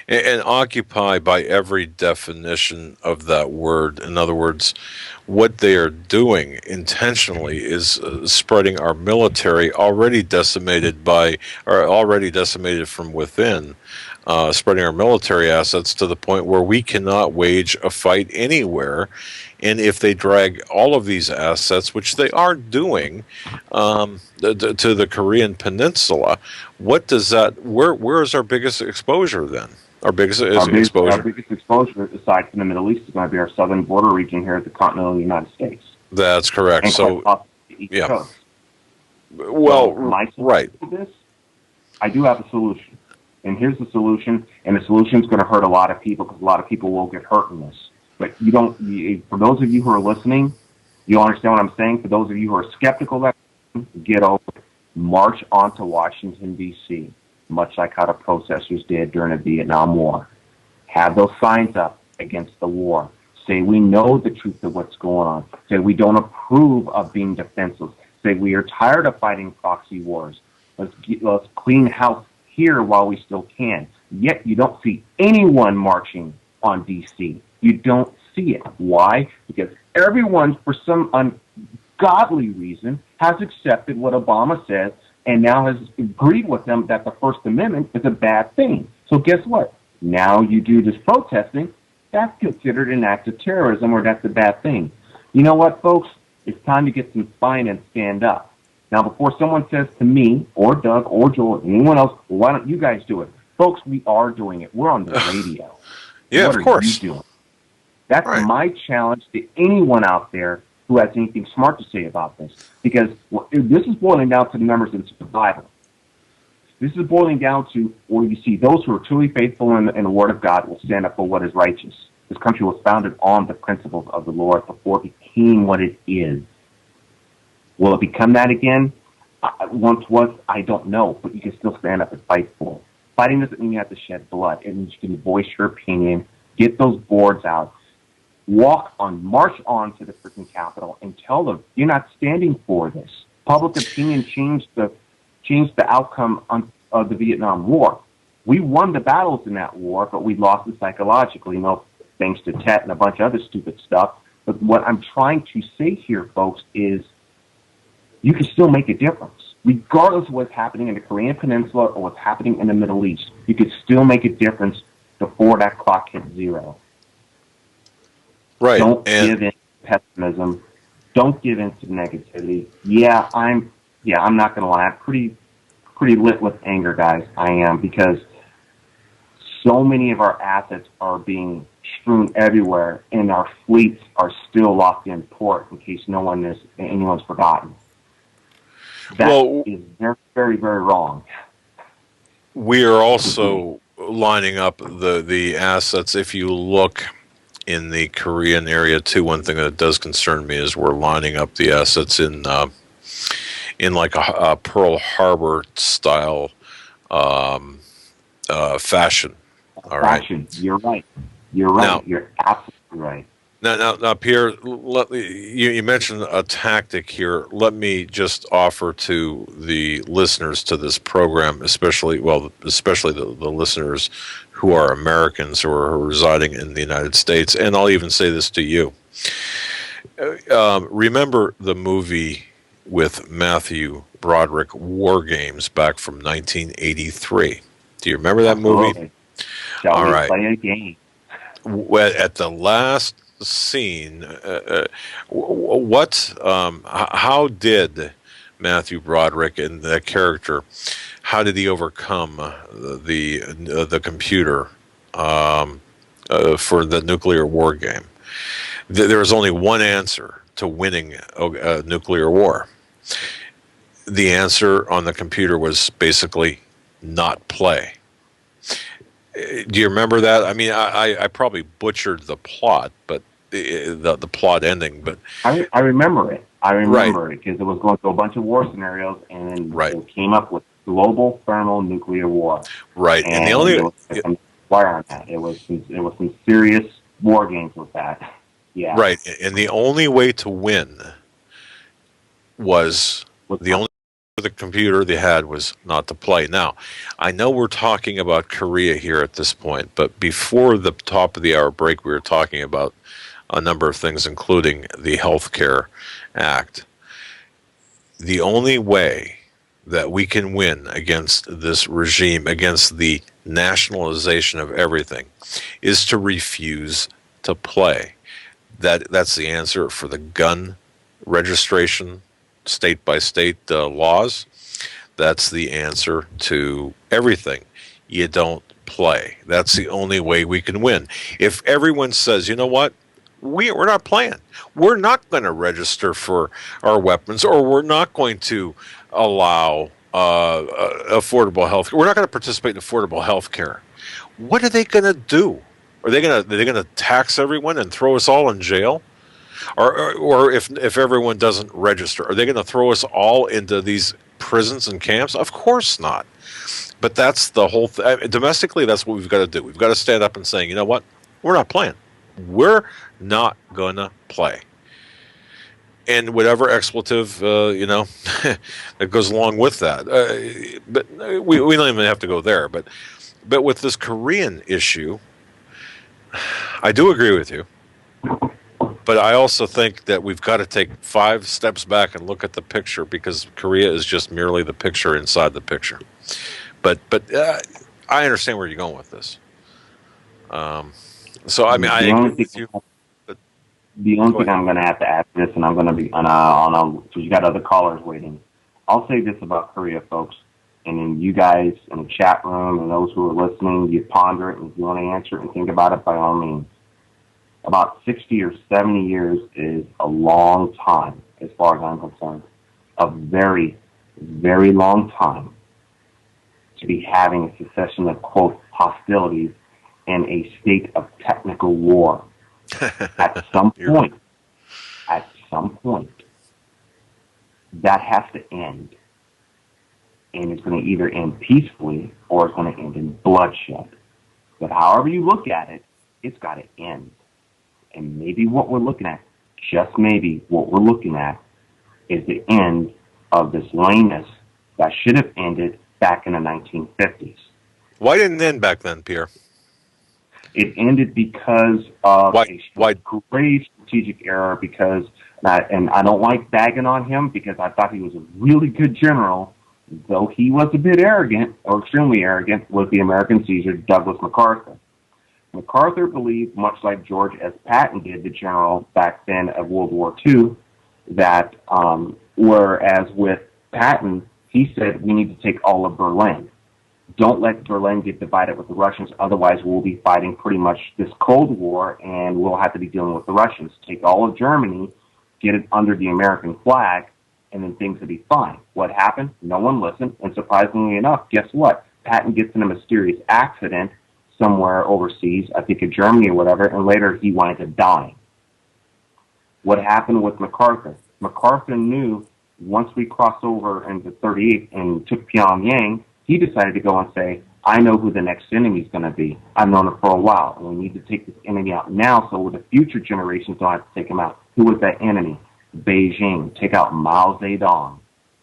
And occupy, by every definition of that word, in other words, what they are doing intentionally is spreading our military, already decimated from within, spreading our military assets to the point where we cannot wage a fight anywhere. And if they drag all of these assets, which they are doing, to the Korean Peninsula, what does that? Where is our biggest exposure then? Our biggest exposure. Our biggest exposure, aside from the Middle East, is going to be our southern border region here at the continental United States. That's correct. And So, the East yeah. Coast. Well, So my right. solution to this, I do have a solution. And here's the solution, and the solution is going to hurt a lot of people because a lot of people will get hurt in this. But for those of you who are listening, you understand what I'm saying? For those of you who are skeptical, get over it. March on to Washington, D.C., much like how the protesters did during the Vietnam War. Have those signs up against the war. Say we know the truth of what's going on. Say we don't approve of being defenseless. Say we are tired of fighting proxy wars. Let's clean house here while we still can. Yet you don't see anyone marching on D.C. You don't see it. Why? Because everyone, for some ungodly reason, has accepted what Obama says and now has agreed with them that the First Amendment is a bad thing. So guess what? Now you do this protesting, that's considered an act of terrorism, or that's a bad thing. You know what, folks? It's time to get some spine and stand up. Now, before someone says to me, or Doug, or Joel, or anyone else, why don't you guys do it? Folks, we are doing it. We're on the radio. Yeah, what of course. Are you doing? That's my challenge to anyone out there who has anything smart to say about this. Because this is boiling down to the numbers in survival. This is boiling down to where you see those who are truly faithful in the Word of God will stand up for what is righteous. This country was founded on the principles of the Lord before it became what it is. Will it become that again? Once was, I don't know, but you can still stand up and fight for it. Fighting doesn't mean you have to shed blood. It means you can voice your opinion, get those boards out, march on to the freaking Capitol and tell them you're not standing for this. Public opinion changed the outcome of the Vietnam War. We won the battles in that war, but we lost it psychologically, thanks to Tet and a bunch of other stupid stuff. But what I'm trying to say here, folks, is you can still make a difference. Regardless of what's happening in the Korean Peninsula or what's happening in the Middle East, you could still make a difference before that clock hits zero. Right. Don't give in to pessimism. Don't give in to negativity. I'm not going to lie. I'm pretty lit with anger, guys. I am, because so many of our assets are being strewn everywhere, and our fleets are still locked in port in case anyone's forgotten. That is very, very, very wrong. We are also lining up the assets. If you look in the Korean area too, one thing that does concern me is we're lining up the assets in like a Pearl Harbor style fashion. All right. Fashion. You're right. Now, you're absolutely right. Now, Pierre, you mentioned a tactic here. Let me just offer to the listeners to this program, especially the listeners who are Americans who are residing in the United States, and I'll even say this to you. Remember the movie with Matthew Broderick, War Games, back from 1983? Do you remember that movie? Shall we play a game? At the last scene, how did Matthew Broderick and that character, how did he overcome the computer for the nuclear war game. There was only one answer to winning a nuclear war. The answer on the computer was basically not play. Do you remember that? I mean, I probably butchered the plot, but the plot ending. But I remember it. I remember it because it was going through a bunch of war scenarios, and then it came up with global thermal nuclear war. Right, and the only there was some wire on that. It was some serious war games with that. Yeah. Right, and the only way to win was the only the computer they had was not to play. Now, I know we're talking about Korea here at this point, but before the top of the hour break, we were talking about a number of things, including the Healthcare Act. The only way that we can win against this regime, against the nationalization of everything, is to refuse to play. That's the answer for the gun registration, state by state laws. That's the answer to everything. You don't play. That's the only way we can win. If everyone says, you know what, we're not playing. We're not going to register for our weapons, or we're not going to allow affordable health. We're not going to participate in affordable health care. What are they going to do? Are they going to tax everyone and throw us all in jail? Or if everyone doesn't register, are they going to throw us all into these prisons and camps? Of course not. But that's the whole thing. Domestically, that's what we've got to do. We've got to stand up and say, you know what? We're not playing. We're not going to play. And whatever expletive, that goes along with that. But we don't even have to go there. But with this Korean issue, I do agree with you. But I also think that we've got to take 5 steps back and look at the picture, because Korea is just merely the picture inside the picture. But I understand where you're going with this. So I mean, I agree with you. The only thing I'm going to have to add to this, and I'm going to be because you got other callers waiting. I'll say this about Korea, folks, and then you guys in the chat room and those who are listening, you ponder it, and if you want to answer it and think about it, by all means. About 60 or 70 years is a long time, as far as I'm concerned. A very, very long time to be having a succession of, quote, hostilities in a state of technical war. At some point, that has to end. And it's going to either end peacefully or it's going to end in bloodshed. But however you look at it, it's got to end. And maybe what we're looking at, just maybe what we're looking at, is the end of this lameness that should have ended back in the 1950s. Why didn't it end back then, Pierre? It ended because of a grave strategic error, and I don't like bagging on him because I thought he was a really good general, though he was a bit arrogant, or extremely arrogant, was the American Caesar, Douglas MacArthur. MacArthur believed, much like George S. Patton did, the general back then of World War II, that whereas with Patton, he said we need to take all of Berlin. Don't let Berlin get divided with the Russians, otherwise we'll be fighting pretty much this Cold War and we'll have to be dealing with the Russians. Take all of Germany, get it under the American flag, and then things will be fine. What happened? No one listened, and surprisingly enough, guess what? Patton gets in a mysterious accident somewhere overseas, I think in Germany or whatever, and later he winds up dying. What happened with MacArthur? MacArthur knew once we crossed over into 38 and took Pyongyang, he decided to go and say, I know who the next enemy is going to be. I've known it for a while, and we need to take this enemy out now so the future generations don't have to take him out. Who was that enemy? Beijing. Take out Mao Zedong,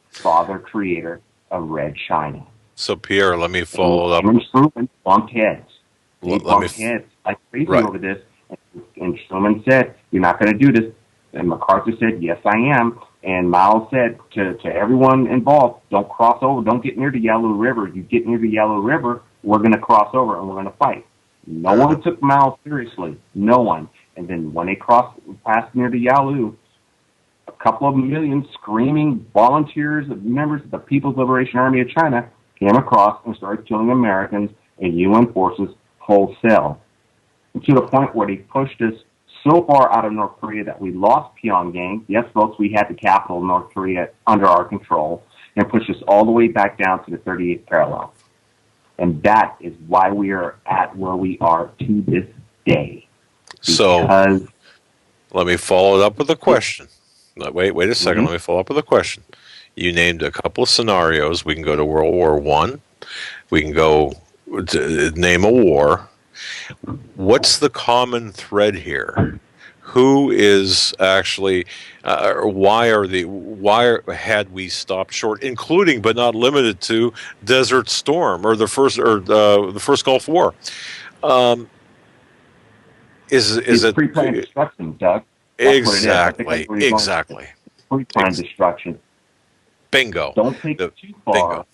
father creator of Red China. So, Pierre, let me follow up. Truman bumped heads. They bumped heads like crazy over this. And Truman said, you're not going to do this. And MacArthur said, yes, I am. And Mao said to everyone involved, don't cross over. Don't get near the Yellow River. You get near the Yellow River, we're going to cross over and we're going to fight. No one took Mao seriously. No one. And then when they passed near the Yalu, a couple of million screaming volunteers, members of the People's Liberation Army of China, came across and started killing Americans, and UN forces wholesale, to the point where they pushed us so far out of North Korea that we lost Pyongyang. Yes, folks, we had the capital of North Korea under our control, and pushed us all the way back down to the 38th parallel. And that is why we are at where we are to this day. So, let me follow it up with a question. Wait a second. Let me follow up with a question. You named a couple of scenarios. We can go to World War I. We can go to name a war. What's the common thread here? Who is actually, or why had we stopped short, including but not limited to Desert Storm or the first Gulf War? Is it pre-planned destruction, Doug? Exactly. Pre-planned destruction. Bingo. Don't take it too far.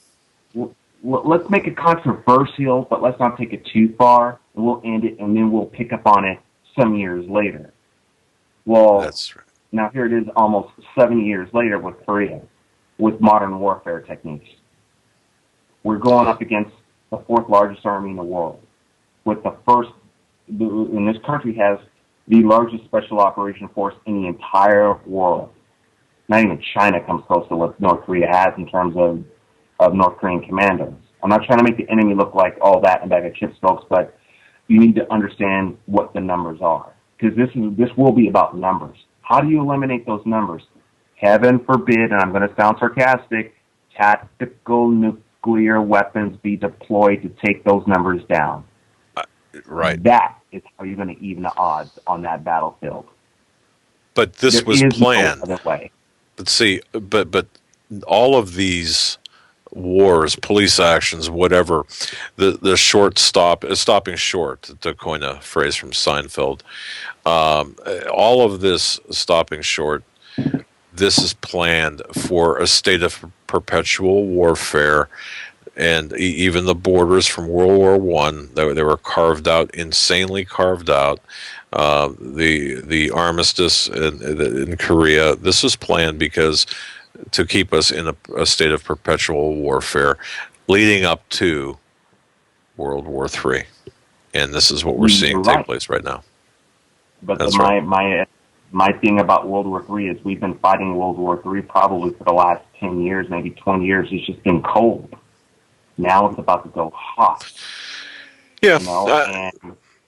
Let's make it controversial, but let's not take it too far, and we'll end it, and then we'll pick up on it some years later. Well, that's right. Now here it is almost 7 years later with Korea, with modern warfare techniques. We're going up against the fourth largest army in the world, with and this country has the largest special operation force in the entire world. Not even China comes close to what North Korea has in terms of North Korean commandos. I'm not trying to make the enemy look like all that and bag of chips, folks, but you need to understand what the numbers are, because this will be about numbers. How do you eliminate those numbers? Heaven forbid, and I'm going to sound sarcastic, tactical nuclear weapons be deployed to take those numbers down. Right. That is how you're going to even the odds on that battlefield. But this was planned. No other way. But see, but all of these wars, police actions, whatever, the stopping short, to coin a phrase from Seinfeld, all of this stopping short, this is planned for a state of perpetual warfare. And even the borders from World War One, they were carved out, insanely carved out. The armistice in Korea, this was planned because to keep us in a state of perpetual warfare, leading up to World War III, and this is what we're seeing take place right now. But my thing about World War III is we've been fighting World War III probably for the last 10 years, maybe 20 years. It's just been cold. Now it's about to go hot. Yeah. You know,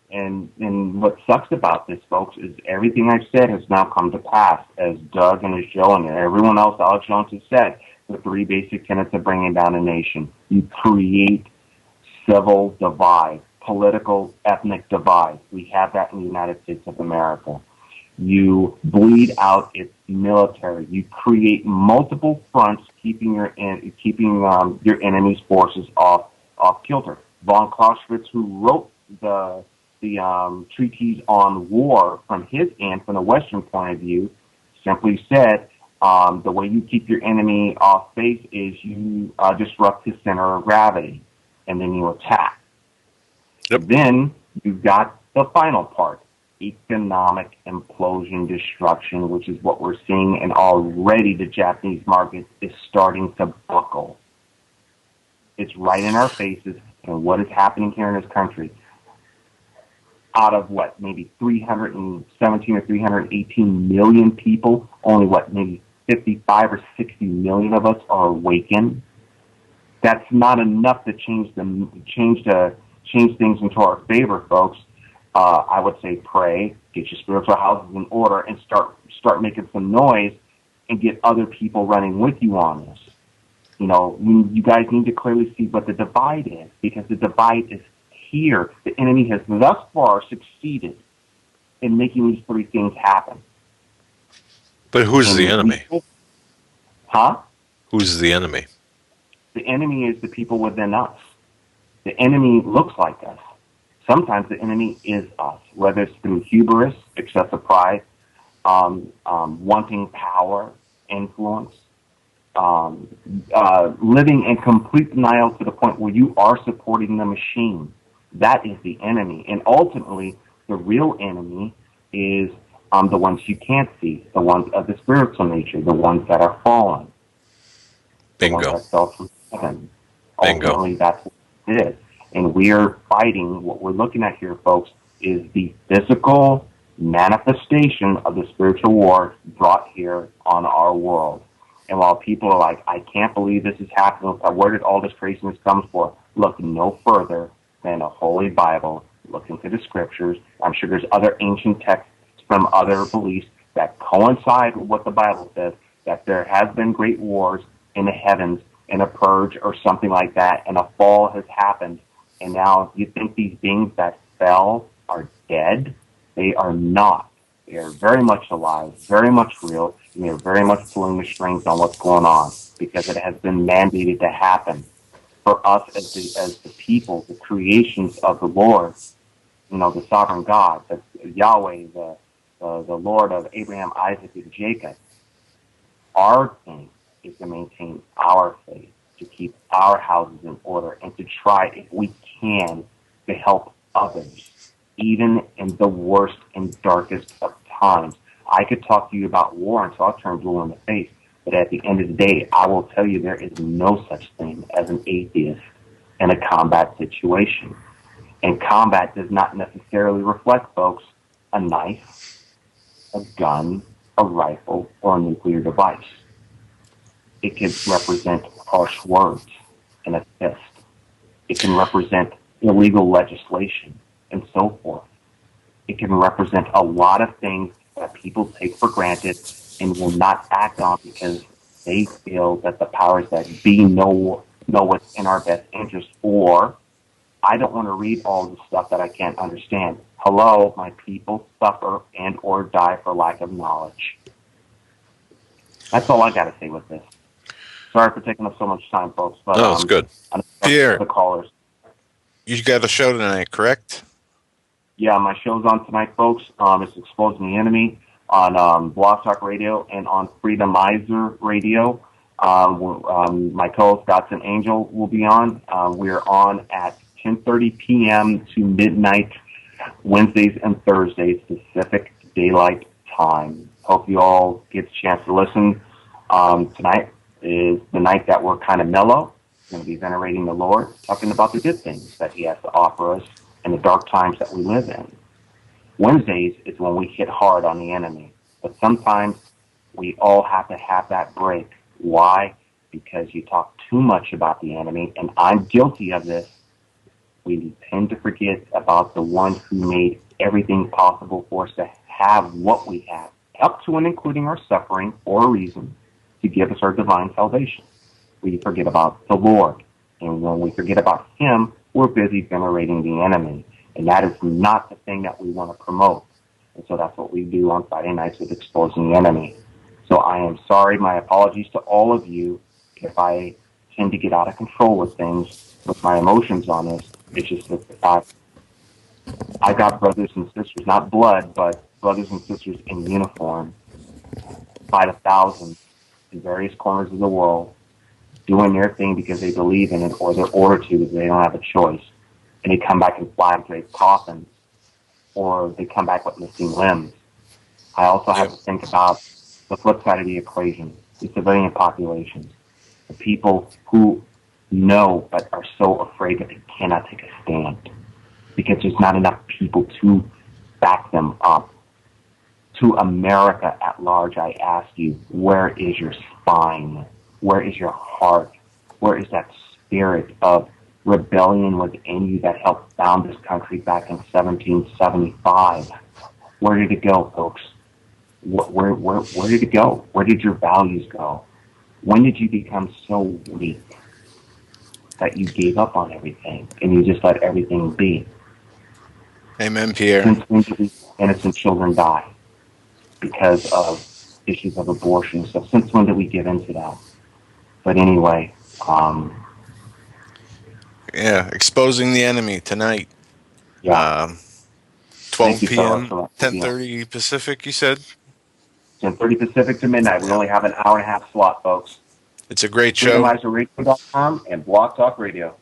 and what sucks about this, folks, is everything I've said has now come to pass, as Doug and as Joe and everyone else, Alex Jones, has said. The three basic tenets of bringing down a nation. You create civil divide, political, ethnic divide. We have that in the United States of America. You bleed out its military. You create multiple fronts, keeping your enemy's forces off kilter. Von Clausewitz, who wrote the treatise on war from his end, from the Western point of view, simply said the way you keep your enemy off base is you disrupt his center of gravity, and then you attack. Yep. Then you've got the final part. Economic implosion destruction, which is what we're seeing, and already the Japanese market is starting to buckle. It's right in our faces, and what is happening here in this country. Out of maybe 317 or 318 million people, only maybe 55 or 60 million of us are awakened. That's not enough to change things into our favor, folks. I would say pray, get your spiritual houses in order, and start making some noise, and get other people running with you on this. You know, you guys need to clearly see what the divide is, because the divide is here. The enemy has thus far succeeded in making these three things happen. But who's the enemy? Huh? Who's the enemy? The enemy is the people within us. The enemy looks like us. Sometimes the enemy is us, whether it's through hubris, excessive pride, wanting power, influence, living in complete denial to the point where you are supporting the machine. That is the enemy. And ultimately, the real enemy is the ones you can't see, the ones of the spiritual nature, the ones that are fallen. Bingo. The ones that fell from heaven. Bingo. Ultimately, that's what it is. And we are fighting, what we're looking at here, folks, is the physical manifestation of the spiritual war brought here on our world. And while people are like, I can't believe this is happening, where did all this craziness come from? Look no further than a holy Bible. Look into the scriptures. I'm sure there's other ancient texts from other beliefs that coincide with what the Bible says, that there has been great wars in the heavens and a purge or something like that, and a fall has happened. And now you think these beings that fell are dead? They are not. They are very much alive, very much real, and they're very much pulling the strings on what's going on because it has been mandated to happen. For us as the people, the creations of the Lord, the sovereign God, the Yahweh, the Lord of Abraham, Isaac, and Jacob, our thing is to maintain our faith, to keep our houses in order, and to try, if we can, to help others, even in the worst and darkest of times. I could talk to you about war until I turn blue in the face, but at the end of the day, I will tell you there is no such thing as an atheist in a combat situation. And combat does not necessarily reflect, folks, a knife, a gun, a rifle, or a nuclear device. It can represent harsh words and a fist. It can represent illegal legislation and so forth. It can represent a lot of things that people take for granted and will not act on because they feel that the powers that be know what's in our best interest, or I don't want to read all the stuff that I can't understand. Hello, my people suffer and or die for lack of knowledge. That's all I got to say with this. Sorry for taking up so much time, folks. But, no, it's good. Pierre, the callers. You got a show tonight, correct? Yeah, my show's on tonight, folks. It's Exposing the Enemy on Blog Talk Radio and on Freedomizer Radio. My co-host, Dotson Angel, will be on. We're on at 10:30 p.m. to midnight, Wednesdays and Thursdays, Pacific Daylight Time. Hope you all get a chance to listen. Tonight is the night that we're kind of mellow. We're going to be venerating the Lord, talking about the good things that He has to offer us in the dark times that we live in. Wednesdays is when we hit hard on the enemy. But sometimes we all have to have that break. Why? Because you talk too much about the enemy, and I'm guilty of this. We tend to forget about the one who made everything possible for us to have what we have, up to and including our suffering for a reason, to give us our divine salvation. We forget about the Lord. And when we forget about Him, we're busy venerating the enemy. And that is not the thing that we want to promote. And so that's what we do on Friday nights with Exposing the Enemy. So I am sorry. My apologies to all of you if I tend to get out of control with things, with my emotions on this. It's just that I got brothers and sisters, not blood, but brothers and sisters in uniform, by the thousands in various corners of the world, doing their thing because they believe in it or they're ordered to because they don't have a choice. And they come back in flag-draped coffins, or they come back with missing limbs. I also have to think about the flip side of the equation, the civilian populations, the people who know but are so afraid that they cannot take a stand because there's not enough people to back them up. To America at large, I ask you, where is your spine? Where is your heart? Where is that spirit of rebellion within you that helped found this country back in 1775? Where did it go, folks? Where did it go? Where did your values go? When did you become so weak that you gave up on everything and you just let everything be? Amen, Pierre. Since when did innocent children die because of issues of abortion? So since when did we give into that? But anyway, Exposing the Enemy tonight. Yeah. 12 p.m., 10:30 Pacific, you said? 10:30 Pacific to midnight. We only have an hour and a half slot, folks. It's a great show. FreedomizerRadio.com and Blog Talk Radio.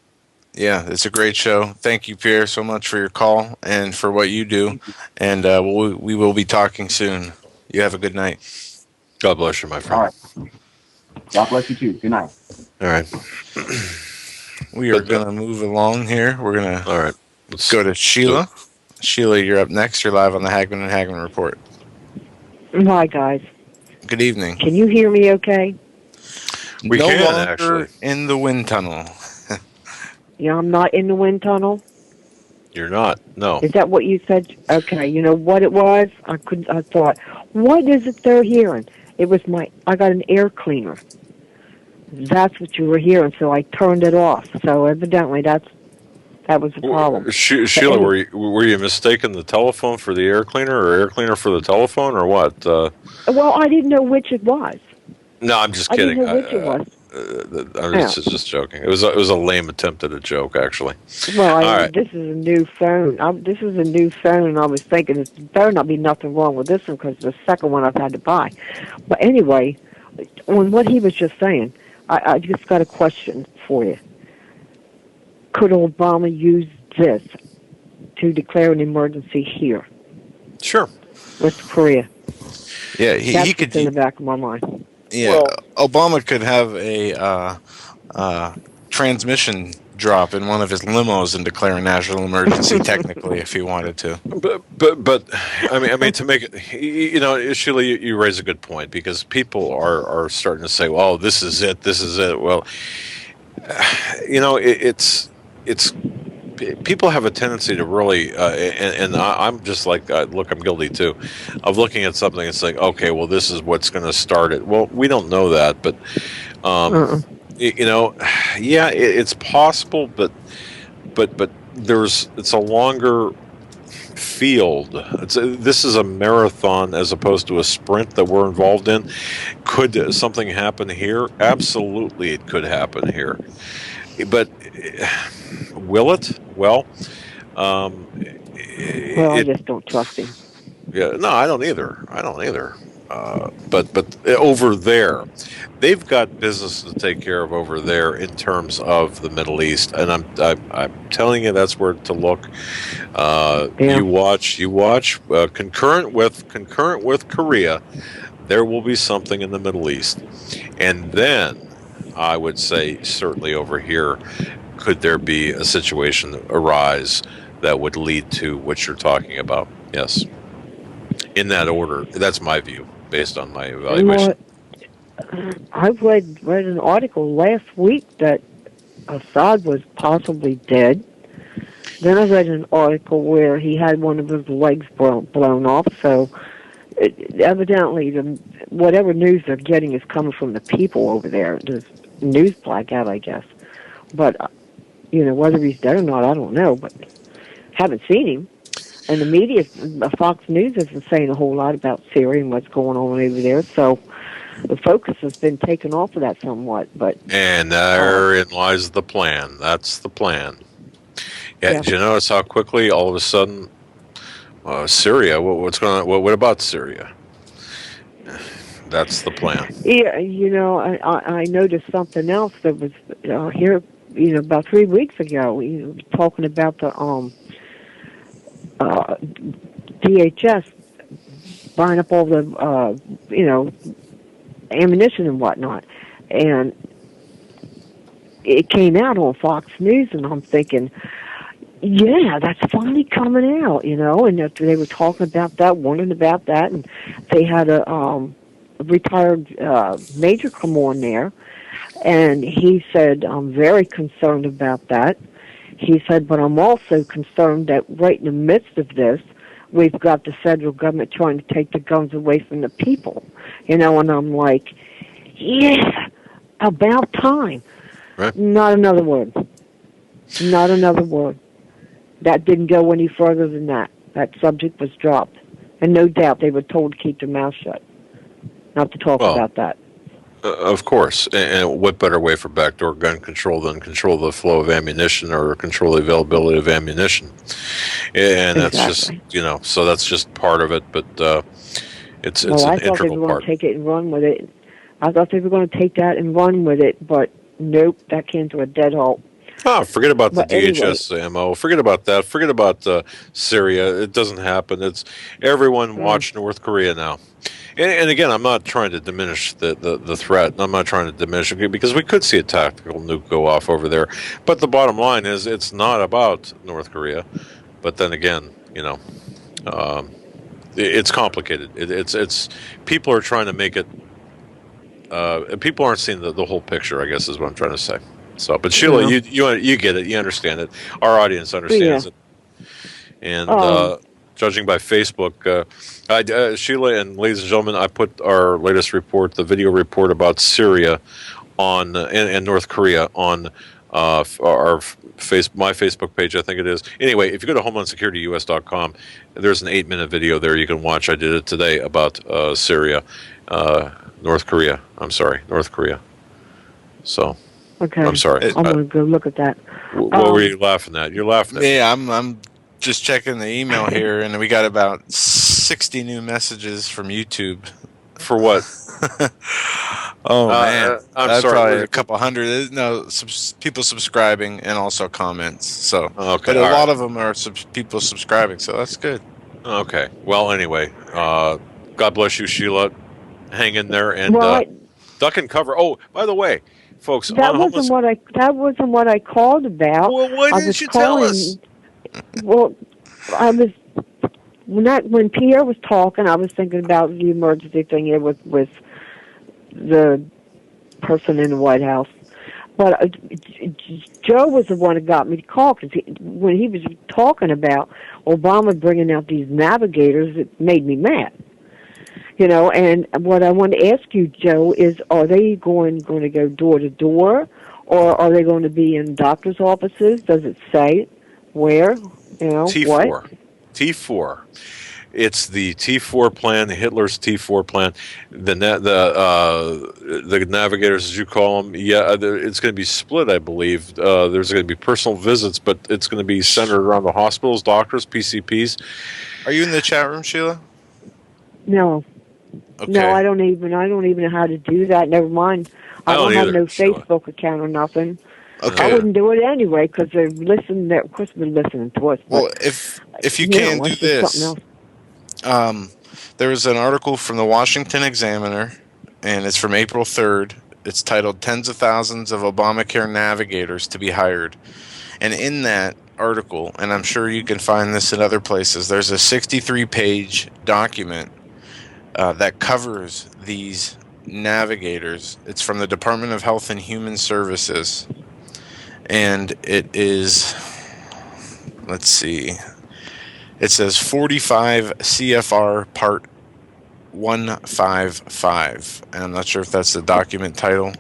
Yeah, it's a great show. Thank you, Pierre, so much for your call and for what you do. And we will be talking soon. You have a good night. God bless you, my friend. All right. God bless you, too. Good night. All right. We are going to move along here. We're going to all right. Go to Sheila. Sheila, you're up next. You're live on the Hagmann and Hagmann Report. Hi, guys. Good evening. Can you hear me okay? We no can, longer actually. In the wind tunnel. Yeah, I'm not in the wind tunnel? You're not, no. Is that what you said? Okay, you know what it was? I thought, what is it they're hearing? It was I got an air cleaner. That's what you were hearing, so I turned it off. So evidently that was the problem. Sheila, were you mistaken the telephone for the air cleaner, or air cleaner for the telephone, or what? Well, I didn't know which it was. No, I'm just kidding. I didn't know which it was. I'm just joking. It was a lame attempt at a joke, actually. Well, this is a new phone. This is a new phone, and I was thinking there better not be nothing wrong with this one because it's the second one I've had to buy. But anyway, on what he was just saying, I just got a question for you. Could Obama use this to declare an emergency here? Sure. With Korea. Yeah, he could. That's in the back of my mind. Yeah, Obama could have a transmission drop in one of his limos and declare a national emergency, technically, if he wanted to. But I mean, to make it, Sheila, you raise a good point because people are starting to say, "Well, this is it. This is it." Well, it's people have a tendency to really, and I'm just like, look, I'm guilty too, of looking at something and saying, okay, well, this is what's going to start it. Well, we don't know that, but, yeah, it's possible, but it's a longer field. This is a marathon as opposed to a sprint that we're involved in. Could something happen here? Absolutely, it could happen here. But will it? Well, I just don't trust him. Yeah, no, I don't either. But over there, they've got business to take care of over there in terms of the Middle East, and I'm telling you, that's where to look. You watch. Concurrent with Korea, there will be something in the Middle East, and then I would say certainly over here, could there be a situation arise that would lead to what you're talking about? Yes. In that order. That's my view, based on my evaluation. I read an article last week that Assad was possibly dead. Then I read an article where he had one of his legs blown off. So evidently, whatever news they're getting is coming from the people over there. There's news blackout, I guess. But, whether he's dead or not, I don't know. But haven't seen him. And the media, Fox News isn't saying a whole lot about Syria and what's going on over there. So the focus has been taken off of that somewhat. And therein lies the plan. That's the plan. Yeah. Did you notice how quickly, all of a sudden, Syria, what's going on? What about Syria? That's the plan. Yeah, I noticed something else that was here, about 3 weeks ago. We were talking about the DHS buying up all the, ammunition and whatnot. And it came out on Fox News, and I'm thinking, yeah, that's finally coming out, and they were talking about that, wondering about that, and they had a retired major come on there, and he said, I'm very concerned about that. He said, but I'm also concerned that right in the midst of this, we've got the federal government trying to take the guns away from the people, and I'm like, yeah, about time. Right. Not another word. Not another word. That didn't go any further than that. That subject was dropped. And no doubt they were told to keep their mouth shut, not to talk about that. Of course. And what better way for backdoor gun control than control the flow of ammunition or control the availability of ammunition? And that's just, so that's just part of it, but it's an integral part. I thought they were going to take it and run with it. I thought they were going to take that and run with it, but nope, that came to a dead halt. Oh, forget about the DHS ammo. Forget about that. Forget about Syria. It doesn't happen. It's everyone watch North Korea now. And again, I'm not trying to diminish the threat. I'm not trying to diminish it because we could see a tactical nuke go off over there. But the bottom line is, it's not about North Korea. But then again, it's complicated. It's people are trying to make it. People aren't seeing the whole picture, I guess, is what I'm trying to say. So, but Sheila, you get it. You understand it. Our audience understands it. And judging by Facebook, Sheila and ladies and gentlemen, I put our latest report, the video report about Syria, on and North Korea on my Facebook page, I think it is. Anyway, if you go to HomelandSecurityUS.com, there's an 8-minute video there you can watch. I did it today about Syria, North Korea. So, okay. I'm sorry. I'm gonna go look at that. What were you laughing at? You're laughing at. Yeah, I'm just checking the email here, and we got about 60 new messages from YouTube. For what? Man, I'm sorry. Probably a couple hundred. No, people subscribing and also comments. So, okay, but a lot of them are people subscribing, so that's good. Okay. Well, anyway, God bless you, Sheila. Hang in there and duck and cover. Oh, by the way, folks, that wasn't what I called about. Well, why didn't you tell us? Well, I was when Pierre was talking, I was thinking about the emergency thing here with the person in the White House. But Joe was the one that got me to call, because when he was talking about Obama bringing out these navigators, it made me mad. And what I want to ask you, Joe, is are they going to go door to door, or are they going to be in doctor's offices? Does it say where? T4. What? T4. It's the T4 plan, Hitler's T4 plan. The navigators, as you call them, it's going to be split, I believe. There's going to be personal visits, but it's going to be centered around the hospitals, doctors, PCPs. Are you in the chat room, Sheila? No. Okay. No, I don't even know how to do that. Never mind. I don't have no Facebook account or nothing. Okay. I wouldn't do it anyway because they're listening. Of course, they're listening to us. Well, if you can do this, there was an article from the Washington Examiner, and it's from April 3rd. It's titled "Tens of Thousands of Obamacare Navigators to be Hired," and in that article, and I'm sure you can find this in other places, there's a 63-page document that covers these navigators. It's from the Department of Health and Human Services. And it is, let's see, it says 45 CFR Part 155. And I'm not sure if that's the document title.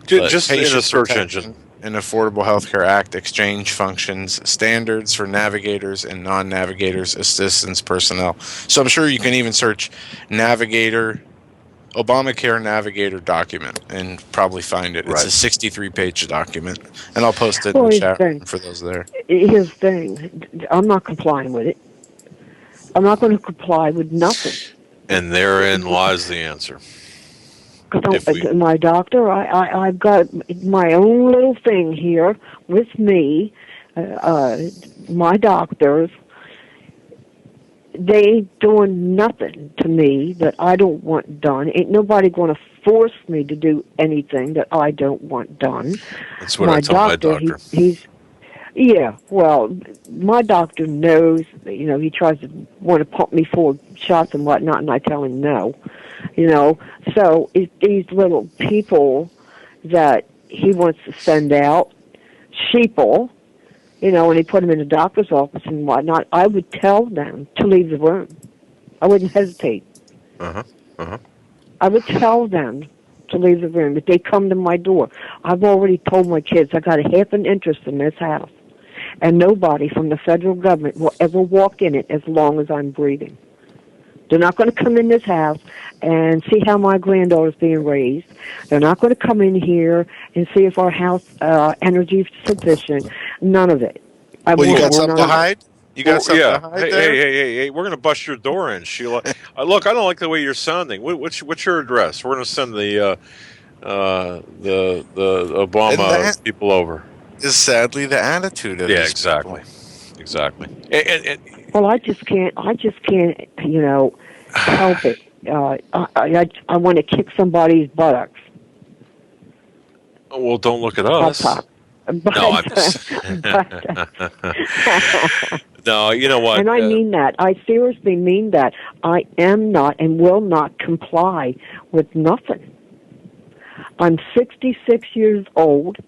Just in a search engine. And Affordable Healthcare Act exchange functions, standards for navigators and non-navigators assistance personnel. So I'm sure you can even search Obamacare Navigator document and probably find it. It's a 63-page document, and I'll post it in the chat room for those there. Here's the thing. I'm not complying with it. I'm not going to comply with nothing. And therein lies the answer. My doctor, I've got my own little thing here with me. My doctors, they ain't doing nothing to me that I don't want done. Ain't nobody going to force me to do anything that I don't want done. That's what I tell my doctor. Well, my doctor knows, he tries to want to pump me full of shots and whatnot, and I tell him no. So these little people that he wants to send out, sheeple, and he put them in the doctor's office and whatnot, I would tell them to leave the room. I wouldn't hesitate. I would tell them to leave the room if they come to my door. I've already told my kids I got a half an interest in this house, and nobody from the federal government will ever walk in it as long as I'm breathing. They're not going to come in this house and see how my granddaughter's being raised. They're not going to come in here and see if our house energy is sufficient. None of it. You got something to hide? You got something to hide there? Hey, we're going to bust your door in, Sheila. Look, I don't like the way you're sounding. What's your address? We're going to send the Obama people over. Is sadly the attitude of these exactly. people. Exactly. And well, I just can't, help it. I want to kick somebody's buttocks. Well, don't look at us. But, No, I'm just. No, you know what? And I mean that. I seriously mean that. I am not and will not comply with nothing. I'm 66 years old.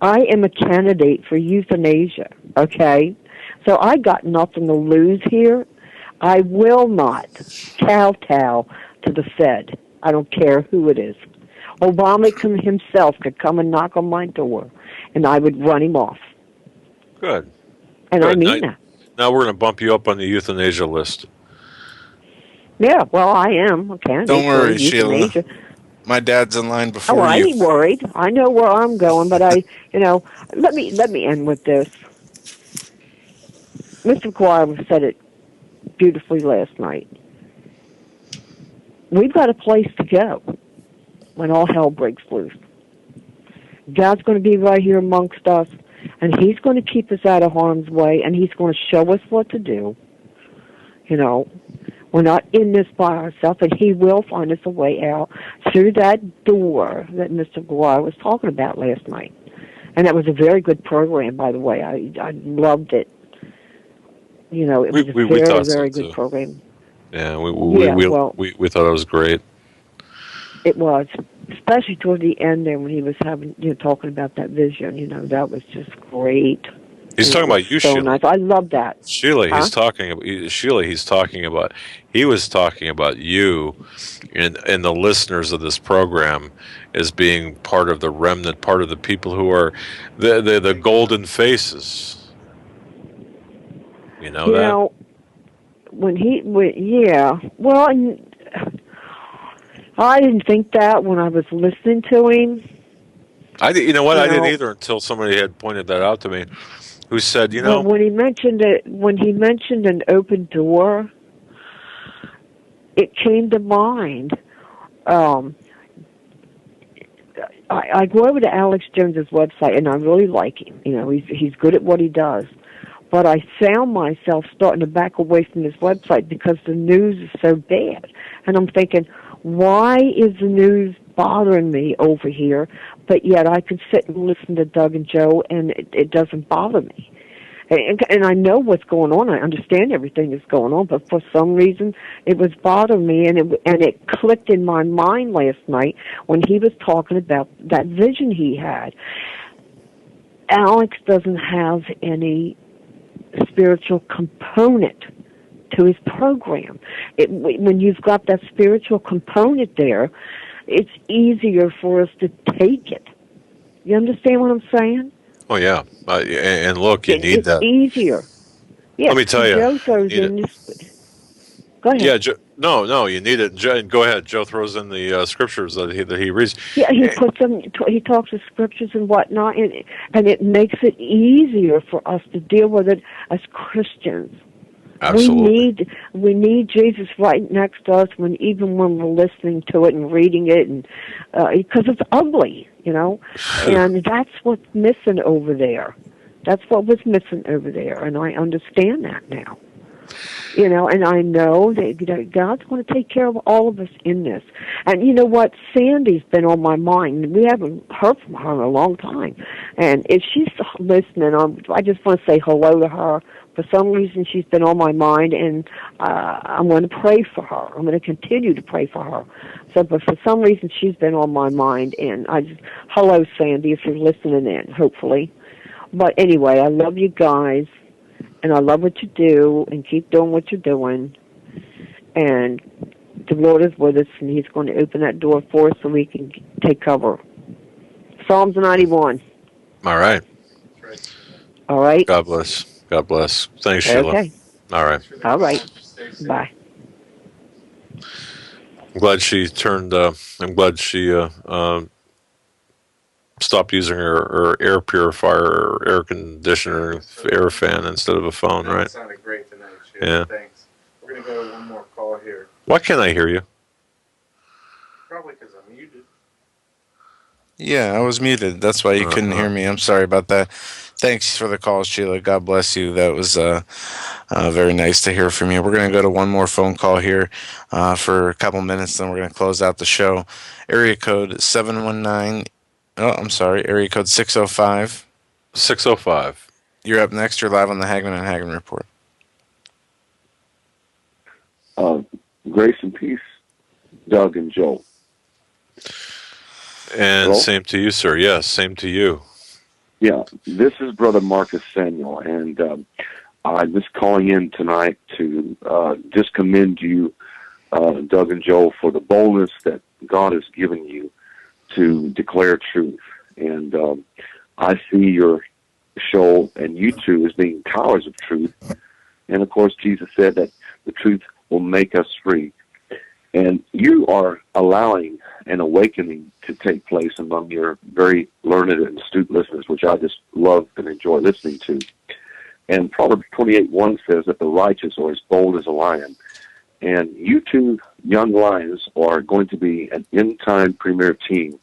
I am a candidate for euthanasia, okay? So I got nothing to lose here. I will not kowtow to the Fed. I don't care who it is. Obama himself could come and knock on my door, and I would run him off. Good. And Good. I mean that. Now we're going to bump you up on the euthanasia list. Yeah, well, I am a candidate Don't worry, for euthanasia. Sheila. My dad's in line before I you. ain't worried. I know where I'm going, but let me end with this. Mr. McGuire said it beautifully last night. We've got a place to go when all hell breaks loose. God's going to be right here amongst us, and He's going to keep us out of harm's way, and He's going to show us what to do. We're not in this by ourselves, and He will find us a way out through that door that Mr. McGuire was talking about last night. And that was a very good program, by the way. I loved it. It was a very, very good program. Yeah, we thought it was great. It was, especially toward the end there when he was talking about that vision. That was just great. He's talking about you, so Sheila. Nice. I love that. Sheila, Huh? he's talking about he was talking about you and the listeners of this program as being part of the remnant, part of the people who are the golden faces. You know that? Well, I didn't think that when I was listening to him. I didn't either until somebody had pointed that out to me, who said, Well, when he mentioned an open door, it came to mind. I go over to Alex Jones's website, and I really like him. He's good at what he does. But I found myself starting to back away from his website because the news is so bad. And I'm thinking, why is the news bothering me over here? But yet I can sit and listen to Doug and Joe, and it doesn't bother me. And I know what's going on. I understand everything that's going on, but for some reason it was bothering me, and it clicked in my mind last night when he was talking about that vision he had. Alex doesn't have any spiritual component to his program. When you've got that spiritual component there, it's easier for us to take it. You understand what I'm saying? oh yeah, and look, you need that. It's easier. Yeah, Let me tell you, Joe throws in this. Go ahead. Yeah, no, you need it. Go ahead. Joe throws in the scriptures that he reads. Yeah, he puts them. He talks the scriptures and whatnot, and it makes it easier for us to deal with it as Christians. Absolutely. We need Jesus right next to us even when we're listening to it and reading it, and because it's ugly, and that's what's missing over there. That's what was missing over there, and I understand that now. And I know that God's going to take care of all of us in this. And you know what? Sandy's been on my mind. We haven't heard from her in a long time. And if she's listening, I just want to say hello to her. For some reason, she's been on my mind, and I'm going to pray for her. I'm going to continue to pray for her. But for some reason, she's been on my mind, and hello, Sandy, if you're listening in, hopefully. But anyway, I love you guys. And I love what you do, and keep doing what you're doing. And the Lord is with us, and He's going to open that door for us so we can take cover. Psalms 91. All right. All right. God bless. God bless. Thanks, Sheila. Okay. All right. All right. Bye. I'm glad she turned. I'm glad she stopped using her air purifier or air conditioner, air fan instead of a phone, right? That sounded great tonight, Sheila. Yeah. Thanks. We're going to go to one more call here. Why can't I hear you? Probably because I'm muted. Yeah, I was muted. That's why you couldn't hear me. I'm sorry about that. Thanks for the call, Sheila. God bless you. That was very nice to hear from you. We're going to go to one more phone call here for a couple minutes, then we're going to close out the show. Area code 719. Oh, I'm sorry. Area code 605. 605. You're up next. You're live on the Hagmann and Hagmann Report. Grace and peace, Doug and Joe. And Hello? same to you, sir. Yes, same to you. Yeah, this is Brother Marcus Samuel, and I'm just calling in tonight to just commend you, Doug and Joe, for the boldness that God has given you to declare truth. And I see your show and you two as being towers of truth. And, of course, Jesus said that the truth will make us free. And you are allowing an awakening to take place among your very learned and astute listeners, which I just love and enjoy listening to. And Proverbs 28:1 says that the righteous are as bold as a lion. And you two young lions are going to be an end-time premier team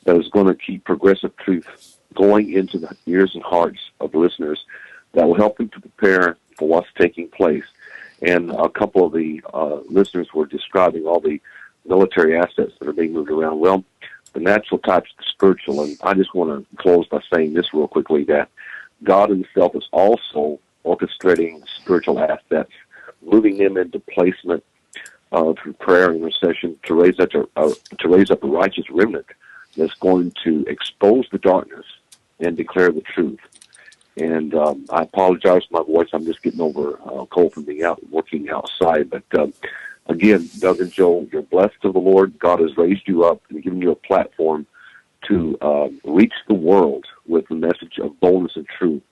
that is going to keep progressive truth going into the ears and hearts of listeners that will help them to prepare for what's taking place. And a couple of the listeners were describing all the military assets that are being moved around. Well, the natural types the spiritual, and I just want to close by saying this real quickly, that God himself is also orchestrating spiritual assets, moving them into placement through prayer and intercession to raise up a righteous remnant that's going to expose the darkness and declare the truth. And I apologize for my voice. I'm just getting over a cold from being out working outside. But again, Doug and Joe, you're blessed of the Lord. God has raised you up and given you a platform to reach the world with the message of boldness and truth.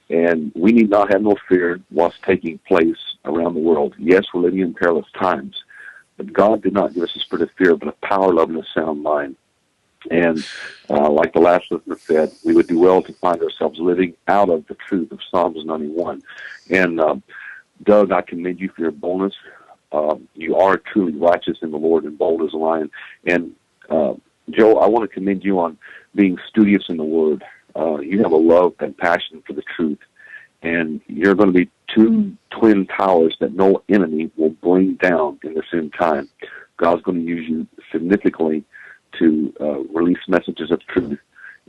And we need not have no fear what's taking place around the world. Yes, we're living in perilous times, but God did not give us a spirit of fear, but a power, love, and a sound mind. And like the last listener said, we would do well to find ourselves living out of the truth of Psalms 91. And Doug, I commend you for your boldness. You are truly righteous in the Lord and bold as a lion. And Joe, I want to commend you on being studious in the Word. You have a love and passion for the truth. And you're going to be two twin towers that no enemy will bring down in this end time. God's going to use you significantly to release messages of truth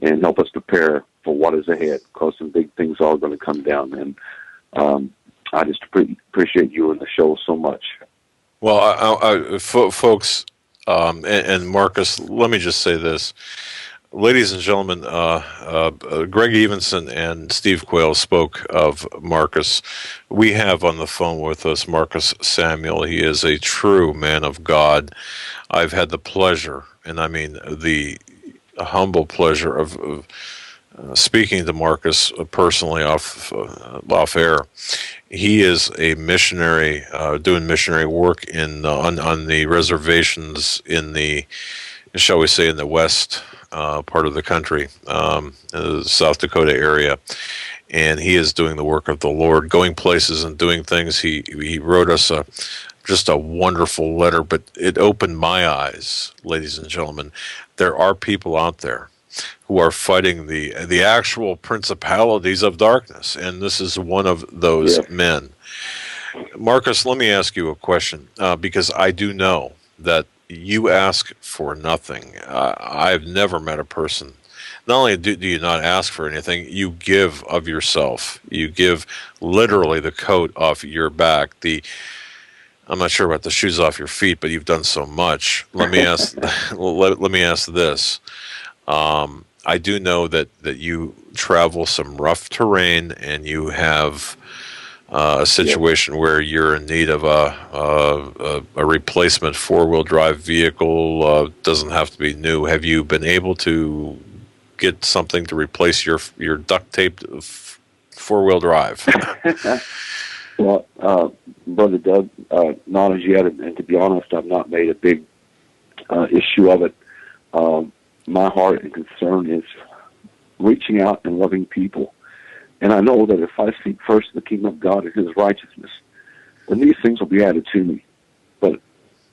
and help us prepare for what is ahead, because some big things are going to come down. And I just appreciate you and the show so much. Well, folks, and Marcus, let me just say this. Ladies and gentlemen, Greg Evenson and Steve Quayle spoke of Marcus. We have on the phone with us Marcus Samuel. He is a true man of God. I've had the pleasure, and I mean the humble pleasure of speaking to Marcus personally off air. He is a missionary, doing missionary work on the reservations in the, shall we say, in the west part of the country, the South Dakota area, and he is doing the work of the Lord, going places and doing things. He wrote us just a wonderful letter, but it opened my eyes, ladies and gentlemen. There are people out there who are fighting the actual principalities of darkness, and this is one of those men. Marcus, let me ask you a question, because I do know that you ask for nothing. I've never met a person. Not only do you not ask for anything, you give of yourself. You give literally the coat off your back. I'm not sure about the shoes off your feet, but you've done so much. Let me ask. let me ask this. I do know that you travel some rough terrain, and you have a situation where you're in need of a replacement four-wheel drive vehicle. Doesn't have to be new. Have you been able to get something to replace your duct-taped four-wheel drive? Well, Brother Doug, not as yet, and to be honest, I've not made a big issue of it. My heart and concern is reaching out and loving people. And I know that if I seek first the kingdom of God and his righteousness, then these things will be added to me. But,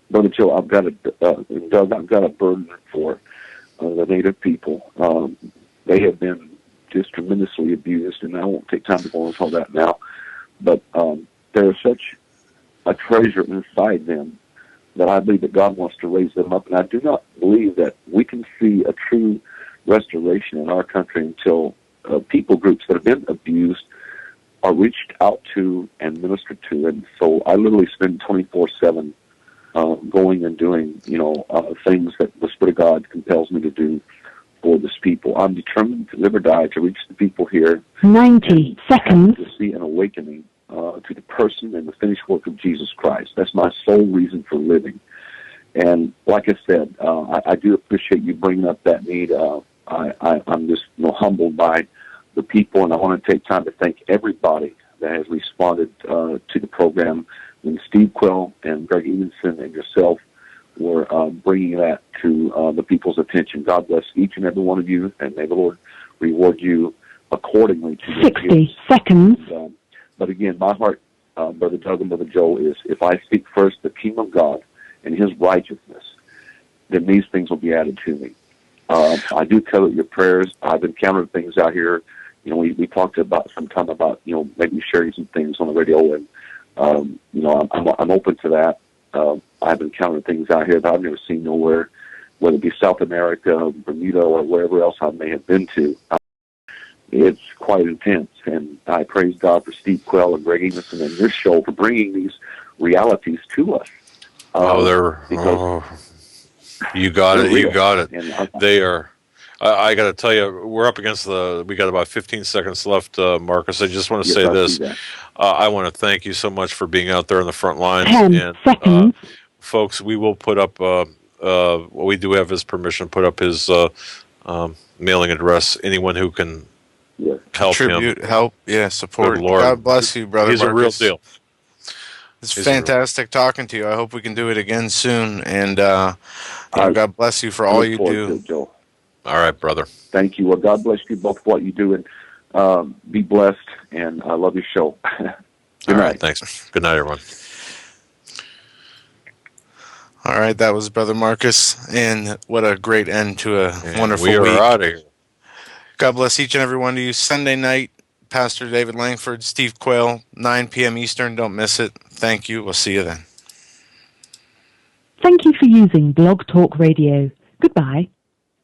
Brother Joe, I've got a burden for the Native people. They have been just tremendously abused, and I won't take time to go into all that now. But there is such a treasure inside them that I believe that God wants to raise them up. And I do not believe that we can see a true restoration in our country until people groups that have been abused are reached out to and ministered to. And so I literally spend 24/7 going and doing, things that the Spirit of God compels me to do for this people. I'm determined to live or die to reach the people here. 90 seconds. To see an awakening to the person and the finished work of Jesus Christ. That's my sole reason for living. And like I said, I do appreciate you bringing up that need. I'm just humbled by the people, and I want to take time to thank everybody that has responded to the program. And Steve Quill and Greg Evenson and yourself were bringing that to the people's attention. God bless each and every one of you, and may the Lord reward you accordingly to your 60 gifts. seconds. But again, my heart, Brother Doug and Brother Joe, is if I seek first the kingdom of God and His righteousness, then these things will be added to me. I do covet your prayers. I've encountered things out here. We talked about sometime about maybe sharing some things on the radio, and I'm open to that. I've encountered things out here that I've never seen nowhere, whether it be South America, Bermuda, or wherever else I may have been to. It's quite intense, and I praise God for Steve Quell and Greg Evenson and your show for bringing these realities to us. You got it. real. You got it. And They are. I got to tell you, we're up against we got about 15 seconds left, Marcus. I just want to say I this. see that. I want to thank you so much for being out there on the front lines. 10 seconds. Folks, we will put up, what we do have his permission to put up his mailing address. Anyone who can help Contribute, him. help, support. Good Lord. God bless you, Brother He's Marcus. a real deal. It's fantastic talking to you. I hope we can do it again soon. And God bless you for all you do. Joe. All right, brother. Thank you. Well, God bless you both for what you do, and be blessed. And I love your show. All right, thanks. Good night, everyone. All right, that was Brother Marcus, and what a great end to a wonderful week. We are out of here. God bless each and every one of you. Sunday night, Pastor David Langford, Steve Quayle, 9 p.m. Eastern. Don't miss it. Thank you. We'll see you then. Thank you for using Blog Talk Radio. Goodbye.